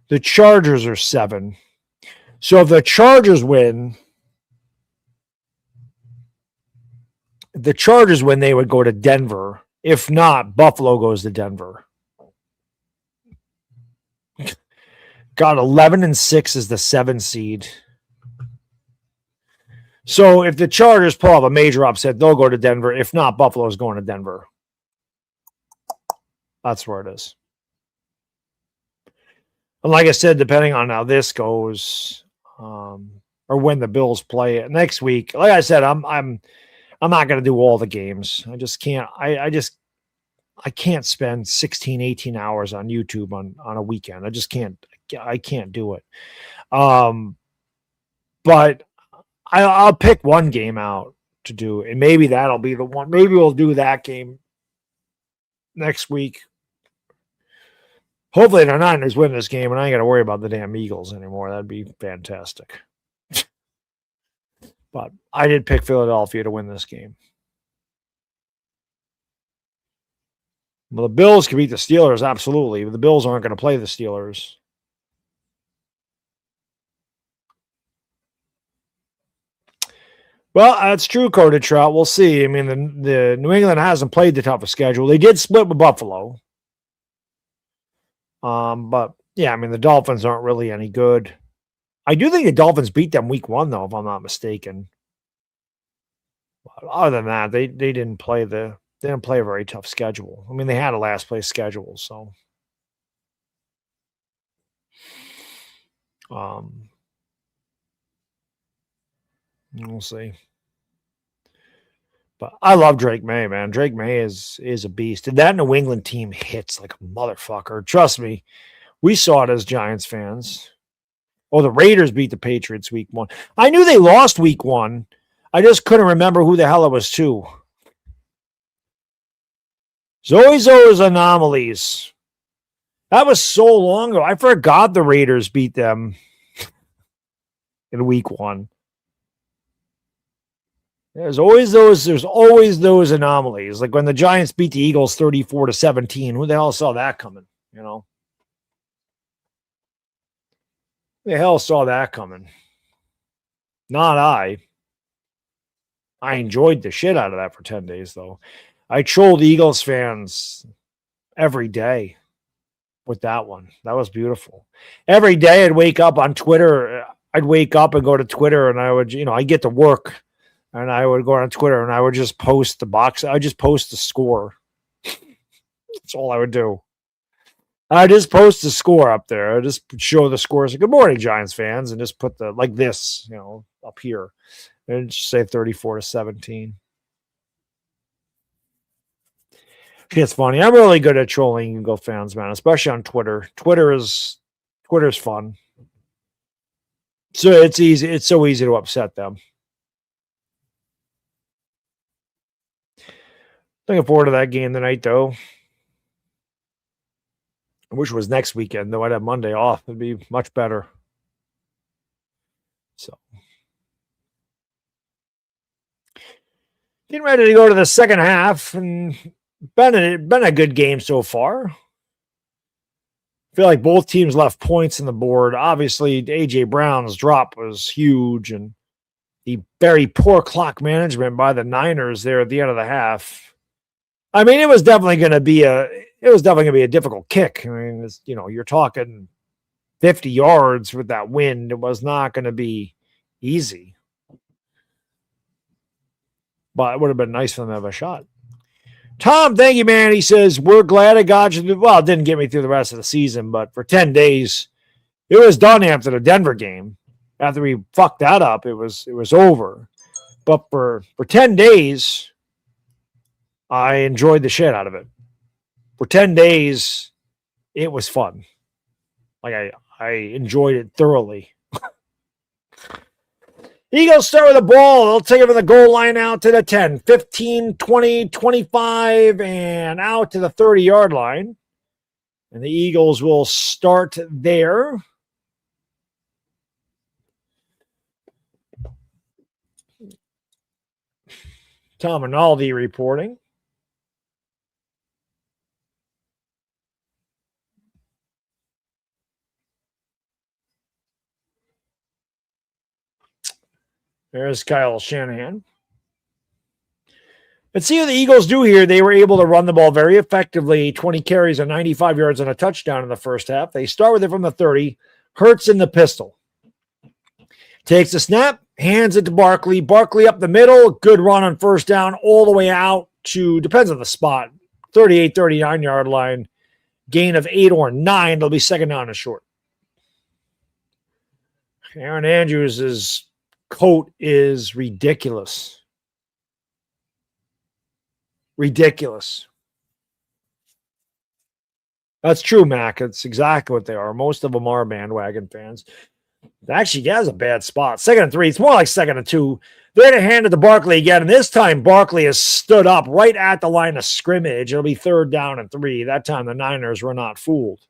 The Chargers are 7. So if the Chargers win, they would go to Denver. If not, Buffalo goes to Denver. Got 11-6 is the 7 seed. So if the Chargers pull off a major upset, they'll go to Denver. If not, Buffalo's going to Denver. That's where it is. And like I said, depending on how this goes, or when the Bills play it next week, like I said, I'm not going to do all the games. I just can't. I can't spend 16, 18 hours on YouTube on a weekend. I just can't. I can't do it. But I'll pick one game out to do, and maybe that'll be the one. Maybe we'll do that game next week. Hopefully the Niners win this game, and I ain't got to worry about the damn Eagles anymore. That'd be fantastic. But I did pick Philadelphia to win this game. Well, the Bills can beat the Steelers, absolutely. But the Bills aren't going to play the Steelers. Well, that's true, Cody Trout. We'll see. I mean, the New England hasn't played the toughest schedule. They did split with Buffalo. But yeah, I mean, the Dolphins aren't really any good. I do think the Dolphins beat them week 1, though, if I'm not mistaken. But other than that, they didn't play a very tough schedule. I mean, they had a last place schedule, so we'll see. But I love Drake May, man. Drake May is a beast. And that New England team hits like a motherfucker. Trust me, we saw it as Giants fans. Oh, the Raiders beat the Patriots week 1. I knew they lost week 1. I just couldn't remember who the hell it was to. There's always those anomalies. That was so long ago. I forgot the Raiders beat them in week 1. There's always those anomalies. Like when the Giants beat the Eagles 34-17. Who the hell saw that coming? You know? Who the hell saw that coming? Not I. I enjoyed the shit out of that for 10 days, though. I trolled Eagles fans every day with that one. That was beautiful. Every day I'd wake up on Twitter. I'd wake up and go to Twitter, and I would, I'd get to work, and I would go on Twitter, and I would just post the box. I would just post the score. That's all I would do. I just post the score up there. I just show the scores. Good morning, Giants fans, and just put the like this, up here, and just say 34-17. It's funny. I'm really good at trolling Eagle fans, man, especially on Twitter. Twitter's fun. So it's easy. It's so easy to upset them. Looking forward to that game tonight, though. I wish it was next weekend, though. I'd have Monday off. It'd be much better. So, getting ready to go to the second half, and been a good game so far. I feel like both teams left points in the board. Obviously, A.J. Brown's drop was huge, and the very poor clock management by the Niners there at the end of the half. I mean, it was definitely going to be a difficult kick. I mean, you're talking 50 yards with that wind. It was not going to be easy, but it would have been nice for them to have a shot. Tom, thank you, man. He says, we're glad I got you. Well, it didn't get me through the rest of the season, but for 10 days, it was done after the Denver game. After we fucked that up, it was over. But for 10 days, I enjoyed the shit out of it. For 10 days, it was fun. Like, I enjoyed it thoroughly. Eagles start with the ball. They'll take it from the goal line out to the 10, 15, 20, 25, and out to the 30-yard line. And the Eagles will start there. Tom Rinaldi reporting. There's Kyle Shanahan. Let's see what the Eagles do here. They were able to run the ball very effectively. 20 carries and 95 yards and a touchdown in the first half. They start with it from the 30. Hurts in the pistol. Takes the snap, hands it to Barkley. Barkley up the middle. Good run on first down all the way out to, depends on the spot, 38, 39-yard line. Gain of 8 or 9. It'll be second down and short. Aaron Andrews' coat is ridiculous. Ridiculous. That's true, Mac. It's exactly what they are. Most of them are bandwagon fans. Actually, he has a bad spot. 2nd and 3. It's more like 2nd and 2. They're going to hand it to Barkley again, and this time Barkley has stood up right at the line of scrimmage. It'll be 3rd down and 3. That time the Niners were not fooled.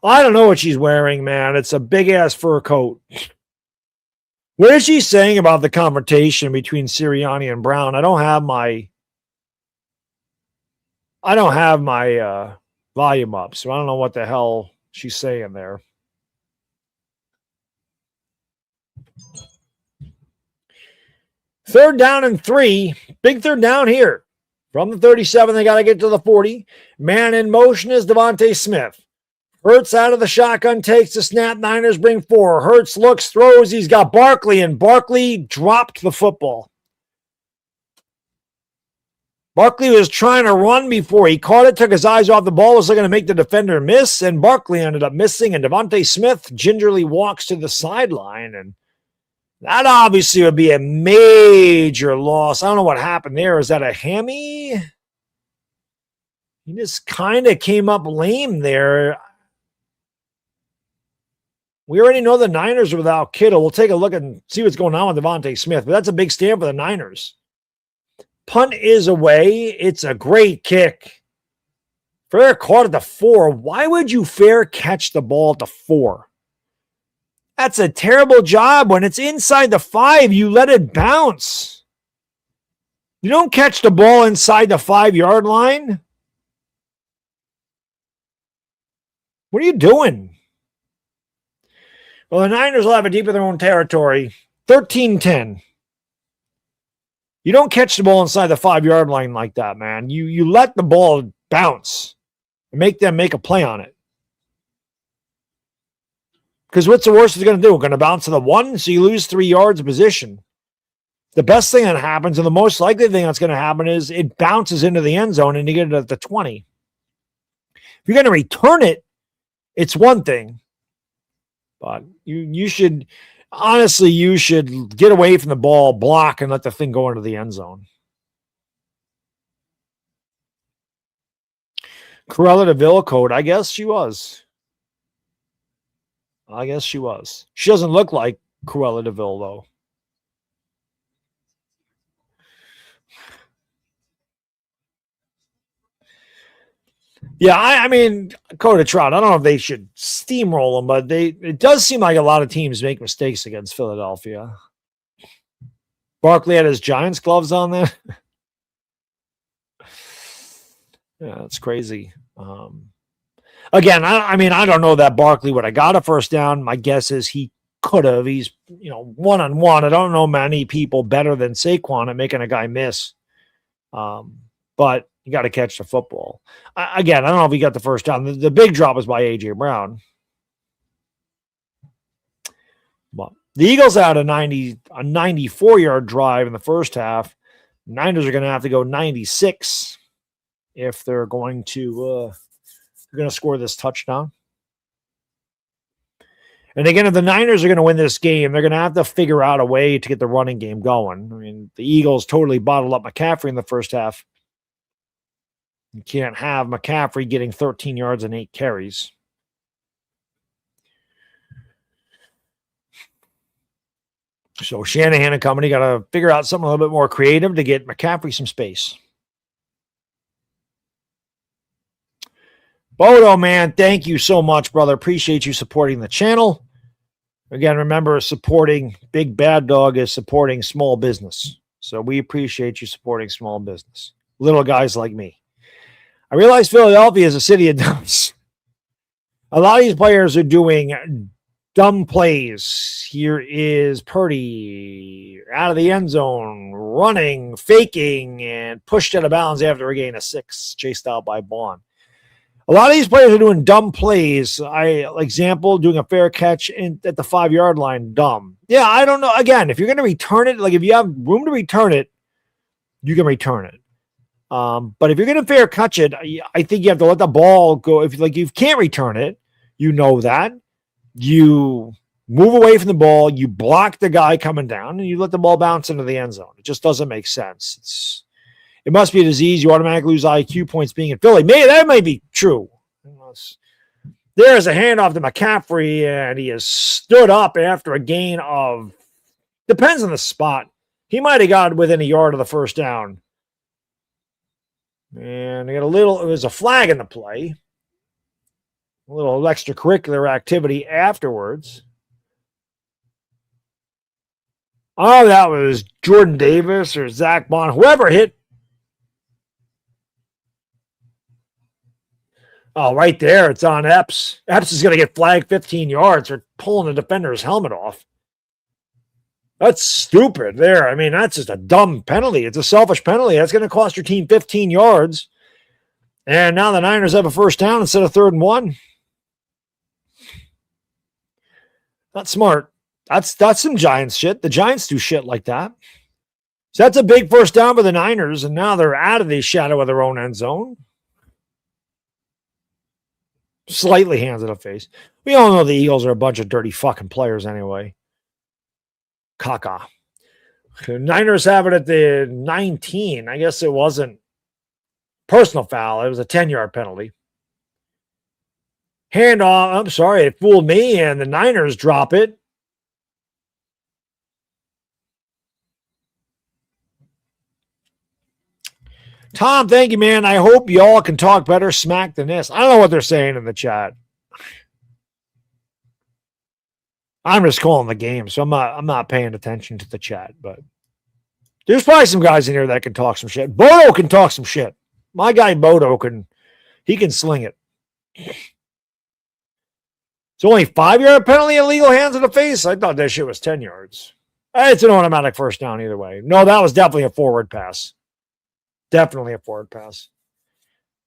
I don't know what she's wearing, man. It's a big-ass fur coat. What is she saying about the confrontation between Sirianni and Brown? I don't have my volume up, so I don't know what the hell she's saying there. Third down and 3. Big third down here. From the 37, they got to get to the 40. Man in motion is Devontae Smith. Hurts out of the shotgun, takes the snap. Niners bring 4. Hurts looks, throws. He's got Barkley, and Barkley dropped the football. Barkley was trying to run before he caught it, took his eyes off the ball, was looking to make the defender miss, and Barkley ended up missing, and Devontae Smith gingerly walks to the sideline, and that obviously would be a major loss. I don't know what happened there. Is that a hammy? He just kind of came up lame there. We already know the Niners are without Kittle. We'll take a look and see what's going on with Devontae Smith, but that's a big stand for the Niners. Punt is away. It's a great kick. Fair caught at the 4. Why would you fair catch the ball at the 4? That's a terrible job. When it's inside the 5, you let it bounce. You don't catch the ball inside the 5-yard line. What are you doing? Well, the Niners will have it deep in their own territory. 13-10. You don't catch the ball inside the 5-yard line like that, man. You let the ball bounce and make them make a play on it. Because what's the worst it's going to do? Going to bounce to the 1, so you lose 3 yards of position. The best thing that happens, and the most likely thing that's going to happen, is it bounces into the end zone and you get it at the 20. If you're going to return it, it's one thing. But you should, honestly, you should get away from the ball, block, and let the thing go into the end zone. Cruella de Vil code, I guess she was. She doesn't look like Cruella de Vil, though. Yeah, I mean, Coda Trout, I don't know if they should steamroll them, but it does seem like a lot of teams make mistakes against Philadelphia. Barkley had his Giants gloves on there. Yeah, that's crazy. Again, I don't know that Barkley would have got a first down. My guess is he could have. He's, one-on-one. I don't know many people better than Saquon at making a guy miss. But you got to catch the football. Again, I don't know if he got the first down. The big drop was by A.J. Brown. But the Eagles had a 94-yard drive in the first half. Niners are going to have to go 96 if they're going to score this touchdown. And again, if the Niners are going to win this game, they're going to have to figure out a way to get the running game going. I mean, the Eagles totally bottled up McCaffrey in the first half. You can't have McCaffrey getting 13 yards and 8 carries. So Shanahan and company got to figure out something a little bit more creative to get McCaffrey some space. Bodo, man, thank you so much, brother. Appreciate you supporting the channel. Again, remember, supporting Big Bad Dog is supporting small business. So we appreciate you supporting small business. Little guys like me. I realize Philadelphia is a city of dumps. A lot of these players are doing dumb plays. Here is Purdy out of the end zone, running, faking, and pushed out of bounds after a gain of 6, chased out by Bond. A lot of these players are doing dumb plays. Example, doing a fair catch at the 5-yard line, dumb. Yeah, I don't know. Again, if you're going to return it, if you have room to return it, you can return it. But if you're going to fair catch it, I think you have to let the ball go. If you can't return it, you know that. You move away from the ball, you block the guy coming down, and you let the ball bounce into the end zone. It just doesn't make sense. It must be a disease. You automatically lose IQ points being in Philly. Maybe that might be true. There's a handoff to McCaffrey, and he has stood up after a gain of, depends on the spot. He might have got within a yard of the first down. And it was a flag in the play. A little extracurricular activity afterwards. Oh, that was Jordan Davis or Zach Bond, whoever hit. Oh, right there. It's on Epps. Epps is going to get flagged 15 yards for pulling the defender's helmet off. That's stupid there. I mean, that's just a dumb penalty. It's a selfish penalty. That's going to cost your team 15 yards. And now the Niners have a first down instead of 3rd and 1. Not smart. That's some Giants shit. The Giants do shit like that. So that's a big first down for the Niners, and now they're out of the shadow of their own end zone. Slightly hands in the face. We all know the Eagles are a bunch of dirty fucking players anyway. Caca. The Niners have it at the 19. I guess it wasn't personal foul. It was a 10-yard penalty. Handoff. I'm sorry, it fooled me, and the Niners drop it. Tom, thank you, man. I hope y'all can talk better smack than this. I don't know what they're saying in the chat. I'm just calling the game, so I'm not paying attention to the chat, but there's probably some guys in here that can talk some shit. Bodo can talk some shit. My guy Bodo can sling it. It's only 5-yard penalty, illegal hands in the face. I thought that shit was 10 yards. It's an automatic first down either way. No, that was definitely a forward pass. Definitely a forward pass.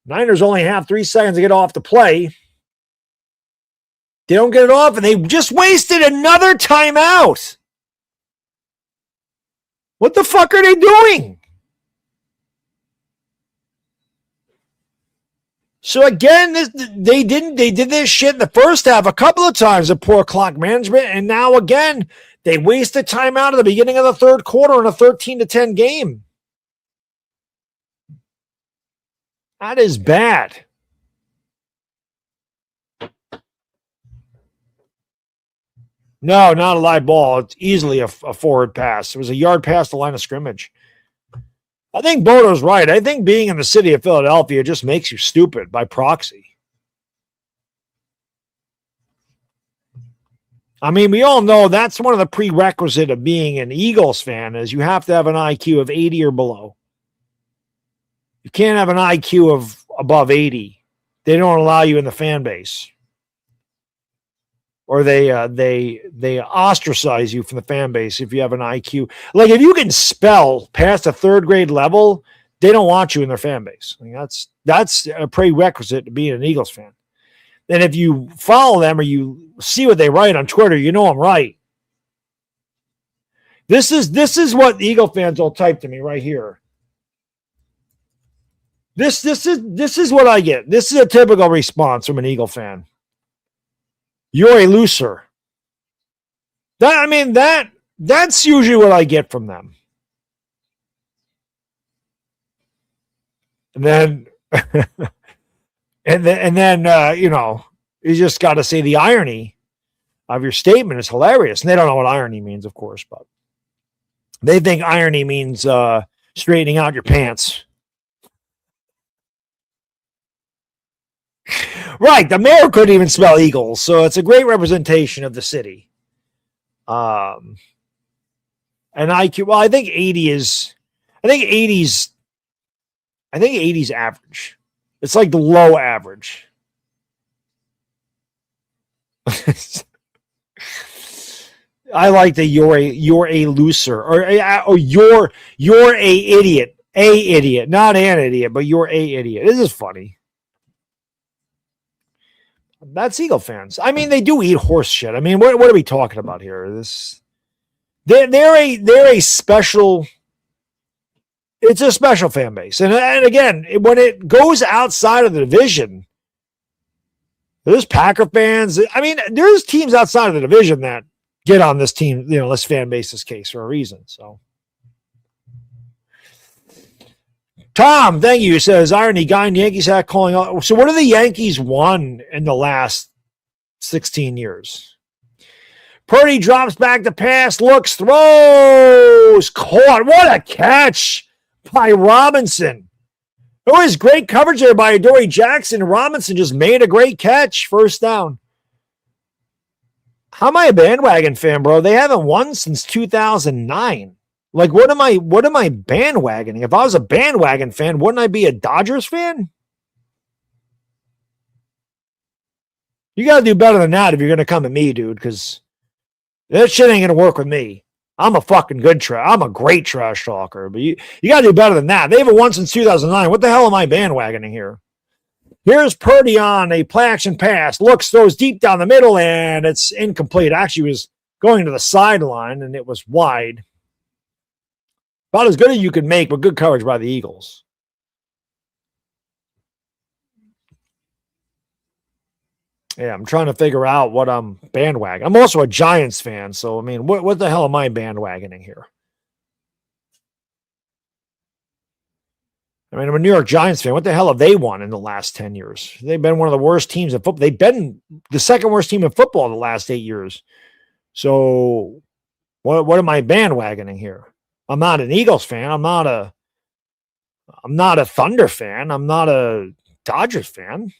Niners only have 3 seconds to get off the play. They don't get it off, and they just wasted another timeout. What the fuck are they doing? So again, they did this shit in the first half a couple of times of poor clock management, and now again they wasted timeout at the beginning of the third quarter in a 13-10 game. That is bad. No, not a live ball. It's easily a forward pass. It was a yard past the line of scrimmage. I think Bodo's right. I think being in the city of Philadelphia just makes you stupid by proxy. I mean, we all know that's one of the prerequisites of being an Eagles fan is you have to have an IQ of 80 or below. You can't have an IQ of above 80. They don't allow you in the fan base. Or they ostracize you from the fan base if you have an IQ. Like if you can spell past a third grade level, they don't want you in their fan base. I mean, that's a prerequisite to being an Eagles fan. And if you follow them or you see what they write on Twitter, you know I'm right. This is what the Eagle fans will type to me right here. This is what I get. This is a typical response from an Eagle fan. You're a loser. That's usually what I get from them. And then and then you just got to say the irony of your statement is hilarious. And they don't know what irony means, of course, but they think irony means straightening out your pants. Right, the mayor couldn't even spell Eagles, so it's a great representation of the city. And IQ, well, I think 80's average. It's like the low average. I like the you're a loser or you're a idiot, not an idiot, but you're a idiot. This is funny. That's Eagle fans. I mean, they do eat horse shit. I mean, what are we talking about here? They're a special. It's a special fan base, and again, when it goes outside of the division, there's Packer fans. I mean, there's teams outside of the division that get on this team, this fan base's case for a reason. So. Tom, thank you. Says irony guy in the Yankees hat calling out. So what have the Yankees won in the last 16 years? Purdy drops back to pass, looks, throws, caught. What a catch by Robinson. It was great coverage there by Adoree Jackson. Robinson just made a great catch. First down. How am I a bandwagon fan, bro? They haven't won since 2009. Like, what am I bandwagoning? If I was a bandwagon fan, wouldn't I be a Dodgers fan? You got to do better than that if you're going to come at me, dude, because that shit ain't going to work with me. I'm a fucking I'm a great trash talker, but you got to do better than that. They haven't won since 2009. What the hell am I bandwagoning here? Here's Purdy on a play action pass. Looks, throws deep down the middle, and it's incomplete. Actually, it was going to the sideline, and it was wide. About as good as you could make, but good coverage by the Eagles. Yeah, I'm trying to figure out what I'm bandwagoning. I'm also a Giants fan, so, I mean, what the hell am I bandwagoning here? I mean, I'm a New York Giants fan. What the hell have they won in the last 10 years? They've been one of the worst teams in football. They've been the second worst team in football in the last 8 years. So what am I bandwagoning here? I'm not an Eagles fan. I'm not a Thunder fan. I'm not a Dodgers fan.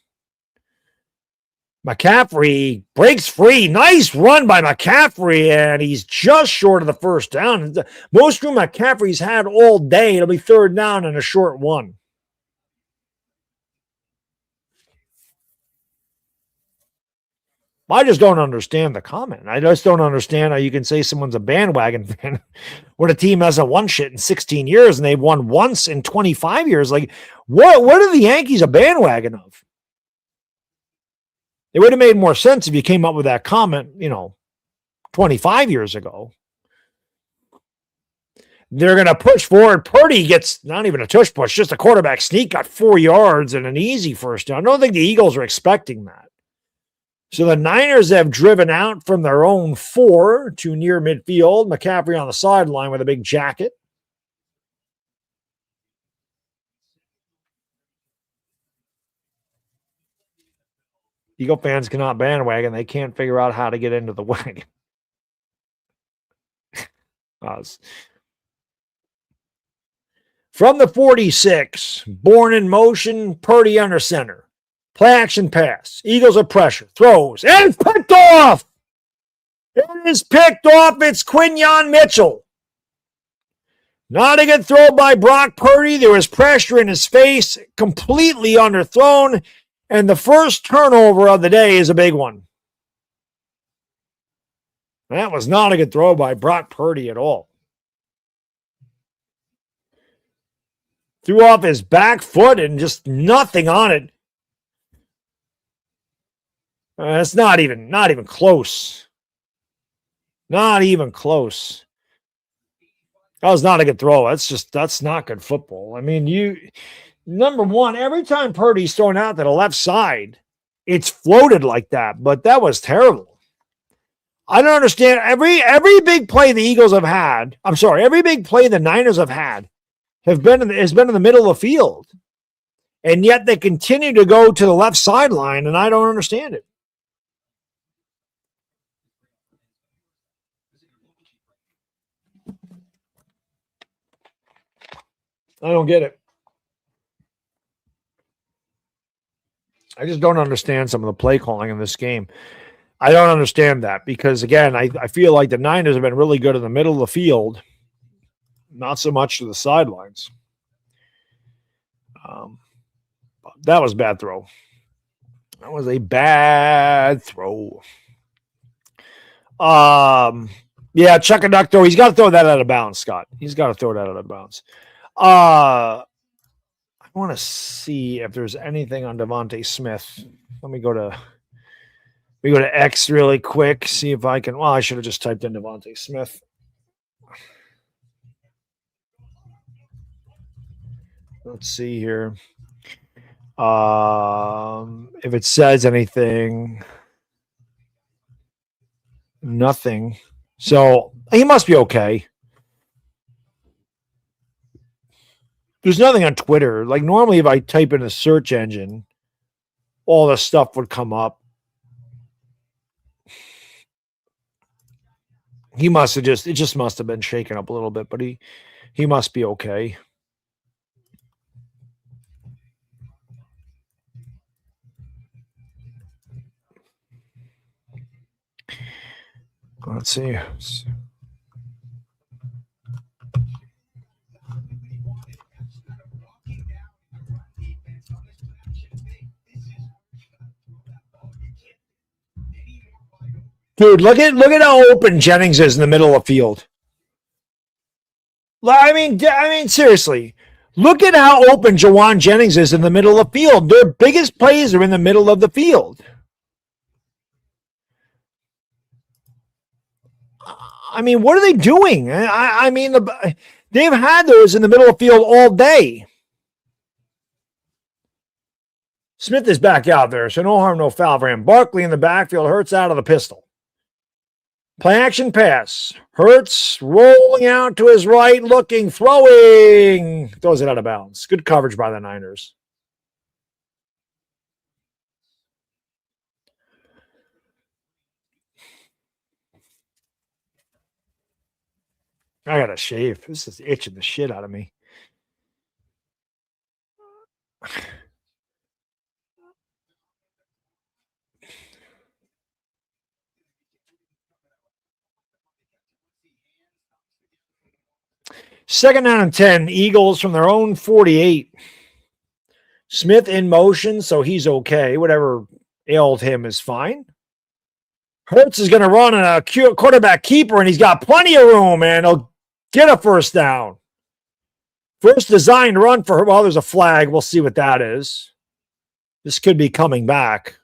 McCaffrey breaks free. Nice run by McCaffrey, and he's just short of the first down. Most room McCaffrey's had all day. It'll be third down and a short one. I just don't understand the comment. I just don't understand how you can say someone's a bandwagon fan when a team hasn't won shit in 16 years and they've won once in 25 years. Like, what are the Yankees a bandwagon of? It would have made more sense if you came up with that comment, 25 years ago. They're going to push forward. Purdy gets not even a tush push, just a quarterback sneak, got 4 yards and an easy first down. I don't think the Eagles are expecting that. So the Niners have driven out from their own 4 to near midfield. McCaffrey on the sideline with a big jacket. Eagle fans cannot bandwagon. They can't figure out how to get into the wagon. From the 46, born in motion, Purdy under center. Play action pass. Eagles are pressure. Throws. And it's picked off. It is picked off. It's Quinyon Mitchell. Not a good throw by Brock Purdy. There was pressure in his face. Completely underthrown. And the first turnover of the day is a big one. That was not a good throw by Brock Purdy at all. Threw off his back foot and just nothing on it. It's not even close. Not even close. That was not a good throw. That's not good football. I mean, number one, every time Purdy's thrown out to the left side, it's floated like that, but that was terrible. I don't understand. Every big play the Eagles have had, every big play the Niners have had has been in the middle of the field. And yet they continue to go to the left sideline, and I don't understand it. I don't get it. I just don't understand some of the play calling in this game. I don't understand that because, again, I feel like the Niners have been really good in the middle of the field, not so much to the sidelines. That was a bad throw. That was a bad throw. Yeah, Chuck a duck throw. He's got to throw that out of bounds, Scott. He's got to throw that out of bounds. I want to see if there's anything on Devontae Smith. Let me go to X really quick, see if I can. Well, I should have just typed in Devontae Smith. Let's see here. If it says anything, nothing. So he must be okay. There's nothing on Twitter. Like normally if I type in a search engine, all the stuff would come up. He must have it just must have been shaken up a little bit, but he must be okay. Let's see. Dude, look at how open Jennings is in the middle of the field. I mean, seriously. Look at how open Jawan Jennings is in the middle of the field. Their biggest plays are in the middle of the field. I mean, what are they doing? I mean, they've had those in the middle of the field all day. Smith is back out there, so no harm, no foul for him. Barkley in the backfield, Hurts out of the pistol. Play action pass. Hurts rolling out to his right, looking, throwing. Throws it out of bounds. Good coverage by the Niners. I got to shave. This is itching the shit out of me. Second down and 10, Eagles from their own 48. Smith in motion, so he's okay. Whatever ailed him is fine. Hurts is going to run in a quarterback keeper, and he's got plenty of room, and he'll get a first down. First designed run for her. Well, there's a flag. We'll see what that is. This could be coming back.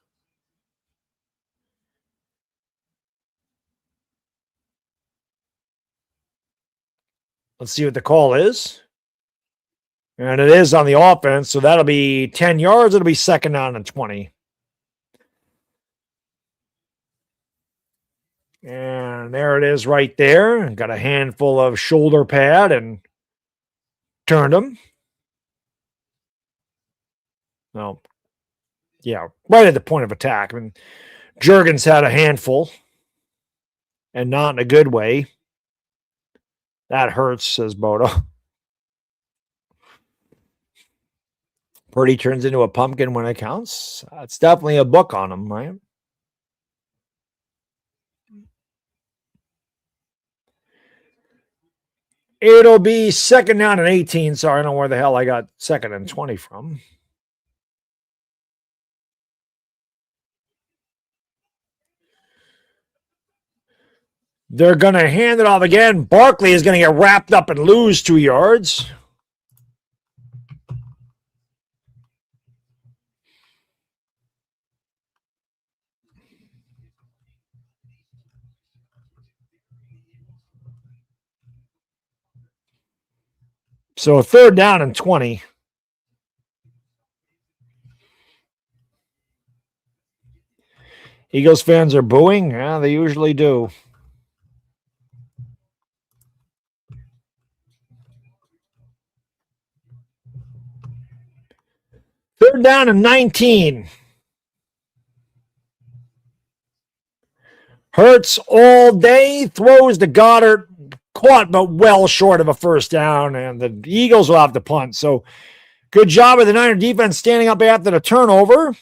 Let's see what the call is. And it is on the offense, so that'll be 10 yards. It'll be second down and 20. And there it is right there. Got a handful of shoulder pad and turned him. No. Yeah, right at the point of attack. I mean, Juergens had a handful and not in a good way. That hurts, says Bodo. Purdy turns into a pumpkin when it counts. It's definitely a book on him, right? It'll be second down and 18. Sorry, I don't know where the hell I got second and 20 from. They're going to hand it off again. Barkley is going to get wrapped up and lose 2 yards. So third down and 20. Eagles fans are booing. Yeah, they usually do. Third down and 19. Hurts all day, throws to Goddard, caught but well short of a first down, and the Eagles will have to punt. So good job of the Niner defense standing up after the turnover.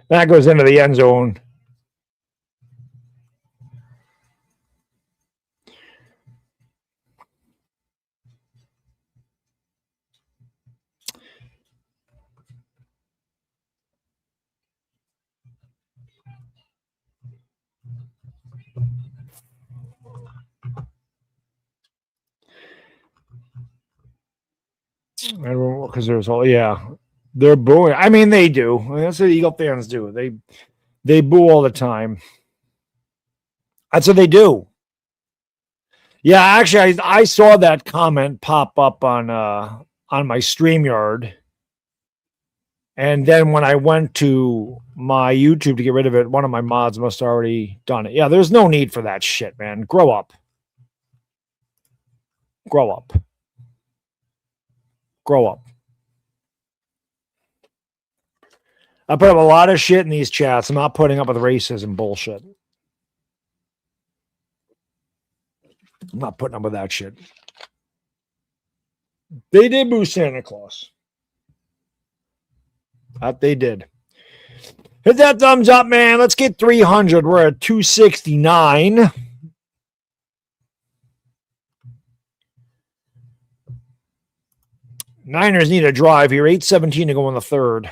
That goes into the end zone. Because there's all, yeah, they're booing. I mean, they do. That's what Eagle fans do. They boo all the time. That's what they do. Yeah, actually, I saw that comment pop up on my StreamYard. And then when I went to my YouTube to get rid of it, one of my mods must have already done it. Yeah, there's no need for that shit, man. Grow up. Grow up. Grow up. I put up a lot of shit in these chats. I'm not putting up with racism bullshit. I'm not putting up with that shit. They did boo Santa Claus. That they did. Hit that thumbs up, man. Let's get 300. We're at 269. Niners need a drive here. 8:17 to go in the third.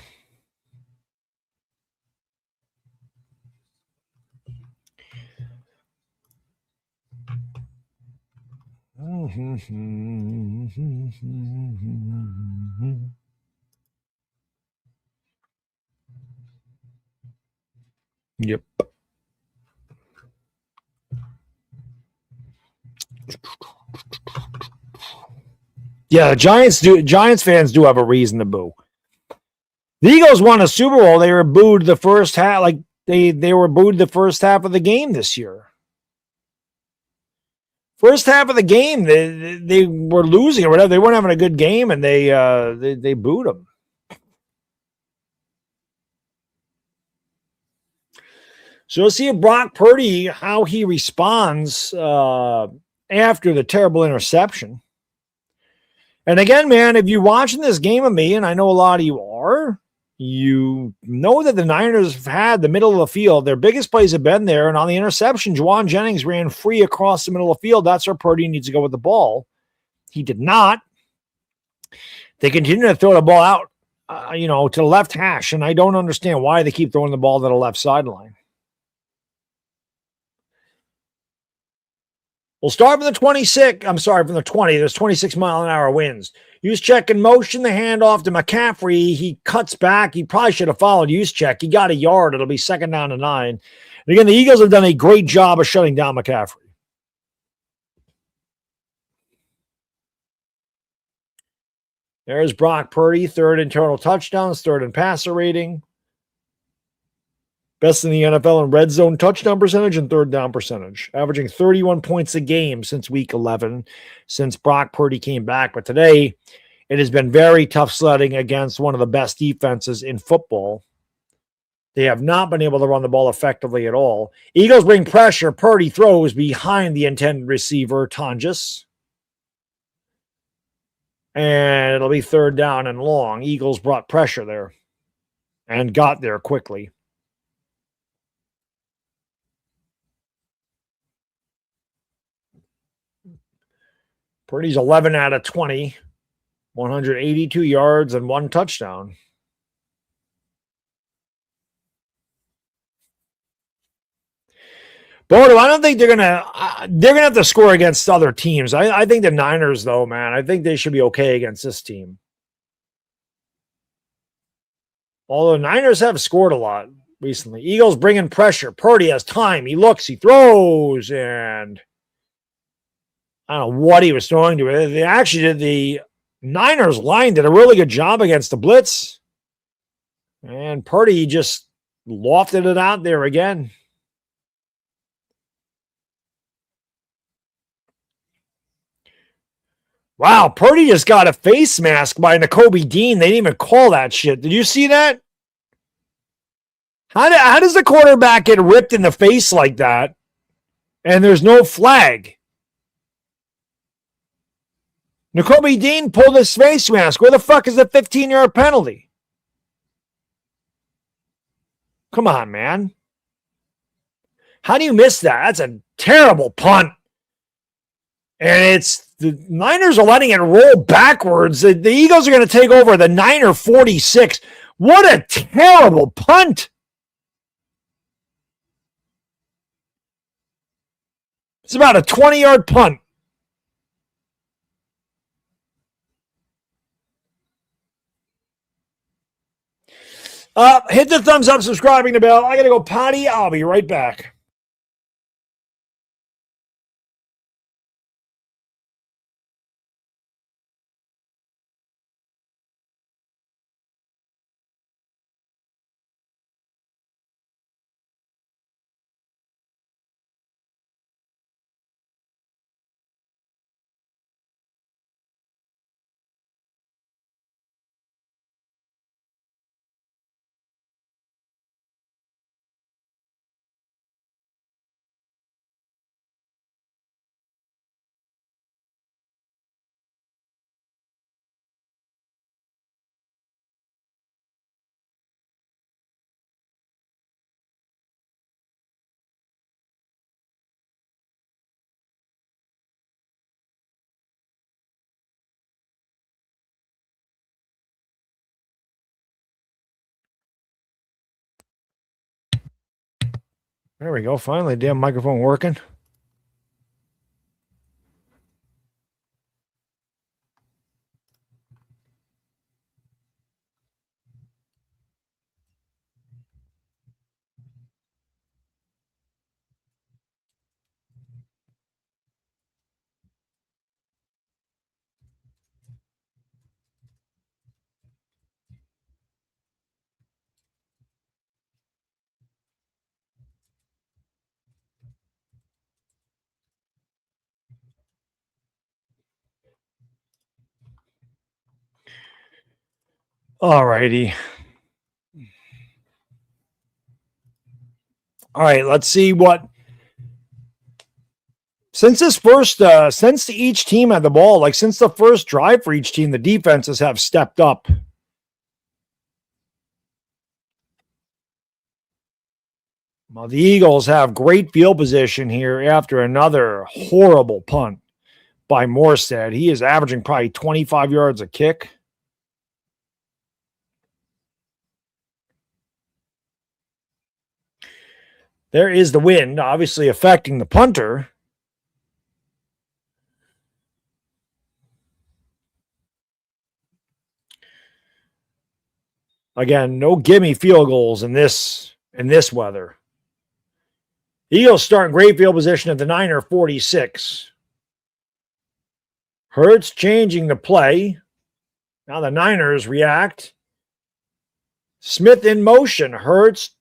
Yep. Yeah, Giants fans do have a reason to boo. The Eagles won a Super Bowl. They were booed the first half, like they were booed the first half of the game this year. First half of the game, they were losing or whatever. They weren't having a good game, and they booed them. So let's see if Brock Purdy, how he responds after the terrible interception. And again, man, if you're watching this game of me, and I know a lot of you are, you know that the Niners have had the middle of the field. Their biggest plays have been there. And on the interception, Juwan Jennings ran free across the middle of the field. That's where Purdy needs to go with the ball. He did not. They continue to throw the ball out, to the left hash. And I don't understand why they keep throwing the ball to the left sideline. We'll start from the 26. I'm sorry, from the 20. There's 26-mile-an-hour winds. Juszczyk in motion, the handoff to McCaffrey. He cuts back. He probably should have followed Juszczyk. He got a yard. It'll be 2nd down and 9. And again, the Eagles have done a great job of shutting down McCaffrey. There's Brock Purdy, 3rd in total touchdowns, 3rd in passer rating. Best in the NFL in red zone touchdown percentage and 3rd down percentage, averaging 31 points a game since week 11, since Brock Purdy came back. But today, it has been very tough sledding against one of the best defenses in football. They have not been able to run the ball effectively at all. Eagles bring pressure. Purdy throws behind the intended receiver, Tonjes. And it'll be 3rd down and long. Eagles brought pressure there and got there quickly. Purdy's 11 out of 20, 182 yards and 1 touchdown. Bodo, I don't think they're gonna have to score against other teams. I think the Niners, though, man, I think they should be okay against this team. Although Niners have scored a lot recently. Eagles bring in pressure. Purdy has time. He looks, he throws, and I don't know what he was throwing to it. They actually did the Niners line did a really good job against the blitz. And Purdy just lofted it out there again. Wow, Purdy just got a face mask by Nakobe Dean. They didn't even call that shit. Did you see that? How does the quarterback get ripped in the face like that and there's no flag? Nakobe Dean pulled his face mask. Where the fuck is the 15-yard penalty? Come on, man. How do you miss that? That's a terrible punt. And it's the Niners are letting it roll backwards. The Eagles are going to take over the Niner 46. What a terrible punt. It's about a 20-yard punt. Hit the thumbs up, subscribing the bell. I got to go potty. I'll be right back. There we go. Finally, damn microphone working. All righty. All right, let's see what. Since each team had the ball, like since the first drive for each team, the defenses have stepped up. Well, the Eagles have great field position here after another horrible punt by Morstead. He is averaging probably 25 yards a kick. There is the wind, obviously affecting the punter. Again, no gimme field goals in this weather. Eagles starting great field position at the Niner 46. Hurts changing the play. Now the Niners react. Smith in motion. Hurts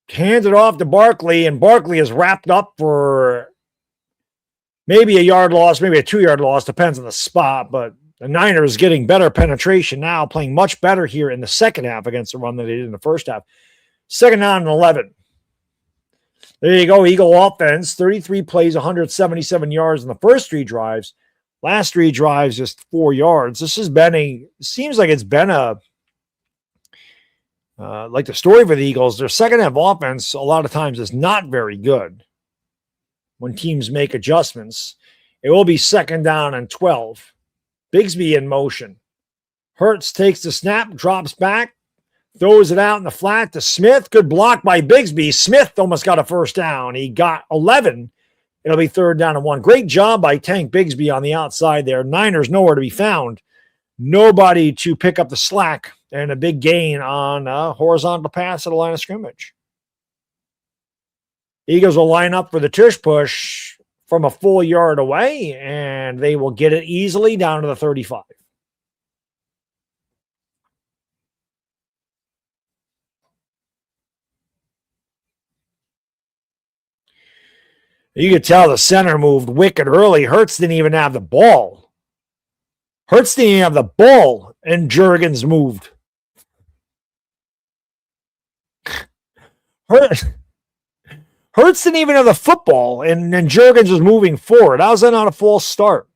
hands it off to Barkley, and Barkley is wrapped up for maybe a yard loss, maybe a 2-yard loss, depends on the spot, but the Niners getting better penetration now, playing much better here in the second half against the run than they did in the first half. Second down and 11. There you go, Eagle offense, 33 plays, 177 yards in the first 3 drives. Last 3 drives, just 4 yards. This has been seems like it's been like the story for the Eagles. Their second half offense a lot of times is not very good when teams make adjustments. It will be second down and 12. Bigsby in motion. Hurts takes the snap, drops back, throws it out in the flat to Smith. Good block by Bigsby. Smith almost got a first down. He got 11. It'll be third down and 1. Great job by Tank Bigsby on the outside there. Niners nowhere to be found. Nobody to pick up the slack, and a big gain on a horizontal pass at the line of scrimmage. Eagles will line up for the tush push from a full yard away, and they will get it easily down to the 35. You could tell the center moved wicked early. Hurts didn't even have the ball. And Juergens moved. Hurts didn't even have the football, and Juergens was moving forward. How's that not a false start?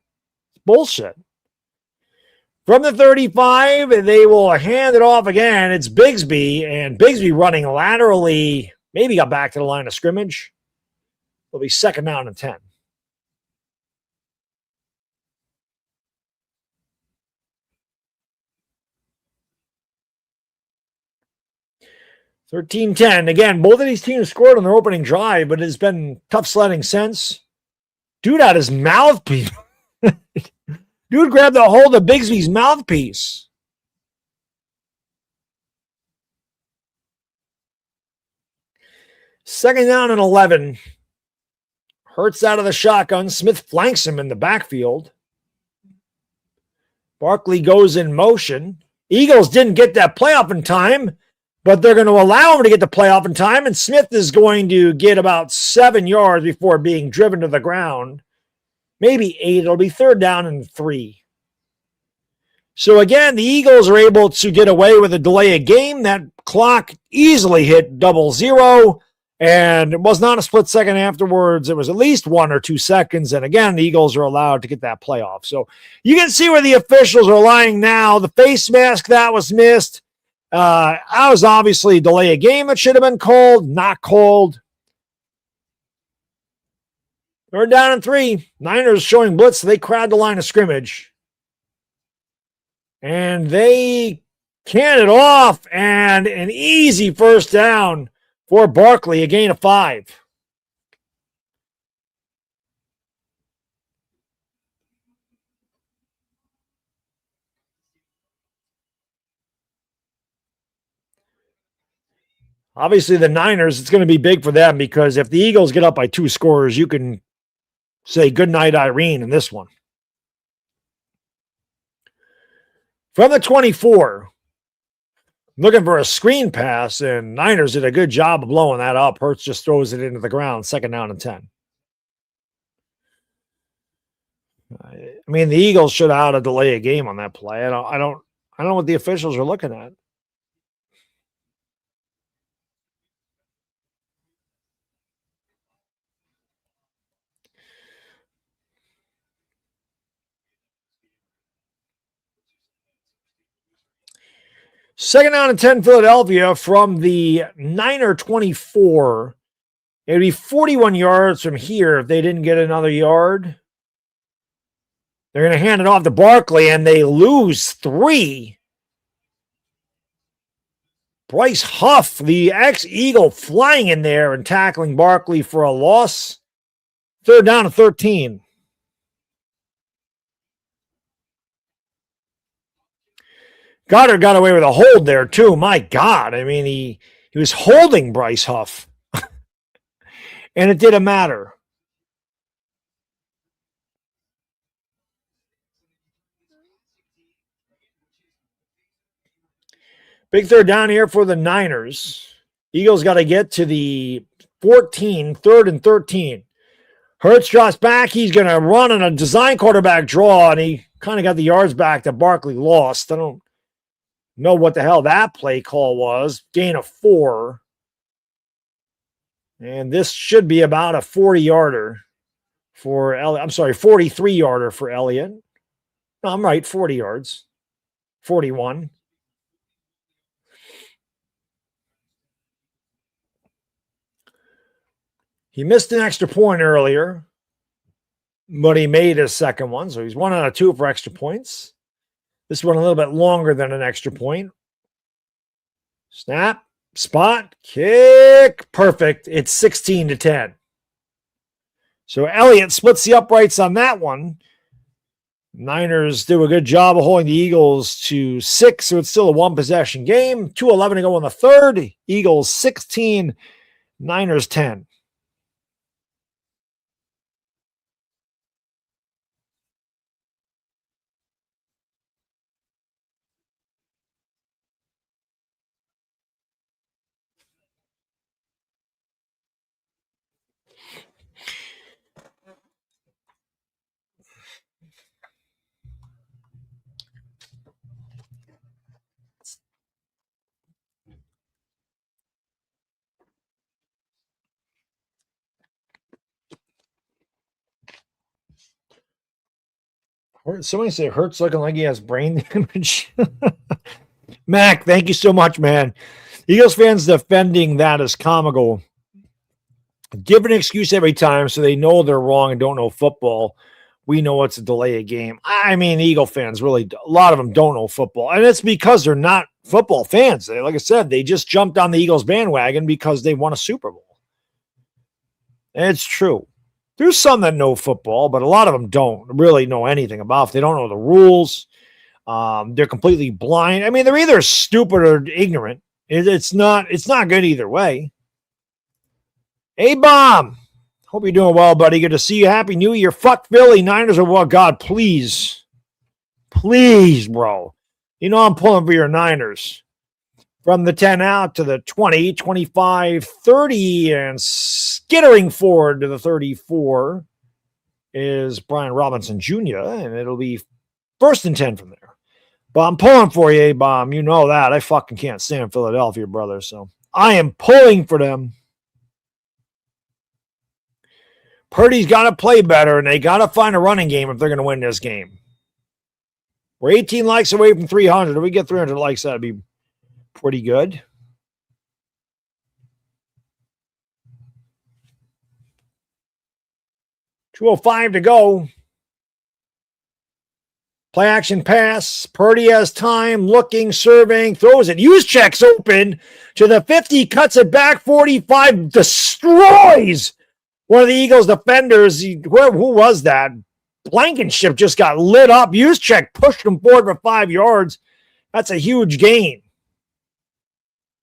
Bullshit. From the 35, they will hand it off again. It's Bigsby, and Bigsby running laterally. Maybe got back to the line of scrimmage. It'll be second down and 10. (13-10). Again, both of these teams scored on their opening drive, but it's been tough sledding since. Dude had his mouthpiece. Dude grabbed a hold of Bigsby's mouthpiece. Second down and 11. Hurts out of the shotgun. Smith flanks him in the backfield. Barkley goes in motion. Eagles didn't get that playoff in time, but they're going to allow him to get the playoff in time, and Smith is going to get about 7 yards before being driven to the ground. Maybe 8. It'll be third down and 3. So again, the Eagles are able to get away with a delay of game. That clock easily hit 00. And it was not a split second afterwards. It was at least 1 or 2 seconds. And again, the Eagles are allowed to get that playoff. So you can see where the officials are lying now. The face mask that was missed. That was obviously a delay of game that should have been called. Not called. They're down in 3. Niners showing blitz. So they crowd the line of scrimmage. And they can it off. And an easy first down for Barkley, a gain of 5. Obviously, the Niners, it's going to be big for them because if the Eagles get up by 2 scores, you can say goodnight, Irene, in this one. From the 24, looking for a screen pass, and Niners did a good job of blowing that up. Hurts just throws it into the ground, second down and 10. I mean, the Eagles should have had a delay a game on that play. I don't know what the officials are looking at. Second down and 10, Philadelphia from the Niner 24. It would be 41 yards from here if they didn't get another yard. They're going to hand it off to Barkley, and they lose 3. Bryce Huff, the ex-Eagle, flying in there and tackling Barkley for a loss. Third down and 13. Goddard got away with a hold there, too. My God. I mean, he was holding Bryce Huff. And it didn't matter. Big third down here for the Niners. Eagles got to get to the 14, third and 13. Hurts drops back. He's going to run on a design quarterback draw, and he kind of got the yards back that Barkley lost. I don't know what the hell that play call was. Gain of 4. And this should be about a 40-yarder for Elliott. I'm sorry, 43-yarder for Elliott. No, I'm right, 40 yards. 41. He missed an extra point earlier, but he made his second one. So he's 1 out of 2 for extra points. This one a little bit longer than an extra point. Snap, spot, kick, perfect. It's 16-10. So Elliott splits the uprights on that one. Niners do a good job of holding the Eagles to 6, so it's still a one-possession game. 2:11 to go in the third. Eagles 16, Niners 10. Somebody say Hurts looking like he has brain damage. Mac, thank you so much, man. Eagles fans defending that is comical. Give an excuse every time so they know they're wrong and don't know football. We know it's a delay a game. I mean, Eagle fans really, a lot of them don't know football. And it's because they're not football fans. Like I said, they just jumped on the Eagles bandwagon because they won a Super Bowl. And it's true. There's some that know football, but a lot of them don't really know anything about it. They don't know the rules. They're completely blind. I mean, they're either stupid or ignorant. It's not good either way. Hey, Bomb. Hope you're doing well, buddy. Good to see you. Happy New Year. Fuck Philly. Niners are well. God, please. Please, bro. You know I'm pulling for your Niners. From the 10 out to the 20, 25, 30, and skittering forward to the 34 is Brian Robinson Jr., and it'll be first and 10 from there. But I'm pulling for you, A-Bomb. You know that. I fucking can't stand Philadelphia, brother, so I am pulling for them. Purdy's got to play better, and they got to find a running game if they're going to win this game. We're 18 likes away from 300. If we get 300 likes, that'd be pretty good. .205 to go. Play action pass. Purdy has time, looking, serving, throws it. Juszczyk's open to the 50, cuts it back, 45, destroys one of the Eagles defenders. Who was that? Blankenship just got lit up. Juszczyk pushed him forward for 5 yards. That's a huge gain.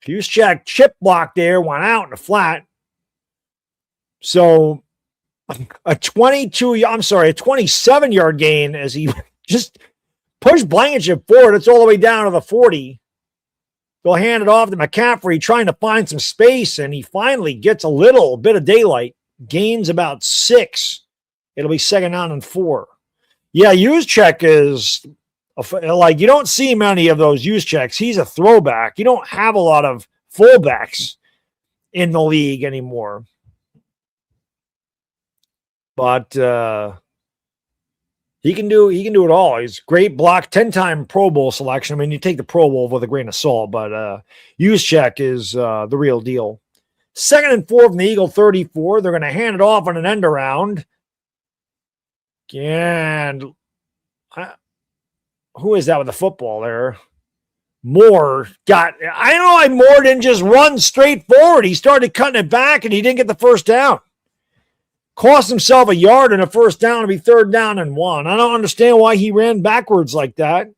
Juszczyk chip block there, went out in the flat. So a 27-yard gain as he just pushed Blankenship forward. It's all the way down to the 40. They'll hand it off to McCaffrey trying to find some space, and he finally gets a little bit of daylight. Gains about 6. It'll be second down and 4. Yeah, Juszczyk is like, you don't see many of those Juszczyks. He's a throwback. You don't have a lot of fullbacks in the league anymore. But He can do it all. He's great block, 10-time Pro Bowl selection. I mean, you take the Pro Bowl with a grain of salt, but Juszczyk is the real deal. 2nd and 4 from the Eagle 34. They're going to hand it off on an end around. And who is that with the football there? Moore got, I don't know why Moore didn't just run straight forward. He started cutting it back and he didn't get the first down. Cost himself a yard and a first down to be 3rd down and 1. I don't understand why he ran backwards like that.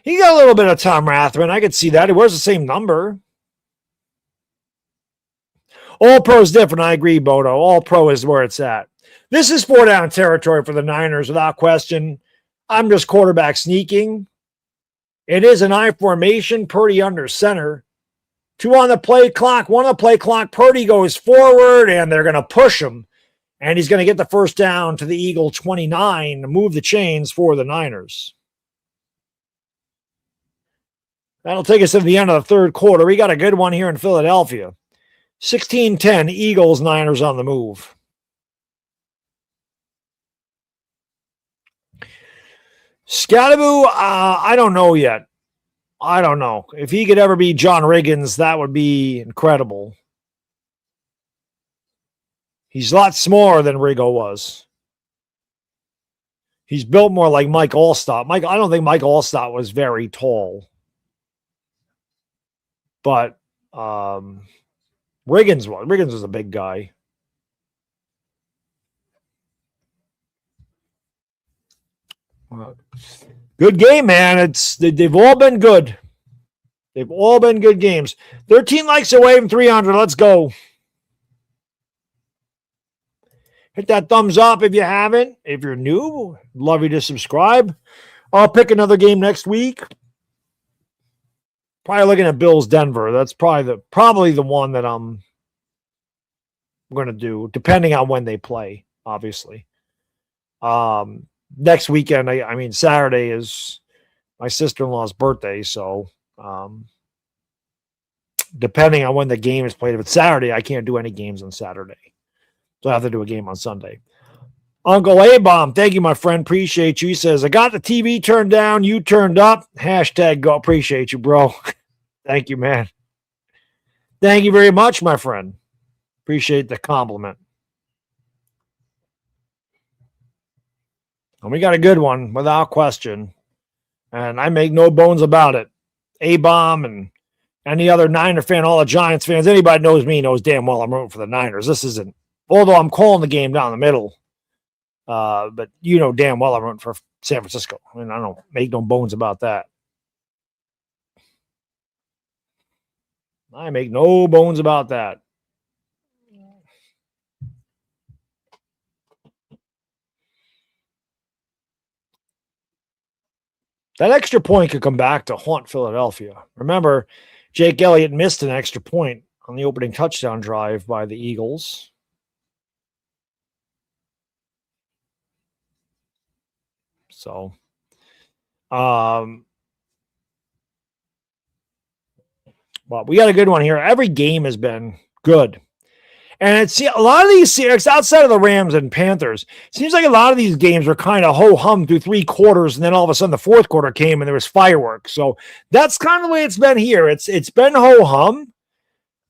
He got a little bit of Tom Rathman. I could see that. He wears the same number. All pro is different. I agree, Bodo. All pro is where it's at. This is 4-down territory for the Niners without question. I'm just quarterback sneaking. It is an I formation. Purdy under center. 2 on the play clock. 1 on the play clock. Purdy goes forward, and they're going to push him. And he's going to get the first down to the Eagle 29 to move the chains for the Niners. That'll take us to the end of the 3rd quarter. We got a good one here in Philadelphia. 16-10, Eagles, Niners on the move. Scadaboo, I don't know yet. I don't know. If he could ever be John Riggins, that would be incredible. He's a lot smaller than Riggo was. He's built more like Mike Allstott. I don't think Mike Allstott was very tall. But Riggins was a big guy. Good game, man. They've all been good. They've all been good games. 13 likes away from 300. Let's go. Hit that thumbs up if you haven't. If you're new, love you to subscribe. I'll pick another game next week. Probably looking at Bills Denver. That's probably the one that I'm going to do, depending on when they play, obviously. Next weekend, I mean, Saturday is my sister-in-law's birthday, so depending on when the game is played, if it's Saturday, I can't do any games on Saturday. So I have to do a game on Sunday. Uncle A-Bomb, thank you, my friend. Appreciate you. He says, I got the TV turned down. You turned up. Hashtag go. Appreciate you, bro. Thank you, man. Thank you very much, my friend. Appreciate the compliment. And we got a good one, without question. And I make no bones about it. A-Bomb and any other Niner fan, all the Giants fans, anybody knows me knows damn well I'm rooting for the Niners. This isn't, although I'm calling the game down the middle. But you know damn well I'm rooting for San Francisco. I mean, I don't make no bones about that. I make no bones about that. That extra point could come back to haunt Philadelphia. Remember, Jake Elliott missed an extra point on the opening touchdown drive by the Eagles. So, but we got a good one here. Every game has been good. And it's a lot of these series outside of the Rams and Panthers. Seems like a lot of these games were kind of ho-hum through 3 quarters, and then all of a sudden the 4th quarter came and there was fireworks. So that's kind of the way it's been here. It's been ho-hum.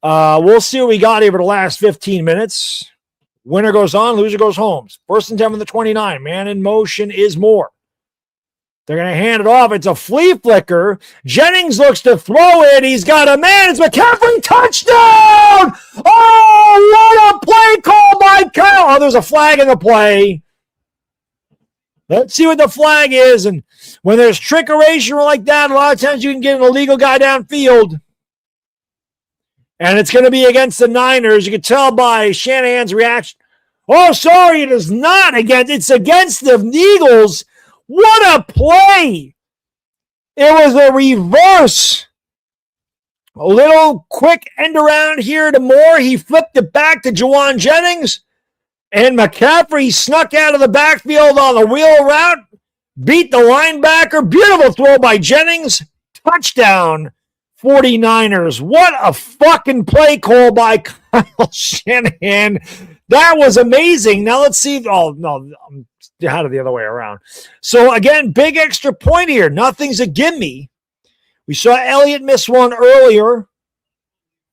We'll see what we got here for the last 15 minutes. Winner goes on, loser goes home. 1st and 10 from the 29. Man in motion is more. They're going to hand it off. It's a flea flicker. Jennings looks to throw it. He's got a man. It's McCaffrey. Touchdown! Oh, what a play call by Kyle. Oh, there's a flag in the play. Let's see what the flag is. And when there's trickeration like that, a lot of times you can get an illegal guy downfield. And it's going to be against the Niners. You can tell by Shanahan's reaction. Oh, sorry, it is not against. It's against the Eagles. What a play! It was a reverse. A little quick end around here to Moore. He flipped it back to Jawan Jennings. And McCaffrey snuck out of the backfield on the wheel route. Beat the linebacker. Beautiful throw by Jennings. Touchdown, 49ers. What a fucking play call by Kyle Shanahan. That was amazing. Now let's see. Oh, no, I had it the other way around. So again, big extra point here. Nothing's a gimme. We saw Elliott miss one earlier,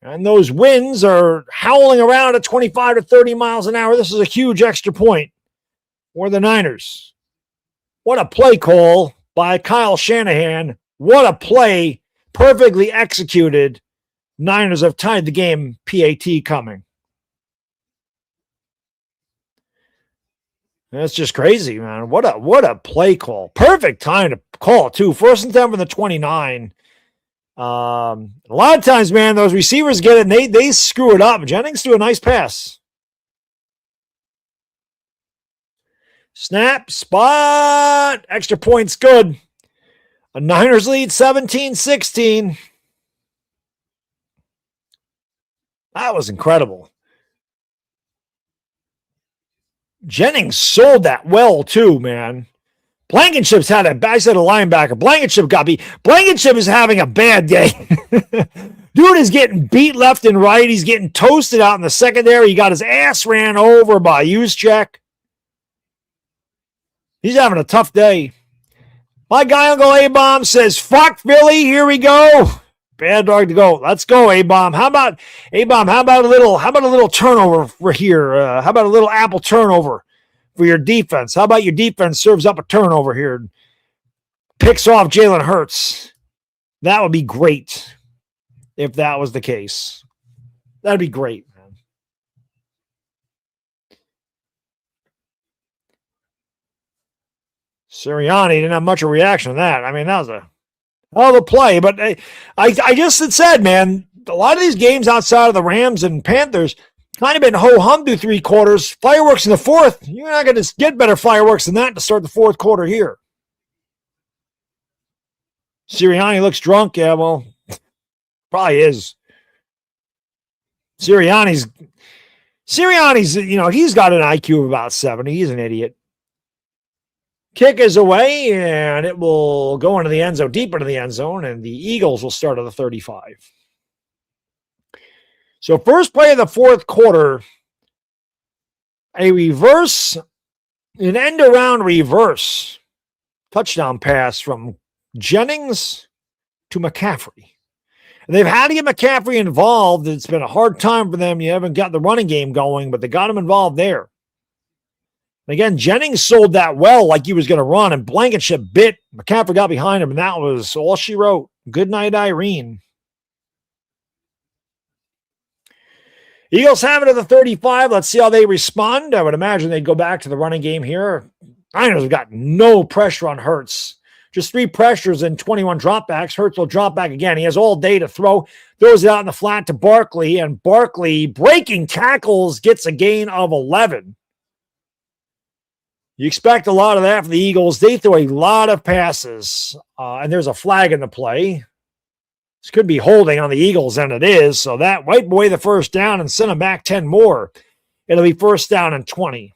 and those winds are howling around at 25 to 30 miles an hour. This is a huge extra point for the Niners. What a play call by Kyle Shanahan. What a play. Perfectly executed. Niners have tied the game. PAT coming. That's just crazy, man. What a play call. Perfect time to call, too. 1st and 10 from the 29. A lot of times, man, those receivers get it and they screw it up. Jennings threw a nice pass. Snap, spot, extra points, good. A Niners lead 17-16. That was incredible. Jennings sold that well, too, man. Blankenship's had I said a linebacker. Blankenship got beat. Blankenship is having a bad day. Dude is getting beat left and right. He's getting toasted out in the secondary. He got his ass ran over by Juszczyk. He's having a tough day. My guy, Uncle A-Bomb, says, fuck Philly, here we go. Baddog to go. Let's go, A-Bomb. How about A-Bomb? How about a little turnover for here? How about a little apple turnover for your defense? How about your defense serves up a turnover here? Picks off Jalen Hurts. That would be great if that was the case. That'd be great, man. Sirianni didn't have much of a reaction to that. I mean, that was a hell of a play. But I just said, man, a lot of these games outside of the Rams and Panthers kind of been ho-hum through 3 quarters. Fireworks in the 4th. You're not going to get better fireworks than that to start the 4th quarter here. Sirianni looks drunk. Yeah, well, probably is. Sirianni's, he's got an IQ of about 70. He's an idiot. Kick is away, and it will go into the end zone, deep into the end zone, and the Eagles will start at the 35. So first play of the 4th quarter, an end-around reverse touchdown pass from Jennings to McCaffrey. And they've had to get McCaffrey involved. It's been a hard time for them. You haven't got the running game going, but they got him involved there. Again, Jennings sold that well like he was going to run, and Blankenship bit. McCaffrey got behind him, and that was all she wrote. Good night, Irene. Eagles have it at the 35. Let's see how they respond. I would imagine they'd go back to the running game here. Niners have got no pressure on Hurts. Just 3 pressures and 21 dropbacks. Hurts will drop back again. He has all day to throw. Throws it out in the flat to Barkley, and Barkley, breaking tackles, gets a gain of 11. You expect a lot of that from the Eagles. They throw a lot of passes, and there's a flag in the play. This could be holding on the Eagles, and it is. So that wiped away the first down and sent them back 10 more. It'll be 1st down and 20.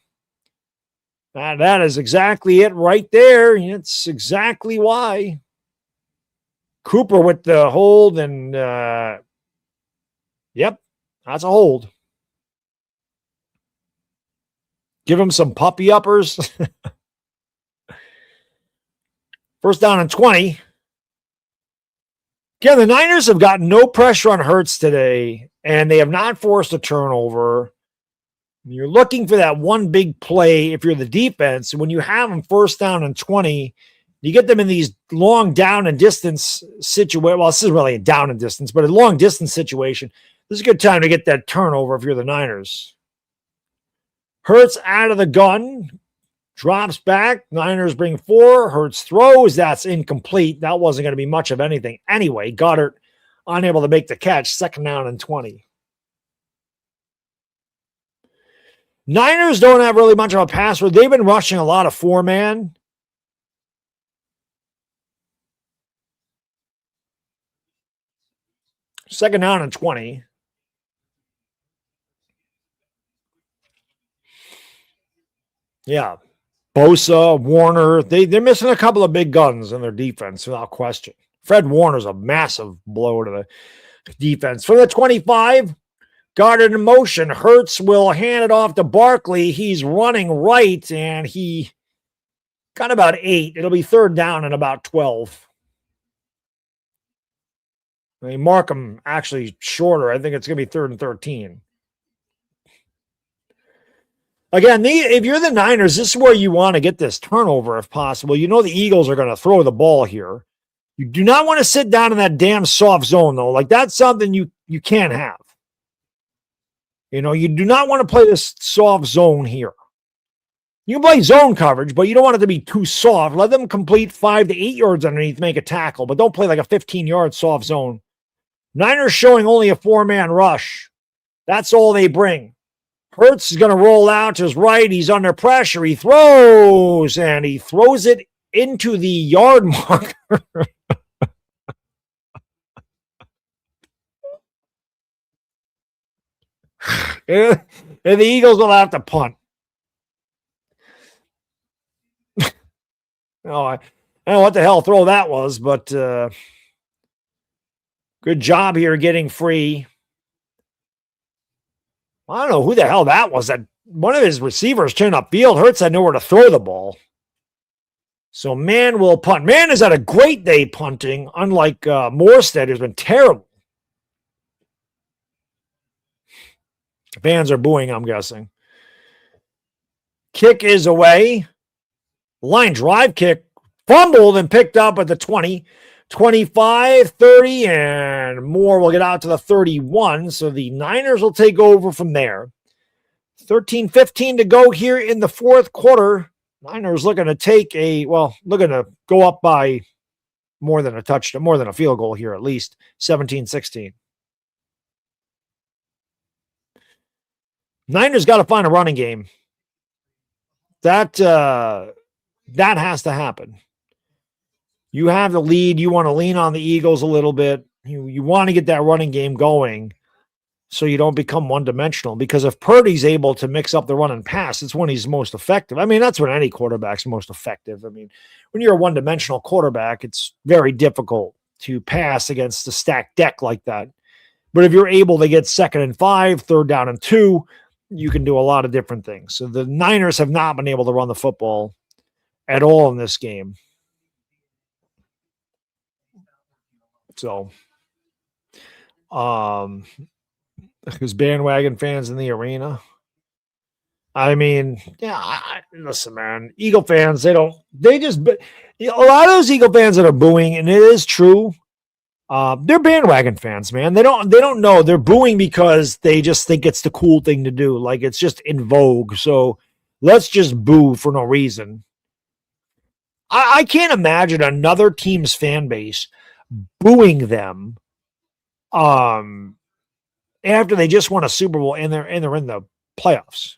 That is exactly it right there. It's exactly why. Cooper with the hold, and yep, that's a hold. Give him some puppy uppers. 1st down and 20. Again, the Niners have got no pressure on Hurts today, and they have not forced a turnover. You're looking for that one big play if you're the defense. When you have them 1st down and 20, you get them in these long down and distance situation. Well, this isn't really a down and distance, but a long distance situation. This is a good time to get that turnover if you're the Niners. Hurts out of the gun, drops back. Niners bring 4. Hurts throws. That's incomplete. That wasn't going to be much of anything. Anyway, Goddard unable to make the catch. 2nd down and 20. Niners don't have really much of a pass rush. They've been rushing a lot of 4-man. Second down and 20. Yeah. Bosa, Warner, they're missing a couple of big guns in their defense, without question. Fred Warner's a massive blow to the defense. For the 25, Guarded in motion. Hurts will hand it off to Barkley. He's running right, and he got about 8. It'll be third down and about 12. I mean, Markham actually shorter. I think it's going to be 3rd and 13. Again, if you're the Niners, this is where you want to get this turnover if possible. You know the Eagles are going to throw the ball here. You do not want to sit down in that damn soft zone, though. Like, that's something you can't have. You do not want to play this soft zone here. You can play zone coverage, but you don't want it to be too soft. Let them complete 5 to 8 yards underneath, make a tackle, but don't play like a 15-yard soft zone. Niners showing only a 4-man rush. That's all they bring. Hurts is going to roll out to his right. He's under pressure. He throws, and he throws it into the yard marker. And the Eagles will have to punt. Oh, I don't know what the hell throw that was, but good job here getting free. I don't know who the hell that was. That one of his receivers turned upfield. Hurts had nowhere to throw the ball. So Man will punt. Man has had a great day punting, unlike Morstead, who's been terrible. Fans are booing, I'm guessing. Kick is away. Line drive kick, fumbled and picked up at the 20, 25, 30, and more will get out to the 31. So the Niners will take over from there. 13-15 to go here in the fourth quarter. Niners looking to go up by more than a touchdown, more than a field goal here, at least 17-16. Niners got to find a running game. That has to happen. You have the lead. You want to lean on the Eagles a little bit. You want to get that running game going so you don't become one-dimensional. Because if Purdy's able to mix up the run and pass, it's when he's most effective. I mean, that's when any quarterback's most effective. I mean, when you're a one-dimensional quarterback, it's very difficult to pass against a stacked deck like that. But if you're able to get 2nd and 5, 3rd down and 2, you can do a lot of different things. So the Niners have not been able to run the football at all in this game. So, there's bandwagon fans in the arena. I mean, yeah, listen, man, Eagle fans, a lot of those Eagle fans that are booing, and it is true, they're bandwagon fans, man. They don't know. They're booing because they just think it's the cool thing to do. Like, it's just in vogue. So let's just boo for no reason. I can't imagine another team's fan base booing them after they just won a Super Bowl and they're in the playoffs.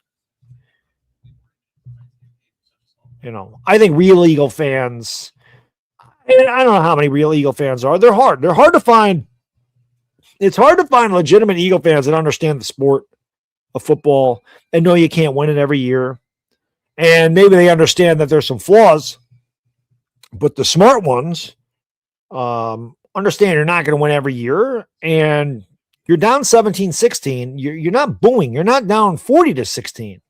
I think real Eagle fans, and I don't know how many real Eagle fans are. They're hard to find. It's hard to find legitimate Eagle fans that understand the sport of football and know you can't win it every year. And maybe they understand that there's some flaws, but the smart ones understand you're not going to win every year, and you're down 17-16. You're not booing. You're not down 40-16.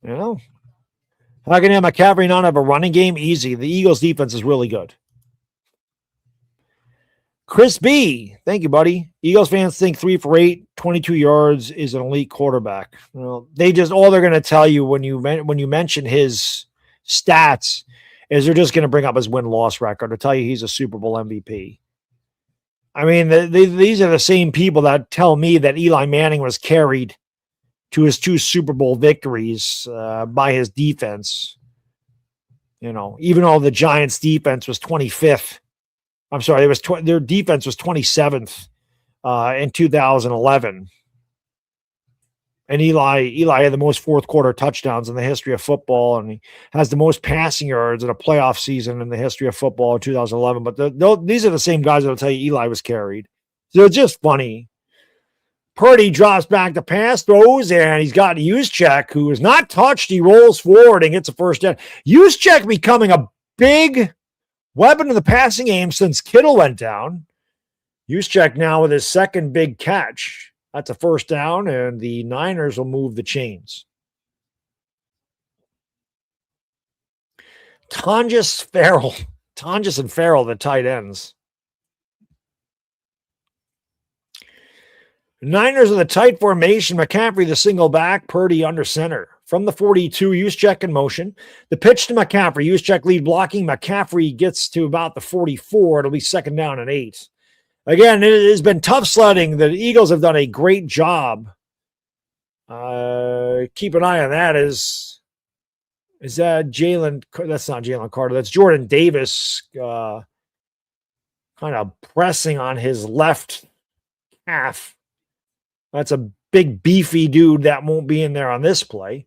How can McCaffrey not have a running game? Easy. The Eagles' defense is really good. Chris B, thank you, buddy. Eagles fans think 3 for 8, 22 yards is an elite quarterback. All they're going to tell you when you mention his stats is they're just going to bring up his win-loss record to tell you he's a Super Bowl MVP. I mean, these are the same people that tell me that Eli Manning was carried to his 2 Super Bowl victories by his defense. Even though the Giants' defense was 25th. I'm sorry, their defense was 27th in 2011. And Eli had the most fourth quarter touchdowns in the history of football, and he has the most passing yards in a playoff season in the history of football in 2011. But these are the same guys that will tell you Eli was carried. So it's just funny. Purdy drops back the pass, throws, and he's got Juszczyk, who is not touched. He rolls forward and gets a first down. Juszczyk becoming a big weapon in the passing game since Kittle went down. Juszczyk now with his second big catch. That's a first down, and the Niners will move the chains. Tonjes and Farrell, the tight ends. Niners in the tight formation. McCaffrey, the single back. Purdy under center. From the 42, Juszczyk in motion. The pitch to McCaffrey. Juszczyk lead blocking. McCaffrey gets to about the 44. It'll be second down and 8. Again, it has been tough sledding. The Eagles have done a great job. Keep an eye on that. Is that Jalen? That's not Jalen Carter. That's Jordan Davis kind of pressing on his left half. That's a big, beefy dude that won't be in there on this play.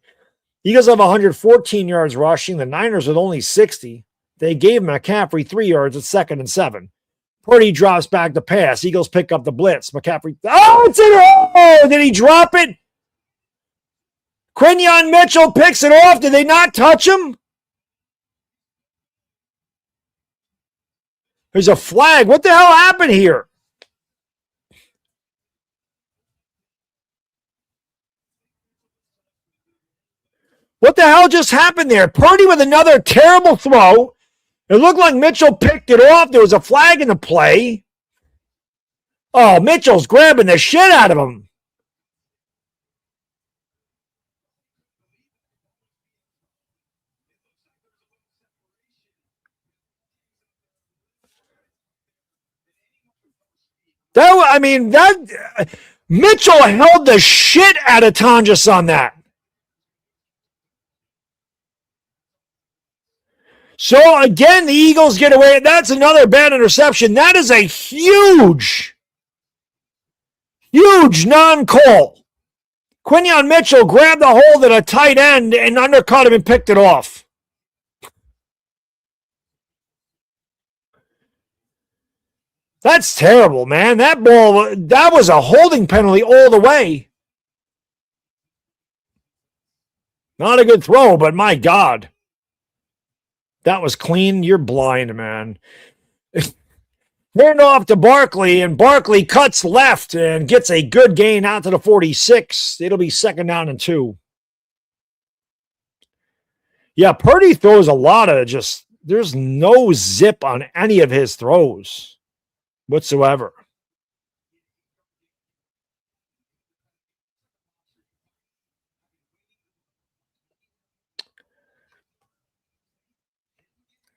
Eagles have 114 yards rushing. The Niners with only 60. They gave McCaffrey 3 yards at 2nd and 7. Purdy drops back to pass. Eagles pick up the blitz. McCaffrey. Oh, it's in. Oh, did he drop it? Quinyon Mitchell picks it off. Did they not touch him? There's a flag. What the hell happened here? What the hell just happened there? Purdy with another terrible throw. It looked like Mitchell picked it off. There was a flag in the play. Oh, Mitchell's grabbing the shit out of him. Mitchell held the shit out of Tonjes on that. So, again, the Eagles get away. That's another bad interception. That is a huge non-call. Quinyon Mitchell grabbed the hold at a tight end and undercut him and picked it off. That's terrible, man. That was a holding penalty all the way. Not a good throw, but my God. That was clean. You're blind, man. Hand off to Barkley, and Barkley cuts left and gets a good gain out to the 46. It'll be second down and 2. Yeah, Purdy throws a lot of there's no zip on any of his throws whatsoever.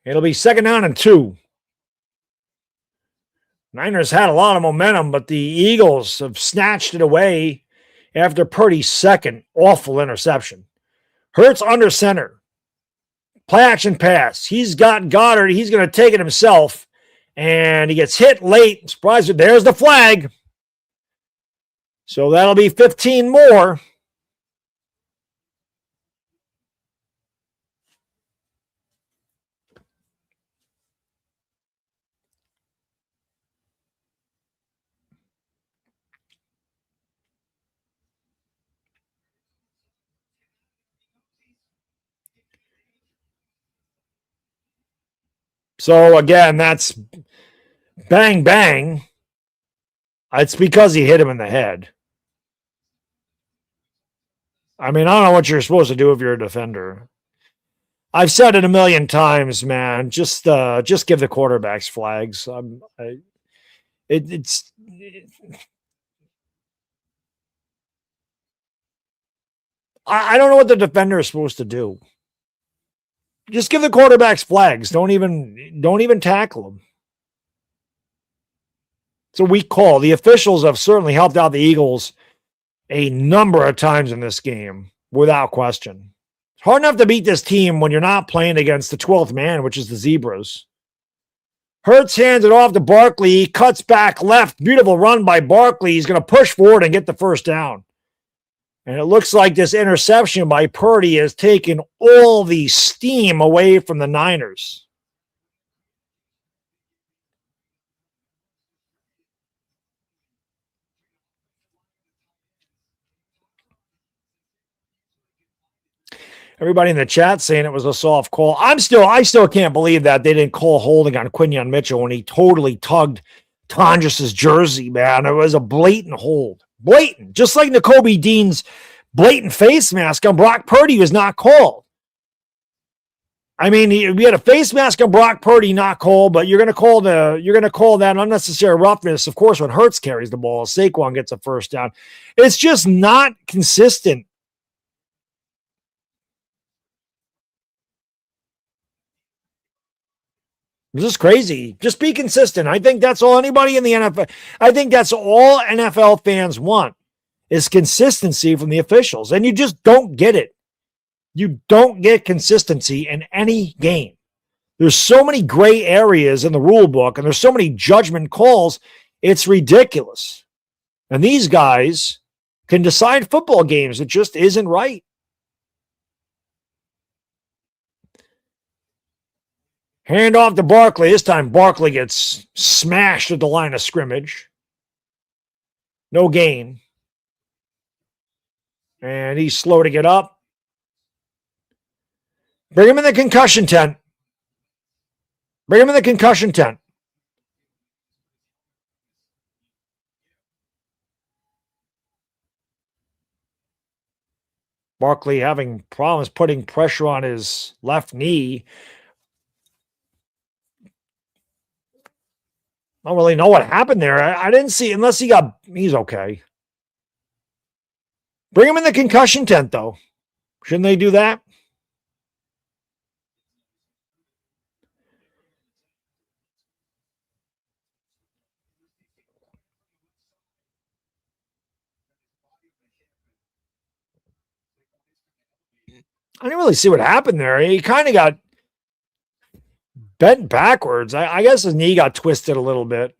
It'll be second down and 2. Niners had a lot of momentum, but the Eagles have snatched it away after Purdy's second awful interception. Hurts under center. Play action pass. He's got Goddard. He's going to take it himself, and he gets hit late. Surprise! There's the flag. So that'll be 15 more. So, again, that's bang, bang. It's because he hit him in the head. I mean, I don't know what you're supposed to do if you're a defender. I've said it a million times, man. Just give the quarterbacks flags. I don't know what the defender is supposed to do. Just give the quarterbacks flags. Don't even tackle them. It's a weak call. The officials have certainly helped out the Eagles a number of times in this game, without question. It's hard enough to beat this team when you're not playing against the 12th man, which is the Zebras. Hurts hands it off to Barkley. He cuts back left. Beautiful run by Barkley. He's going to push forward and get the first down. And it looks like this interception by Purdy has taken all the steam away from the Niners. Everybody in the chat saying it was a soft call. I still can't believe that they didn't call holding on Quinyon Mitchell when he totally tugged Tonjes's jersey, man. It was a blatant hold. Blatant. Just like Nakobe Dean's blatant face mask on Brock Purdy was not called. I mean, we had a face mask on Brock Purdy, not called, but you're going to call that unnecessary roughness. Of course, when Hurts carries the ball, Saquon gets a first down. It's just not consistent. This is crazy. Just be consistent. I think that's all anybody in the NFL. I think that's all NFL fans want is consistency from the officials, and you just don't get it. You don't get consistency in any game. There's so many gray areas in the rule book, and there's so many judgment calls. It's ridiculous. And these guys can decide football games. It just isn't right. Hand off to Barkley. This time Barkley gets smashed at the line of scrimmage. No gain. And he's slow to get up. Bring him in the concussion tent. Bring him in the concussion tent. Barkley having problems putting pressure on his left knee. I don't really know what happened there. I didn't see, unless he's okay. Bring him in the concussion tent, though. Shouldn't they do that? I didn't really see what happened there. He kind of got bent backwards. I guess his knee got twisted a little bit.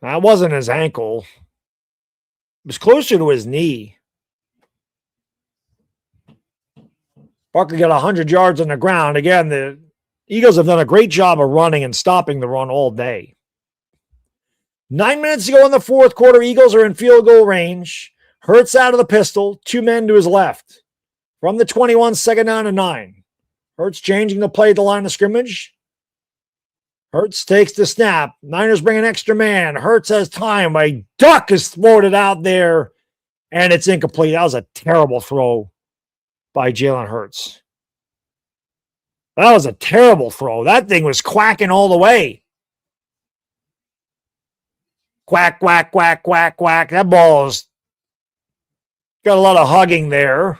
That wasn't his ankle. It was closer to his knee. Barkley got 100 yards on the ground. Again, the Eagles have done a great job of running and stopping the run all day. 9 minutes to go in the fourth quarter. Eagles are in field goal range. Hurts out of the pistol. 2 men to his left. From the 21, second down and 9. Hurts changing the play at the line of scrimmage. Hurts takes the snap. Niners bring an extra man. Hurts has time. A duck is floated out there, and it's incomplete. That was a terrible throw by Jalen Hurts. That was a terrible throw. That thing was quacking all the way. Quack, quack, quack, quack, quack. That ball's got a lot of hugging there.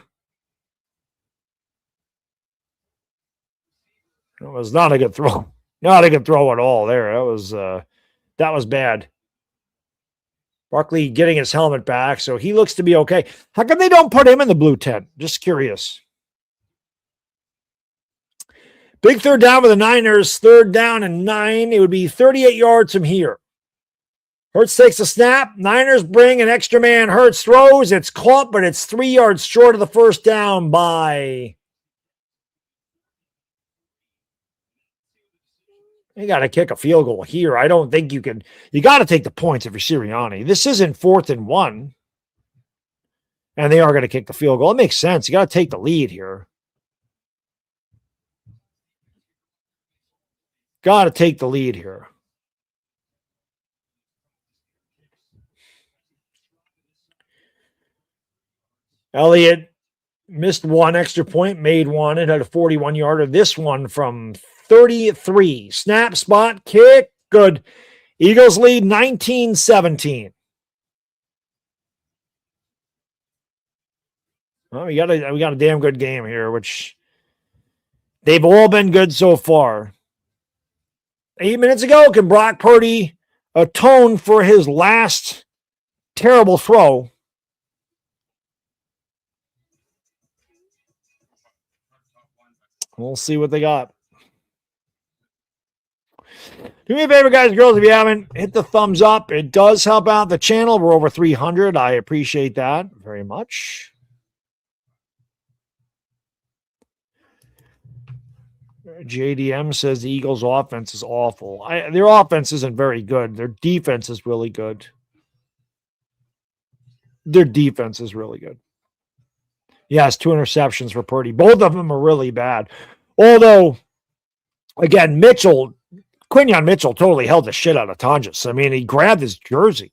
It was not a good throw. Not a good throw at all there. That was bad. Barkley getting his helmet back, so he looks to be okay. How come they don't put him in the blue tent? Just curious. Big third down with the Niners. Third down and 9. It would be 38 yards from here. Hurts takes a snap. Niners bring an extra man. Hurts throws. It's caught, but it's 3 yards short of the first down by... You got to kick a field goal here. I don't think you can. You got to take the points if you're Sirianni. This isn't 4th and 1. And they are going to kick the field goal. It makes sense. You got to take the lead here. Got to take the lead here. Elliott missed one extra point, made one. It had a 41-yarder. This one from 33. Snap, spot, kick. Good. Eagles lead 19-17. Well, we got a damn good game here, which they've all been good so far. 8 minutes ago, can Brock Purdy atone for his last terrible throw? We'll see what they got. Do me a favor, guys and girls, if you haven't, hit the thumbs up. It does help out the channel. We're over 300. I appreciate that very much. JDM says the Eagles' offense is awful. Their offense isn't very good. Their defense is really good. Their defense is really good. Yes, 2 interceptions for Purdy. Both of them are really bad. Although, again, Quinyon Mitchell totally held the shit out of Tonjes. I mean, he grabbed his jersey.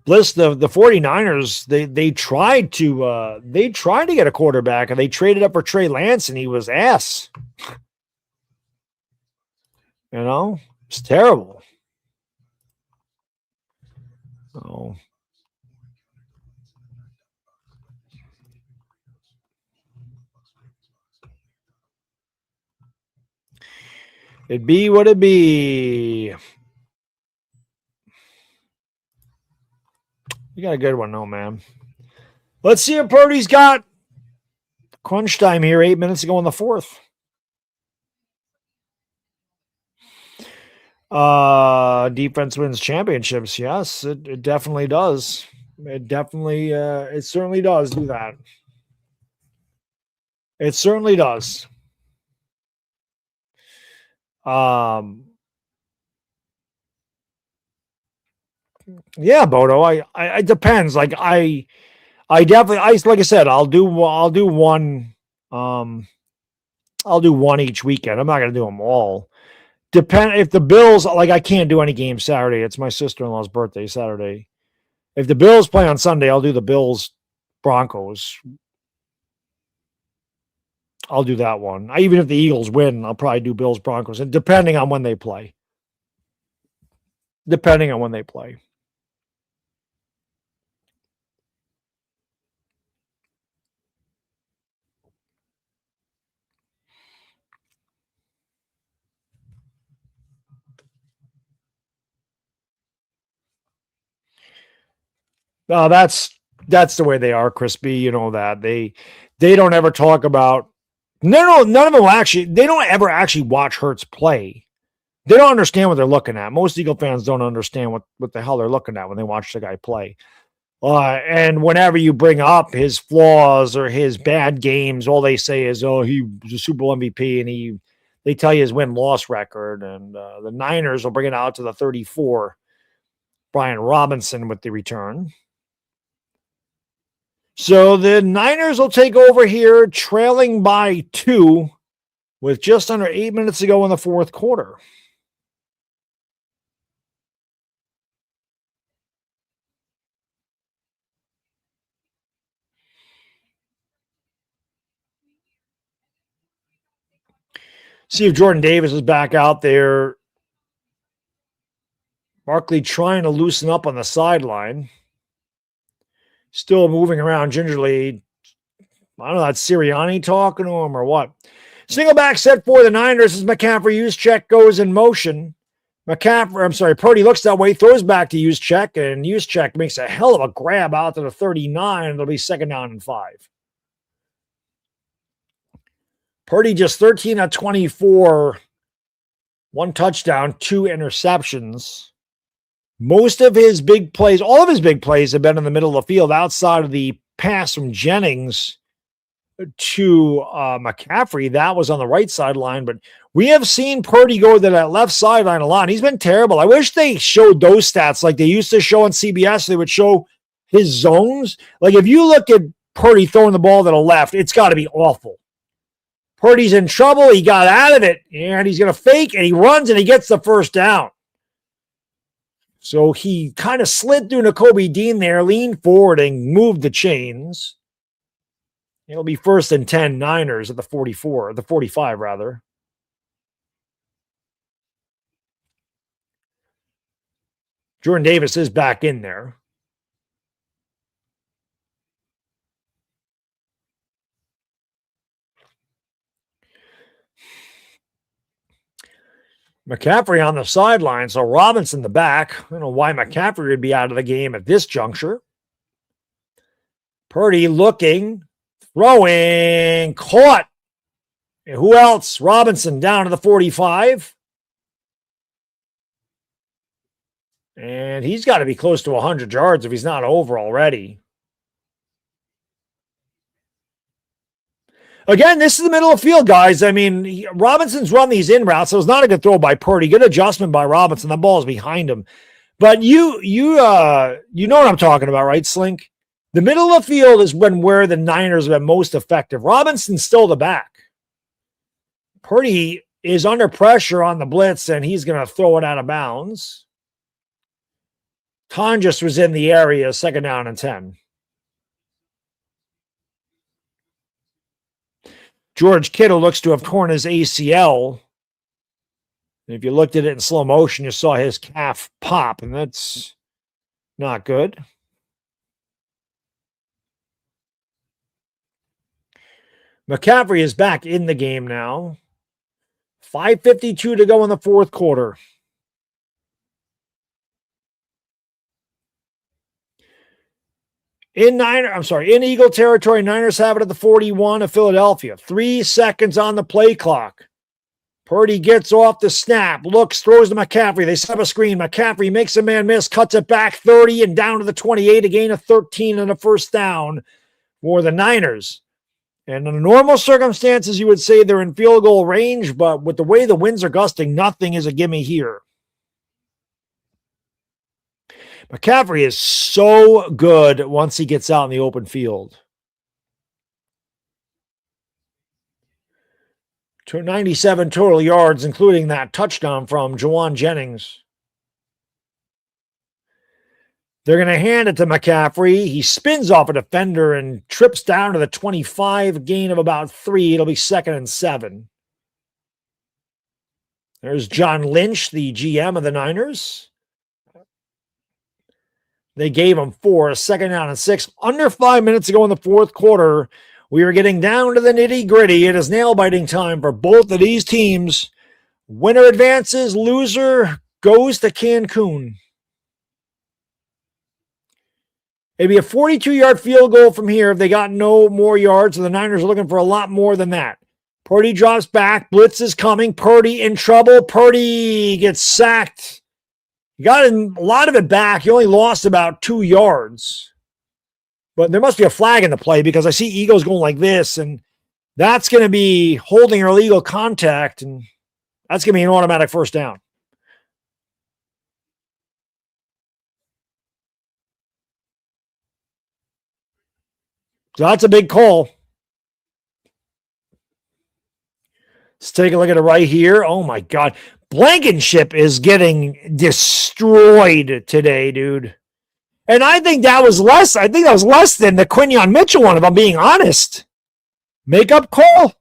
Bliss, the 49ers, they tried to get a quarterback, and they traded up for Trey Lance, and he was ass. You know, it's terrible. Oh. It be what it be. You got a good one, though, man. Let's see if Purdy's got crunch time here 8 minutes ago in the fourth. Defense wins championships. Yes, it definitely does. It certainly does do that. It certainly does. Yeah, Bodo. I depends. Like I definitely, like I said, I'll do one. I'll do one each weekend. I'm not going to do them all. If the Bills, like I can't do any games Saturday. It's my sister-in-law's birthday Saturday. If the Bills play on Sunday, I'll do the Bills Broncos. I'll do that one. Even if the Eagles win, I'll probably do Bills Broncos, and depending on when they play. That's the way they are, Crispy. You know that they don't ever talk about. No, none of them actually. They don't ever actually watch Hurts play. They don't understand what they're looking at. Most Eagle fans don't understand what the hell they're looking at when they watch the guy play. And whenever you bring up his flaws or his bad games, all they say is, "Oh, he was a Super Bowl MVP," and they tell you his win-loss record. And the Niners will bring it out to the 34. Brian Robinson with the return. So the Niners will take over here, trailing by 2 with just under 8 minutes to go in the fourth quarter. See if Jordan Davis is back out there. Barkley trying to loosen up on the sideline. Still moving around gingerly. I don't know, that's Sirianni talking to him or what. Single back set for the Niners as McCaffrey. Juszczyk goes in motion. Purdy looks that way, throws back to Juszczyk, and Juszczyk makes a hell of a grab out to the 39. It'll be 2nd down and 5. Purdy just 13 of 24. 1 touchdown, 2 interceptions. Most of his big plays, all of his big plays have been in the middle of the field outside of the pass from Jennings to McCaffrey. That was on the right sideline, but we have seen Purdy go to that left sideline a lot. He's been terrible. I wish they showed those stats like they used to show on CBS. They would show his zones. Like if you look at Purdy throwing the ball to the left, it's got to be awful. Purdy's in trouble. He got out of it, and he's going to fake, and he runs, and he gets the first down. So he kind of slid through Nakobe Dean there, leaned forward, and moved the chains. It'll be 1st and 10 Niners at the 45 rather. Jordan Davis is back in there. McCaffrey on the sideline, so Robinson the back. I don't know why McCaffrey would be out of the game at this juncture. Purdy looking, throwing, caught. And who else? Robinson down to the 45. And he's got to be close to 100 yards if he's not over already. Again, this is the middle of the field, guys. I mean, Robinson's run these in routes, so it's not a good throw by Purdy. Good adjustment by Robinson. The ball is behind him. But you know what I'm talking about, right, Slink? The middle of the field is where the Niners have been most effective. Robinson's still the back. Purdy is under pressure on the blitz, and he's going to throw it out of bounds. Tonjes was in the area, 2nd down and 10. George Kittle looks to have torn his ACL. And if you looked at it in slow motion, you saw his calf pop, and that's not good. McCaffrey is back in the game now. 5:52 to go in the fourth quarter. In Eagle territory, Niners have it at the 41 of Philadelphia. 3 seconds on the play clock. Purdy gets off the snap, looks, throws to McCaffrey. They set up a screen. McCaffrey makes a man miss, cuts it back 30 and down to the 28, a gain of 13 and a first down for the Niners. And in normal circumstances, you would say they're in field goal range, but with the way the winds are gusting, nothing is a gimme here. McCaffrey is so good once he gets out in the open field. 97 total yards, including that touchdown from Juwan Jennings. They're going to hand it to McCaffrey. He spins off a defender and trips down to the 25, gain of about 3. It'll be 2nd and 7. There's John Lynch, the GM of the Niners. They gave him 4, 2nd down and 6. Under 5 minutes to go in the fourth quarter. We are getting down to the nitty-gritty. It is nail-biting time for both of these teams. Winner advances, loser goes to Cancun. It'd be a 42-yard field goal from here if they got no more yards, so the Niners are looking for a lot more than that. Purdy drops back. Blitz is coming. Purdy in trouble. Purdy gets sacked. He got a lot of it back. He only lost about 2 yards. But there must be a flag in the play because I see Eagles going like this, and that's going to be holding or illegal contact, and that's going to be an automatic first down. So that's a big call. Let's take a look at it right here. Oh, my God. Blankenship is getting destroyed today, dude. And I think that was less than the Quinyon Mitchell one, if I'm being honest. Makeup call?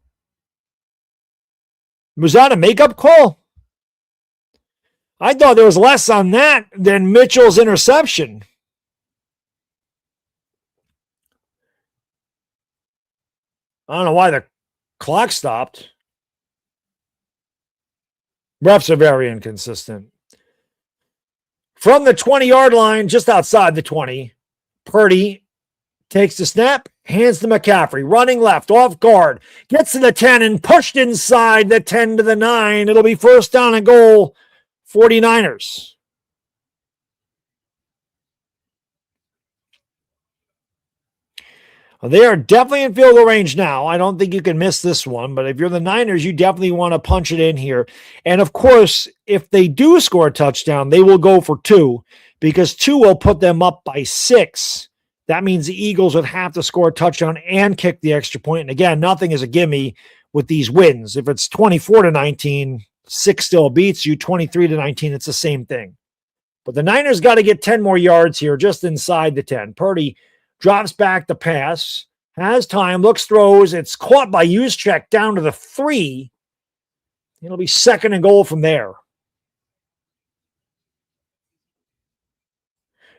Was that a makeup call? I thought there was less on that than Mitchell's interception. I don't know why the clock stopped. Refs are very inconsistent. From the 20-yard line, just outside the 20, Purdy takes the snap, hands to McCaffrey, running left, off guard, gets to the 10 and pushed inside the 10 to the 9. It'll be first down and goal, 49ers. They are definitely in field goal range now. I don't think you can miss this one, but if you're the Niners, you definitely want to punch it in here. And of course, if they do score a touchdown, they will go for 2 because 2 will put them up by 6. That means the Eagles would have to score a touchdown and kick the extra point. And again, nothing is a gimme with these wins. If it's 24-19, 6 still beats you. 23-19, it's the same thing. But the Niners got to get 10 more yards here, just inside the 10. Purdy drops back the pass, has time, looks, throws. It's caught by Juszczyk down to the 3. It'll be second and goal from there.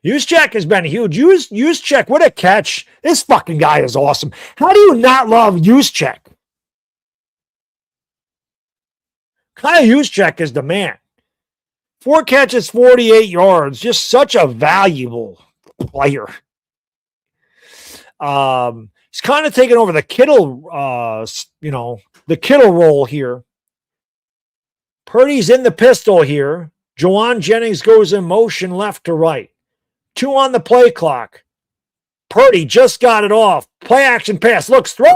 Juszczyk has been huge. Juszczyk, what a catch. This fucking guy is awesome. How do you not love Juszczyk? Kyle Juszczyk is the man. 4 catches, 48 yards. Just such a valuable player. He's kind of taking over the Kittle, the Kittle role here. Purdy's in the pistol here. Juwan Jennings goes in motion left to right. 2 on the play clock. Purdy just got it off. Play action pass. Looks, throws.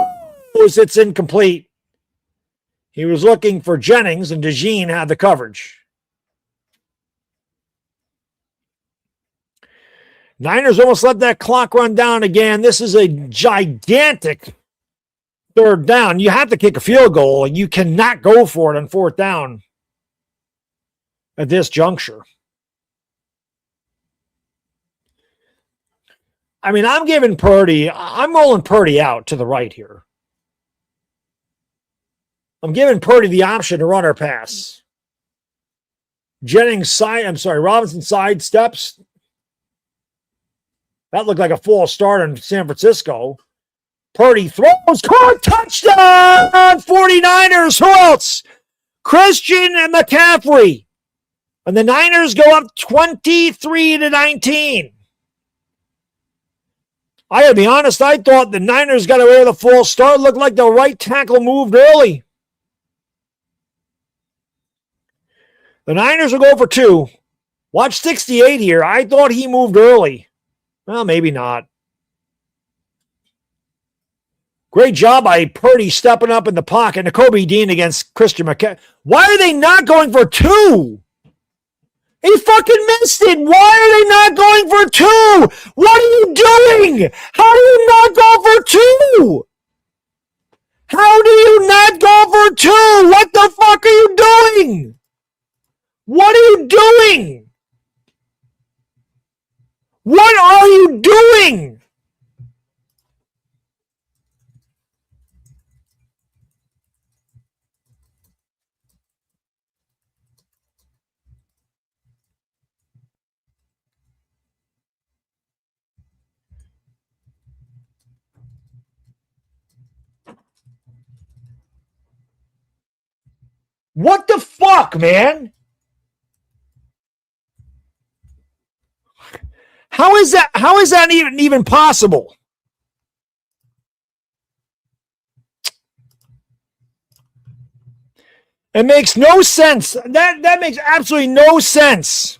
It's incomplete. He was looking for Jennings, and DeJean had the coverage. Niners almost let that clock run down again. This is a gigantic third down. You have to kick a field goal. You cannot go for it on fourth down at this juncture. I mean, I'm rolling Purdy out to the right here. I'm giving Purdy the option to run or pass. Robinson side steps. That looked like a false start in San Francisco. Purdy throws, caught, touchdown, 49ers. Who else? Christian and McCaffrey. And the Niners go up 23-19. I gotta be honest, I thought the Niners got away with a false start. Looked like the right tackle moved early. The Niners will go for 2. Watch 68 here. I thought he moved early. Well, maybe not. Great job by Purdy stepping up in the pocket. Nakobe Dean against Christian McCaffrey. Why are they not going for 2? He fucking missed it. Why are they not going for 2? What are you doing? How do you not go for 2? How do you not go for 2? What the fuck are you doing? What are you doing? What are you doing? What the fuck, man? How is that even possible? It makes no sense. That makes absolutely no sense.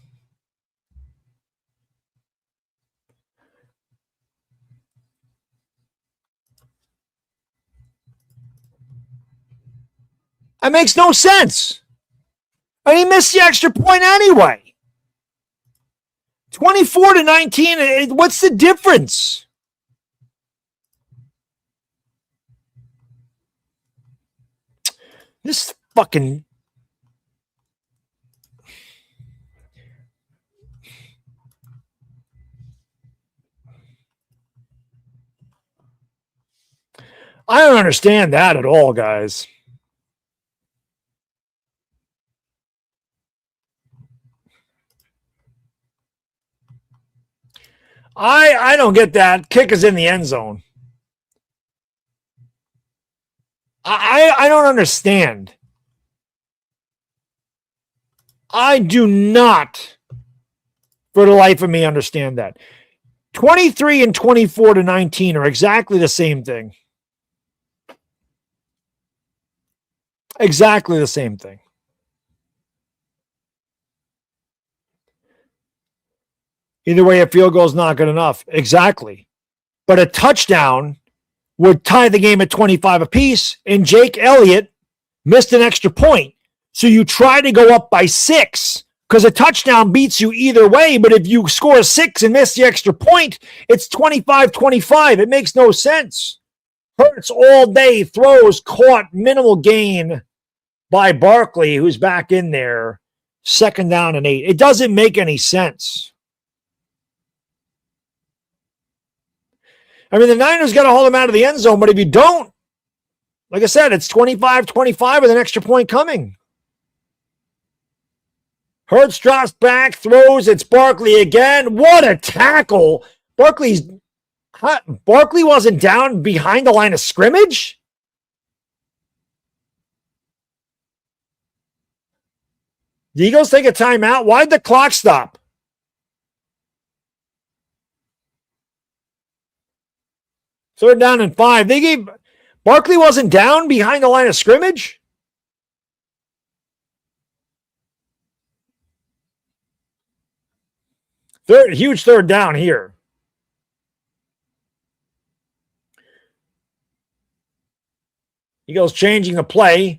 It makes no sense. And he missed the extra point anyway. 24-19. What's the difference? This fucking... I don't understand that at all, guys. I don't get that. Kick is in the end zone. I don't understand. I do not, for the life of me, understand that. 23 and 24-19 are exactly the same thing. Exactly the same thing. Either way, a field goal is not good enough. Exactly. But a touchdown would tie the game at 25 apiece, and Jake Elliott missed an extra point. So you try to go up by 6 because a touchdown beats you either way. But if you score 6 and miss the extra point, it's 25-25. It makes no sense. Hurts all day, throws, caught, minimal gain by Barkley, who's back in there. 2nd down and 8. It doesn't make any sense. I mean, the Niners got to hold him out of the end zone, but if you don't, like I said, it's 25-25 with an extra point coming. Hurts drops back, throws, it's Barkley again. What a tackle. Barkley wasn't down behind the line of scrimmage? The Eagles take a timeout. Why'd the clock stop? Third down and 5. Barkley wasn't down behind the line of scrimmage? Huge third down here. Eagles changing the play.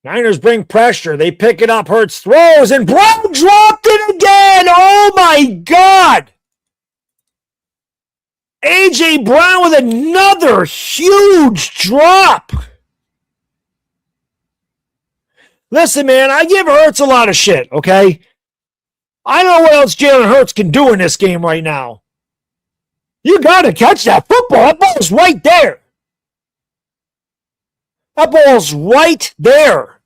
Niners bring pressure. They pick it up. Hurts throws, and Brown dropped it again. Oh, my God. A.J. Brown with another huge drop. Listen, man, I give Hurts a lot of shit, okay? I don't know what else Jalen Hurts can do in this game right now. You got to catch that football. That ball's right there. That ball's right there.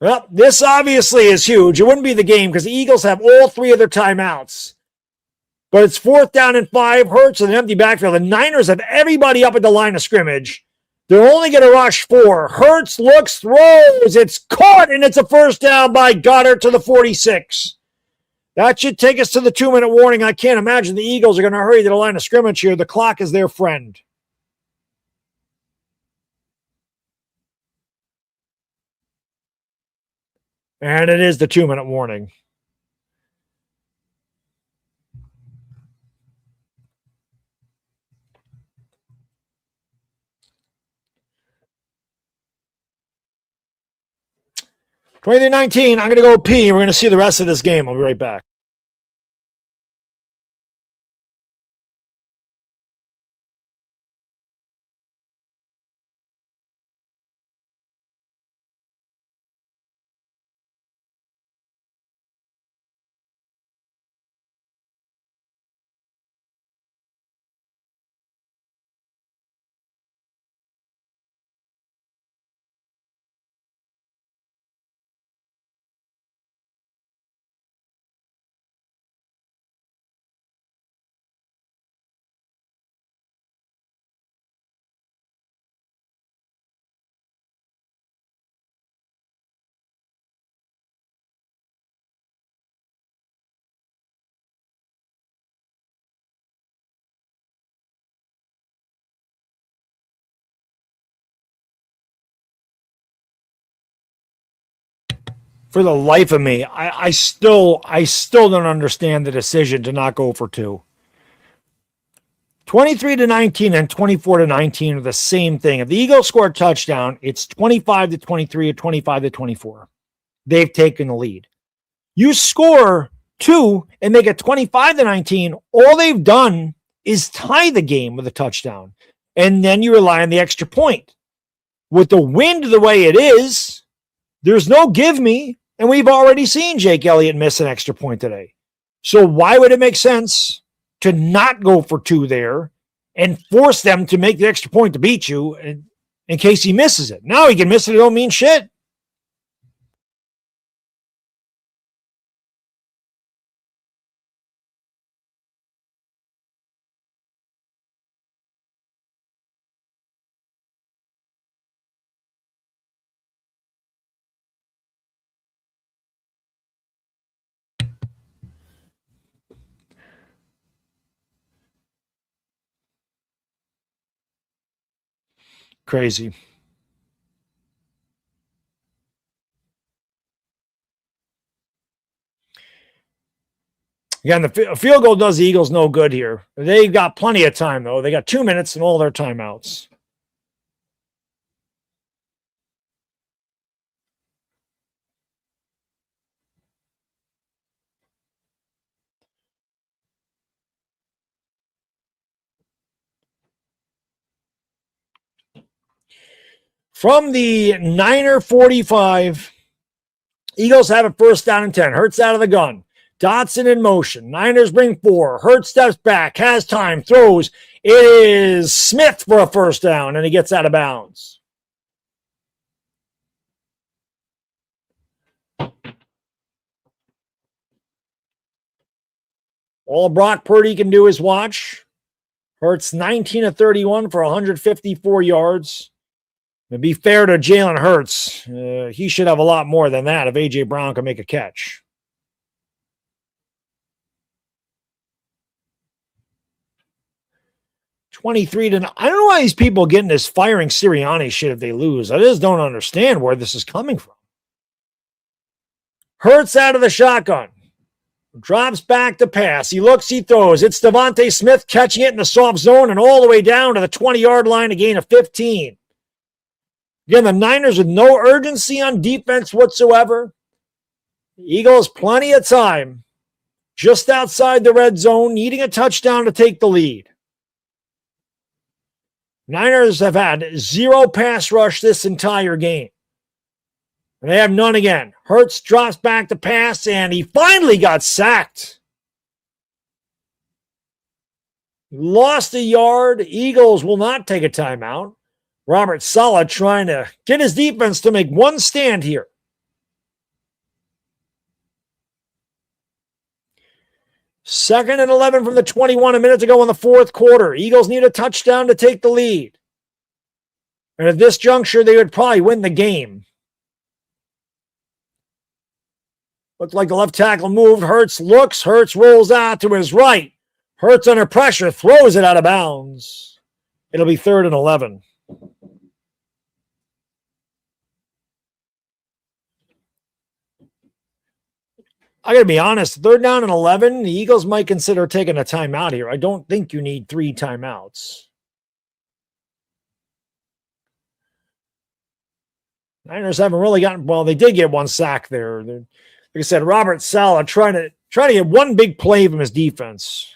Well, this obviously is huge. It wouldn't be the game because the Eagles have all three of their timeouts. But it's 4th down and 5. Hurts with an empty backfield. The Niners have everybody up at the line of scrimmage. They're only going to rush 4. Hurts looks, throws. It's caught, and it's a first down by Goddard to the 46. That should take us to the 2-minute warning. I can't imagine the Eagles are going to hurry to the line of scrimmage here. The clock is their friend. And it is the 2-minute warning. $23-19. I'm going to go pee. We're going to see the rest of this game. I'll be right back. For the life of me, I still don't understand the decision to not go for 2. 23-19 and 24-19 are the same thing. If the Eagles score a touchdown, it's 25-23 or 25-24. They've taken the lead. You score 2 and make it 25-19. All they've done is tie the game with a touchdown. And then you rely on the extra point. With the wind the way it is, there's no give me. And we've already seen Jake Elliott miss an extra point today. So why would it make sense to not go for 2 there and force them to make the extra point to beat you in case he misses it? Now he can miss it. It don't mean shit. Crazy. Again, the field goal does the Eagles no good here. They've got plenty of time, though. They got 2 minutes and all their timeouts. From the Niner 45, Eagles have a 1st down and 10. Hurts out of the gun. Dotson in motion. Niners bring 4. Hurts steps back, has time, throws. It is Smith for a 1st down, and he gets out of bounds. All Brock Purdy can do is watch. Hurts 19 of 31 for 154 yards. To be fair to Jalen Hurts, he should have a lot more than that if A.J. Brown can make a catch. 23 to 9. I don't know why these people are getting this firing Sirianni shit if they lose. I just don't understand where this is coming from. Hurts out of the shotgun. Drops back to pass. He looks, he throws. It's Devontae Smith catching it in the soft zone and all the way down to the 20-yard line, a gain of 15. Again, the Niners with no urgency on defense whatsoever. Eagles, plenty of time. just outside the red zone, needing a touchdown to take the lead. Niners have had 0 pass rush this entire game. And they have none again. Hurts drops back to pass, and he finally got sacked. Lost a yard. Eagles will not take a timeout. Robert Saleh trying to get his defense to make one stand here. Second and 11 from the 21 a minute to go in the fourth quarter. Eagles need a touchdown to take the lead. And at this juncture, they would probably win the game. Looked like the left tackle moved. Hurts looks. Hurts rolls out to his right. Hurts under pressure. Throws it out of bounds. It'll be 3rd and 11. I got to be honest. 3rd down and 11. The Eagles might consider taking a timeout here. I don't think you need 3 timeouts. Niners haven't really gotten, well, they did get 1 sack there. Like I said, Robert Saleh trying to get one big play from his defense.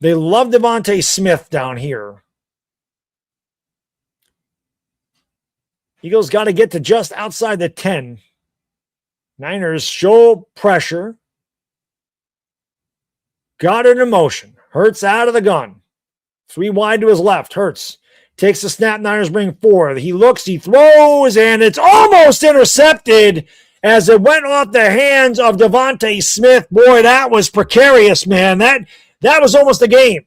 They love Devontae Smith down here. Eagles got to get to just outside the 10. Niners show pressure. Got it in motion. Hurts out of the gun. 3 wide to his left. Hurts takes the snap. Niners bring 4. He looks, he throws, and it's almost intercepted as it went off the hands of Devontae Smith. Boy, that was precarious, man. That was almost a game.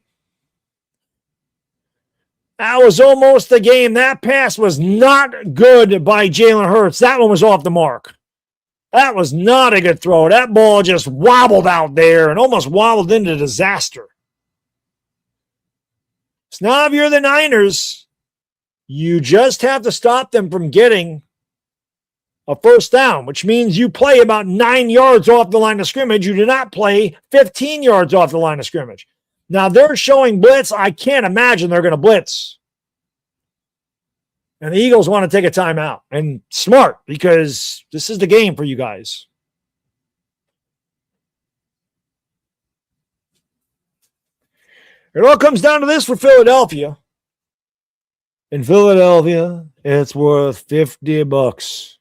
That was almost the game. That pass was not good by Jalen Hurts. That one was off the mark. That was not a good throw. That ball just wobbled out there and almost wobbled into disaster. So now if you're the Niners, you just have to stop them from getting a first down, which means you play about 9 yards off the line of scrimmage. You do not play 15 yards off the line of scrimmage. Now, they're showing blitz. I can't imagine they're going to blitz. And the Eagles want to take a timeout. And smart, because this is the game for you guys. It all comes down to this for Philadelphia. In Philadelphia, it's worth $50.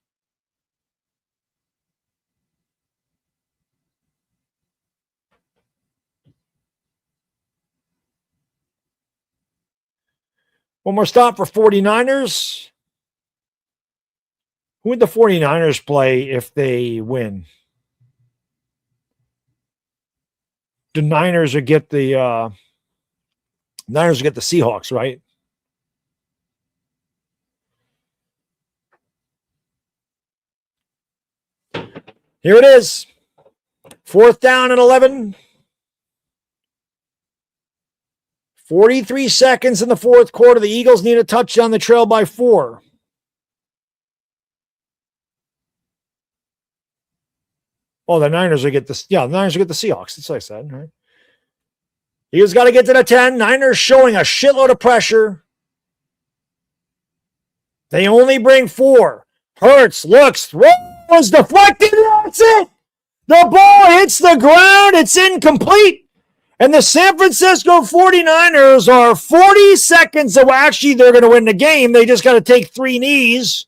One more stop for 49ers. Who would the 49ers play if they win? The Niners would get the Seahawks, right? Here it is. 4th down and 11. 43 seconds in the fourth quarter. The Eagles need a touchdown. The trail by 4. Oh, the Niners will get the Niners will get the Seahawks. That's what I said, right? Eagles got to get to the 10. Niners showing a shitload of pressure. They only bring 4. Hurts looks, throws, deflected. That's it. The ball hits the ground. It's incomplete. And the San Francisco 49ers are 40 seconds away. Actually, they're going to win the game. They just got to take 3 knees.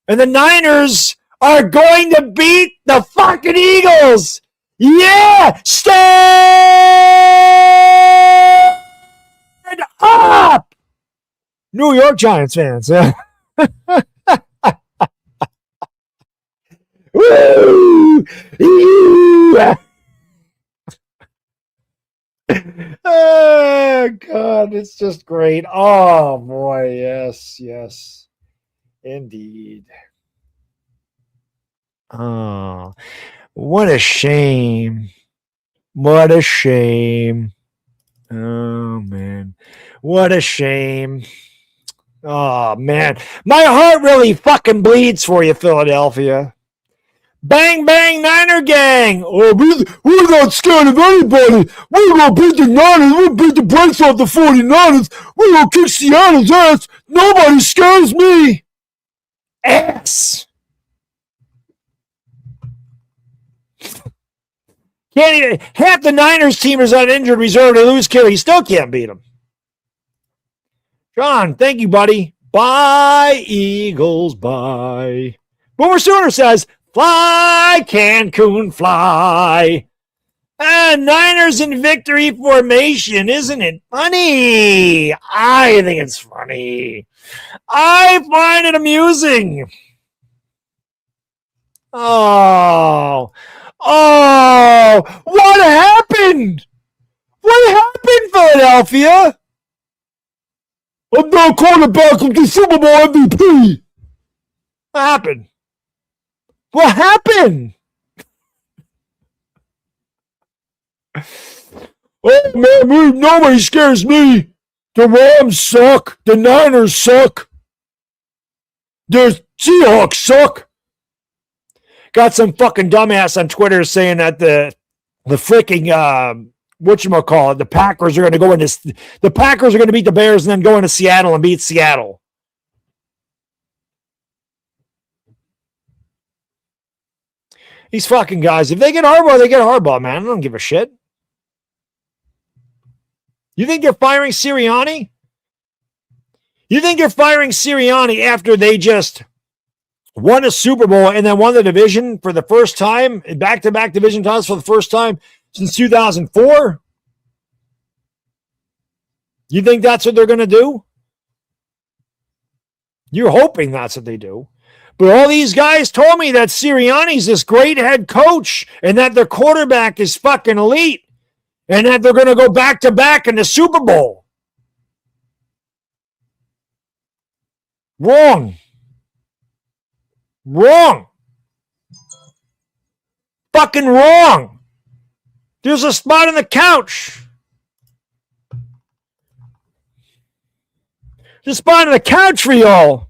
And the Niners are going to beat the fucking Eagles. Yeah! Stand up! New York Giants fans. Woo! Oh, God, it's just great. Oh, boy, yes, indeed. Oh, what a shame. What a shame. Oh, man. What a shame. Oh, man. My heart really fucking bleeds for you, Philadelphia. Bang, bang, Niner gang. Oh, we're not scared of anybody. We're going to beat the Niners. We'll beat the brakes off the 49ers. We're going to kick Seattle's ass. Nobody scares me. ass. Can't even, half the Niners team is on injured reserve. They lose Kittle. He still can't beat them. John, thank you, buddy. Bye, Eagles, bye. Boomer Sooner says, fly, Cancun, fly. Niners in victory formation. Isn't it funny? I think it's funny. I find it amusing. Oh, what happened? What happened, Philadelphia? I'm no quarterback of the Super Bowl MVP. What happened? What happened? Oh, man, nobody scares me. The Rams suck. The Niners suck. The Seahawks suck. Got some fucking dumbass on Twitter saying that the freaking whatchamacallit, the Packers are going to go into the Packers are going to beat the Bears and then go into Seattle and beat Seattle. These fucking guys, if they get Harbaugh, they get Harbaugh, man. I don't give a shit. You think you're firing Sirianni? You think you're firing Sirianni after they just won a Super Bowl and then won the division for the first time, back-to-back division titles for the first time since 2004? You think that's what they're going to do? You're hoping that's what they do. But all these guys told me that Sirianni's this great head coach and that their quarterback is fucking elite and that they're going to go back-to-back in the Super Bowl. Wrong. Fucking wrong. There's a spot on the couch. There's a spot on the couch for y'all.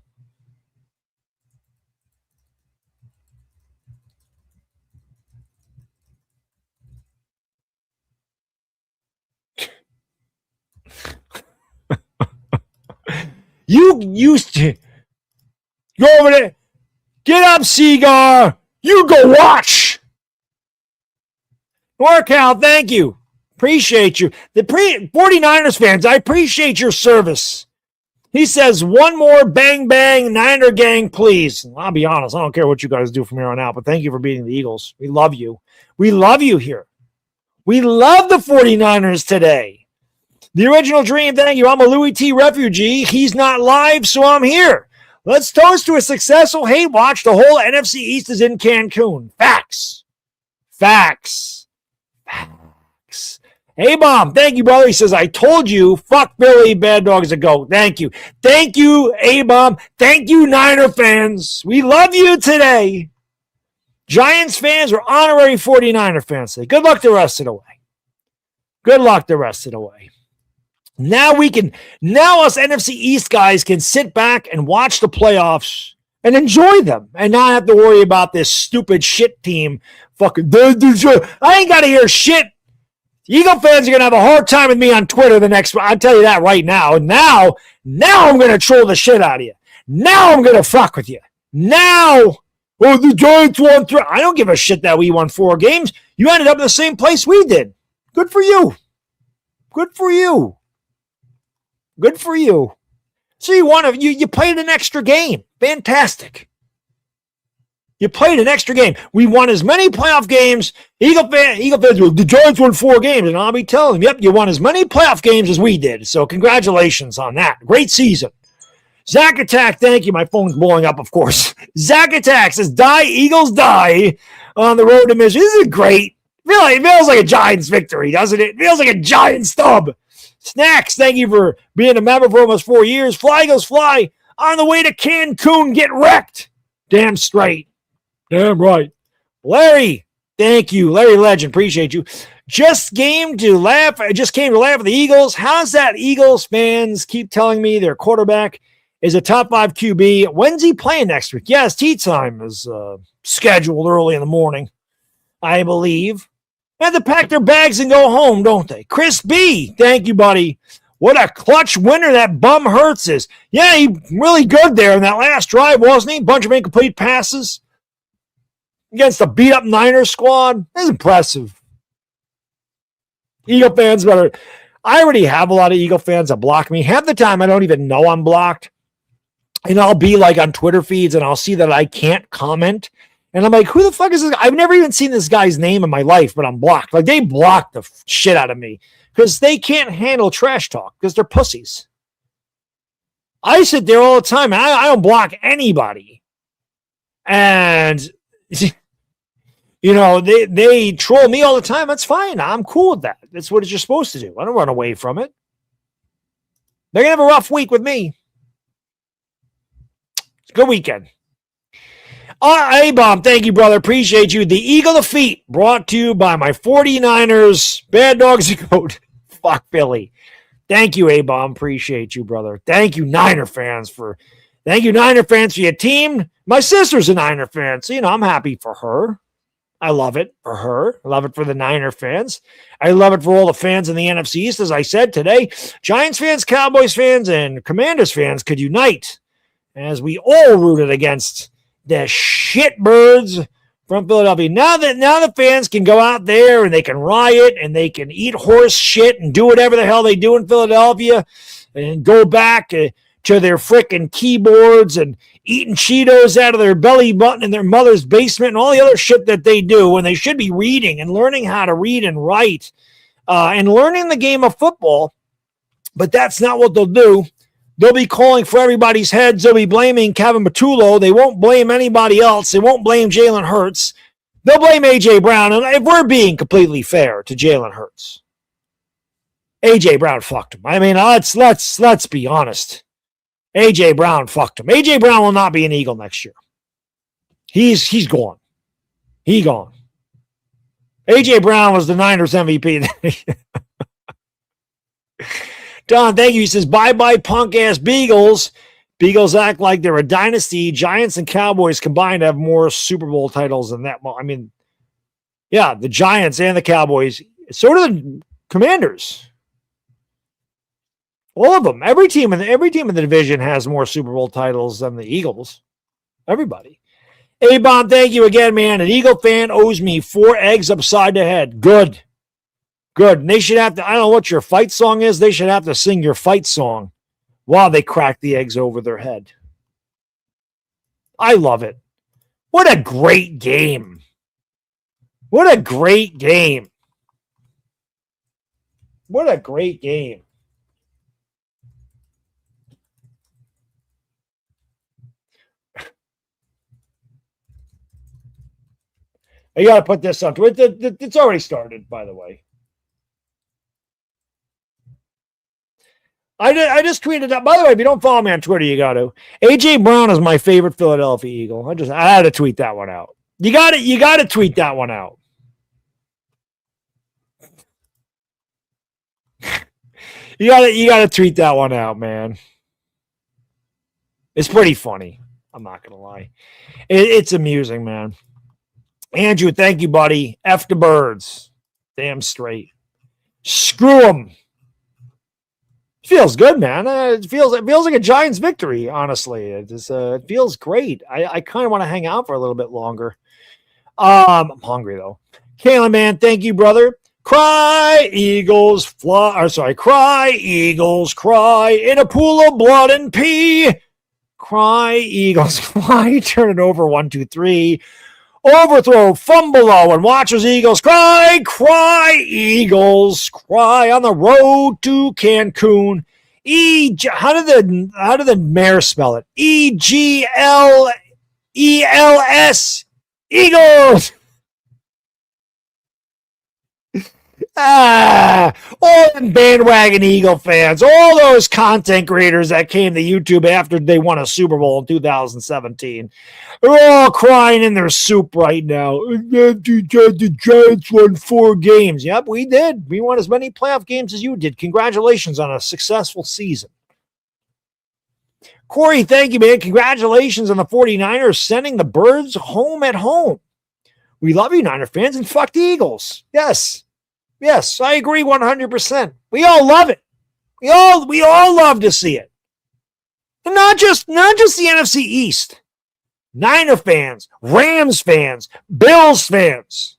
You used to go over there. Get up, Seagar. You go watch. NorCal, thank you. Appreciate you. The 49ers fans, I appreciate your service. He says, one more bang, bang, Niner gang, please. I'll be honest. I don't care what you guys do from here on out, but thank you for beating the Eagles. We love you. We love you here. We love the 49ers today. The original dream, thank you. I'm a Louis T. refugee. He's not live, so I'm here. Let's toast to a successful hate watch. The whole NFC East is in Cancun. Facts. Hey, Bomb. Thank you, brother. He says, I told you, fuck Billy, Baddog's a goat. Thank you. Thank you, A-Bomb. Thank you, Niner fans. We love you today. Giants fans or honorary 49er fans say, good luck the rest of the way. Now us NFC East guys can sit back and watch the playoffs and enjoy them and not have to worry about this stupid shit team. Fucking, I ain't got to hear shit. Eagle fans are going to have a hard time with me on Twitter the next one. I'll tell you that right now. Now I'm going to troll the shit out of you. Now I'm going to fuck with you. Now, the Giants won 3. I don't give a shit that we won 4 games. You ended up in the same place we did. Good for you. So you played an extra game. Fantastic. You played an extra game. We won as many playoff games. Eagle fans, the Giants won 4 games. And I'll be telling them, yep, you won as many playoff games as we did. So congratulations on that. Great season. Zach Attack, thank you. My phone's blowing up, of course. Zach Attack says, die, Eagles, die on the road to Michigan. This is great. It feels like a Giants victory, doesn't it? It feels like a Giant stub. Snacks, thank you for being a member for almost 4 years. Fly Eagles fly on the way to Cancun. Get wrecked. Damn straight. Damn right. Larry, thank you. Larry Legend, appreciate you. Just came to laugh at the Eagles. How's that Eagles fans keep telling me their quarterback is a top 5 QB? When's he playing next week? Yes, tea time is scheduled early in the morning, I believe. They have to pack their bags and go home, don't they? Chris B, thank you, buddy. What a clutch winner that bum Hurts is. Yeah, he really good there in that last drive, wasn't he? Bunch of incomplete passes against the beat-up Niners squad. That's impressive. Eagle fans better. I already have a lot of Eagle fans that block me. Half the time, I don't even know I'm blocked. And I'll be like on Twitter feeds and I'll see that I can't comment. And I'm like, who the fuck is this guy? I've never even seen this guy's name in my life, but I'm blocked. Like, they block the shit out of me because they can't handle trash talk because they're pussies. I sit there all the time and I don't block anybody. And, you know, they troll me all the time. That's fine. I'm cool with that. That's what you're supposed to do. I don't run away from it. They're going to have a rough week with me. It's a good weekend. A-Bomb, thank you, brother. Appreciate you. The Eagle defeat brought to you by my 49ers. Bad Dogs Code. Fuck Philly. Thank you, A-Bomb. Appreciate you, brother. Thank you, Niner fans, for your team. My sister's a Niner fan, so, you know, I'm happy for her. I love it for her. I love it for the Niner fans. I love it for all the fans in the NFC East. As I said today, Giants fans, Cowboys fans, and Commanders fans could unite as we all rooted against the shitbirds from Philadelphia. Now the fans can go out there and they can riot and they can eat horse shit and do whatever the hell they do in Philadelphia and go back to their frickin' keyboards and eating Cheetos out of their belly button in their mother's basement and all the other shit that they do when they should be reading and learning how to read and write and learning the game of football. But that's not what they'll do. They'll be calling for everybody's heads. They'll be blaming Kevin Patullo. They won't blame anybody else. They won't blame Jalen Hurts. They'll blame A.J. Brown. And if we're being completely fair to Jalen Hurts, A.J. Brown fucked him. I mean, let's be honest. A.J. Brown fucked him. A.J. Brown will not be an Eagle next year. He's gone. He gone. A.J. Brown was the Niners MVP. Don, thank you. He says, bye-bye punk-ass Beagles. Beagles act like they're a dynasty. Giants and Cowboys combined have more Super Bowl titles than that. I mean, yeah, the Giants and the Cowboys. So do the Commanders. All of them. Every team in the division has more Super Bowl titles than the Eagles. Everybody. A-Bomb, thank you again, man. An Eagle fan owes me 4 eggs upside the head. Good. And they should have to, I don't know what your fight song is. They should have to sing your fight song while they crack the eggs over their head. I love it. What a great game. What a great game. What a great game. I got to put this up. It's already started, by the way. I just tweeted out. By the way, if you don't follow me on Twitter, you got to. A.J. Brown is my favorite Philadelphia Eagle. I had to tweet that one out. You got to tweet that one out. you got to tweet that one out, man. It's pretty funny. I'm not gonna lie. It's amusing, man. Andrew, thank you, buddy. F the birds. Damn straight. Screw them. Feels good, man. It feels like a Giants victory, honestly. It feels great. I kind of want to hang out for a little bit longer. I'm hungry, though. Kalen, man, thank you, brother. Cry, Eagles, fly. Or sorry, cry, Eagles, cry in a pool of blood and pee. Cry, Eagles, fly. Turn it over, 1, 2, 3. Overthrow, fumble low, and watchers Eagles cry, Eagles cry on the road to Cancun. How did the mayor spell it? EGLELS Eagles. All them bandwagon Eagle fans, all those content creators that came to YouTube after they won a Super Bowl in 2017, they're all crying in their soup right now. The Giants won 4 games. Yep, we did. We won as many playoff games as you did. Congratulations on a successful season. Corey, thank you, man. Congratulations on the 49ers sending the birds home at home. We love you, Niner fans, and fuck the Eagles. Yes, I agree 100%. We all love it. We all love to see it. And not just the NFC East. Niner fans, Rams fans, Bills fans.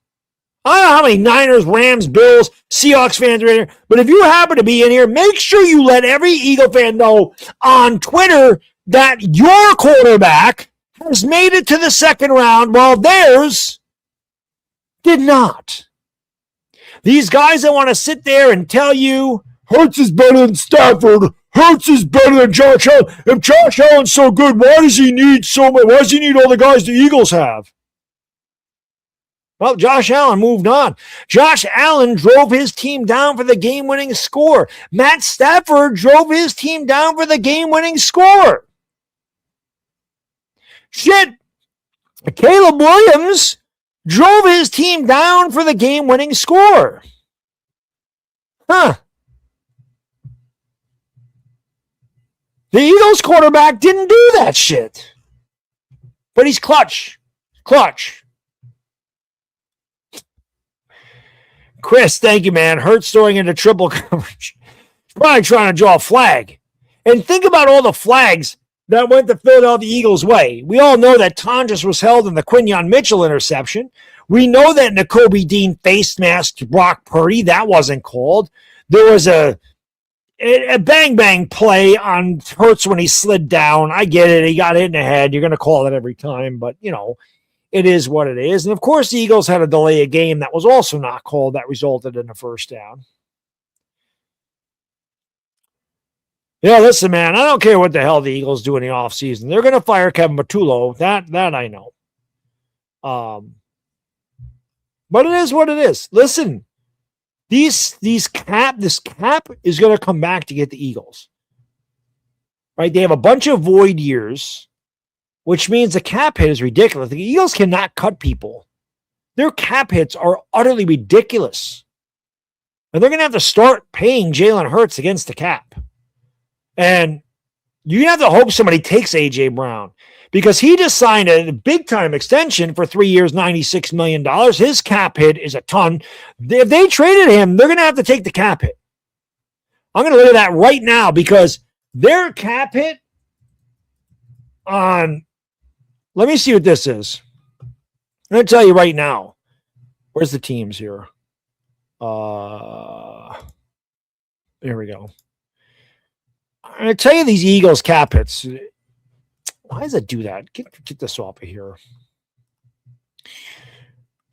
I don't know how many Niners, Rams, Bills, Seahawks fans are in here, but if you happen to be in here, make sure you let every Eagle fan know on Twitter that your quarterback has made it to the second round while theirs did not. These guys that want to sit there and tell you Hurts is better than Stafford, Hurts is better than Josh Allen. If Josh Allen's so good, why does he need so much? Why does he need all the guys the Eagles have? Well, Josh Allen moved on. Josh Allen drove his team down for the game-winning score. Matt Stafford drove his team down for the game-winning score. Shit. Caleb Williams drove his team down for the game-winning score. Huh. The Eagles quarterback didn't do that shit. But he's clutch. Clutch. Chris, thank you, man. Hurts throwing into triple coverage. He's probably trying to draw a flag. And think about all the flags that went the Philadelphia Eagles' way. We all know that Tonjes was held in the Quinyon Mitchell interception. We know that Nakobe Dean face masked Brock Purdy. That wasn't called. There was a bang-bang play on Hurts when he slid down. I get it. He got hit in the head. You're going to call it every time. But, it is what it is. And, of course, the Eagles had to delay a game that was also not called that resulted in a first down. Yeah, listen, man, I don't care what the hell the Eagles do in the offseason. They're going to fire Kevin Patullo. That I know. But it is what it is. Listen, this cap is going to come back to get the Eagles. Right? They have a bunch of void years, which means the cap hit is ridiculous. The Eagles cannot cut people. Their cap hits are utterly ridiculous. And they're going to have to start paying Jalen Hurts against the cap. And you have to hope somebody takes A.J. Brown because he just signed a big-time extension for 3 years, $96 million. His cap hit is a ton. If they traded him, they're going to have to take the cap hit. I'm going to look at that right now because their cap hit on... Let me see what this is. I'm going to tell you right now. Where's the teams here? There we go. I'm going to tell you these Eagles cap hits. Why does it do that? Get this off of here.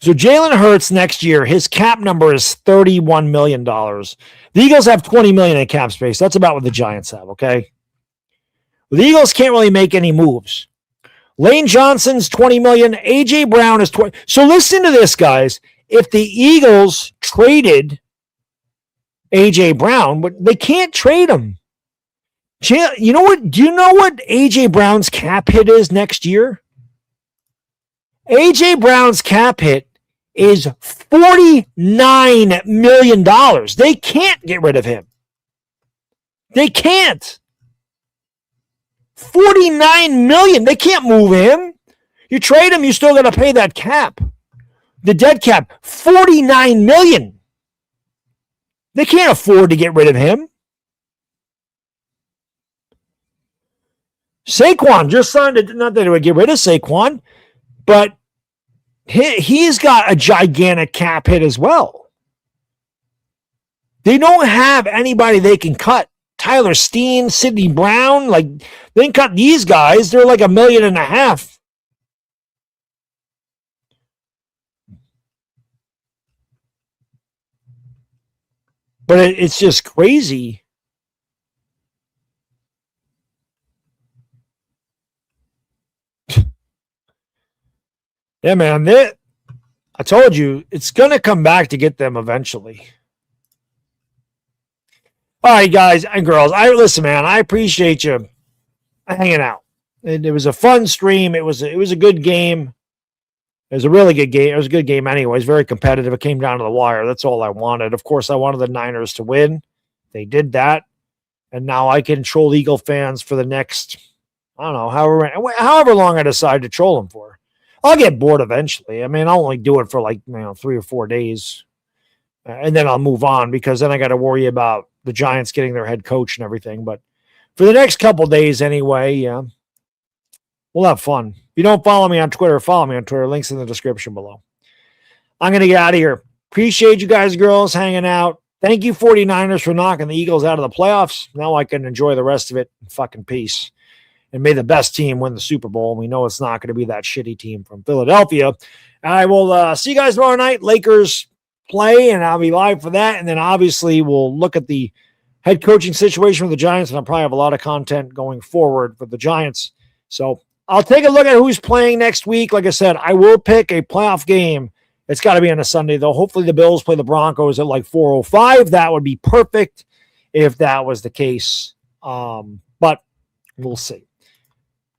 So Jalen Hurts next year, his cap number is $31 million. The Eagles have $20 million in cap space. That's about what the Giants have, okay? The Eagles can't really make any moves. Lane Johnson's $20 million. A.J. Brown is $20. So listen to this, guys. If the Eagles traded A.J. Brown, but they can't trade him. You know what? Do you know what A.J. Brown's cap hit is next year? A.J. Brown's cap hit is $49 million. They can't get rid of him. They can't. $49 million. They can't move him. You trade him, you still got to pay that cap. The dead cap, $49 million. They can't afford to get rid of him. Saquon just signed it. Not that it would get rid of Saquon, but he's got a gigantic cap hit as well. They don't have anybody they can cut. Tyler Steen, Sidney Brown, they can cut these guys. They're like $1.5 million. But it's just crazy. Yeah, man. I told you, it's going to come back to get them eventually. All right, guys and girls. Listen, man, I appreciate you hanging out. It was a fun stream. It was a good game. It was a really good game. It was a good game anyways. Very competitive. It came down to the wire. That's all I wanted. Of course, I wanted the Niners to win. They did that. And now I can troll Eagle fans for the next, I don't know, however long I decide to troll them for. I'll get bored eventually. I mean, I'll only do it for 3 or 4 days. And then I'll move on because then I got to worry about the Giants getting their head coach and everything. But for the next couple days anyway, yeah, we'll have fun. If you don't follow me on Twitter, follow me on Twitter. Links in the description below. I'm going to get out of here. Appreciate you guys, girls, hanging out. Thank you, 49ers, for knocking the Eagles out of the playoffs. Now I can enjoy the rest of it in fucking peace. And may the best team win the Super Bowl. We know it's not going to be that shitty team from Philadelphia. I will see you guys tomorrow night. Lakers play, and I'll be live for that. And then obviously we'll look at the head coaching situation with the Giants, and I'll probably have a lot of content going forward for the Giants. So I'll take a look at who's playing next week. Like I said, I will pick a playoff game. It's got to be on a Sunday, though. Hopefully the Bills play the Broncos at like 4:05. That would be perfect if that was the case. But we'll see.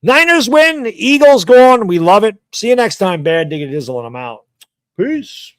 Niners win. Eagles go on. We love it. See you next time, Bad Digga Dizzle, and I'm out. Peace.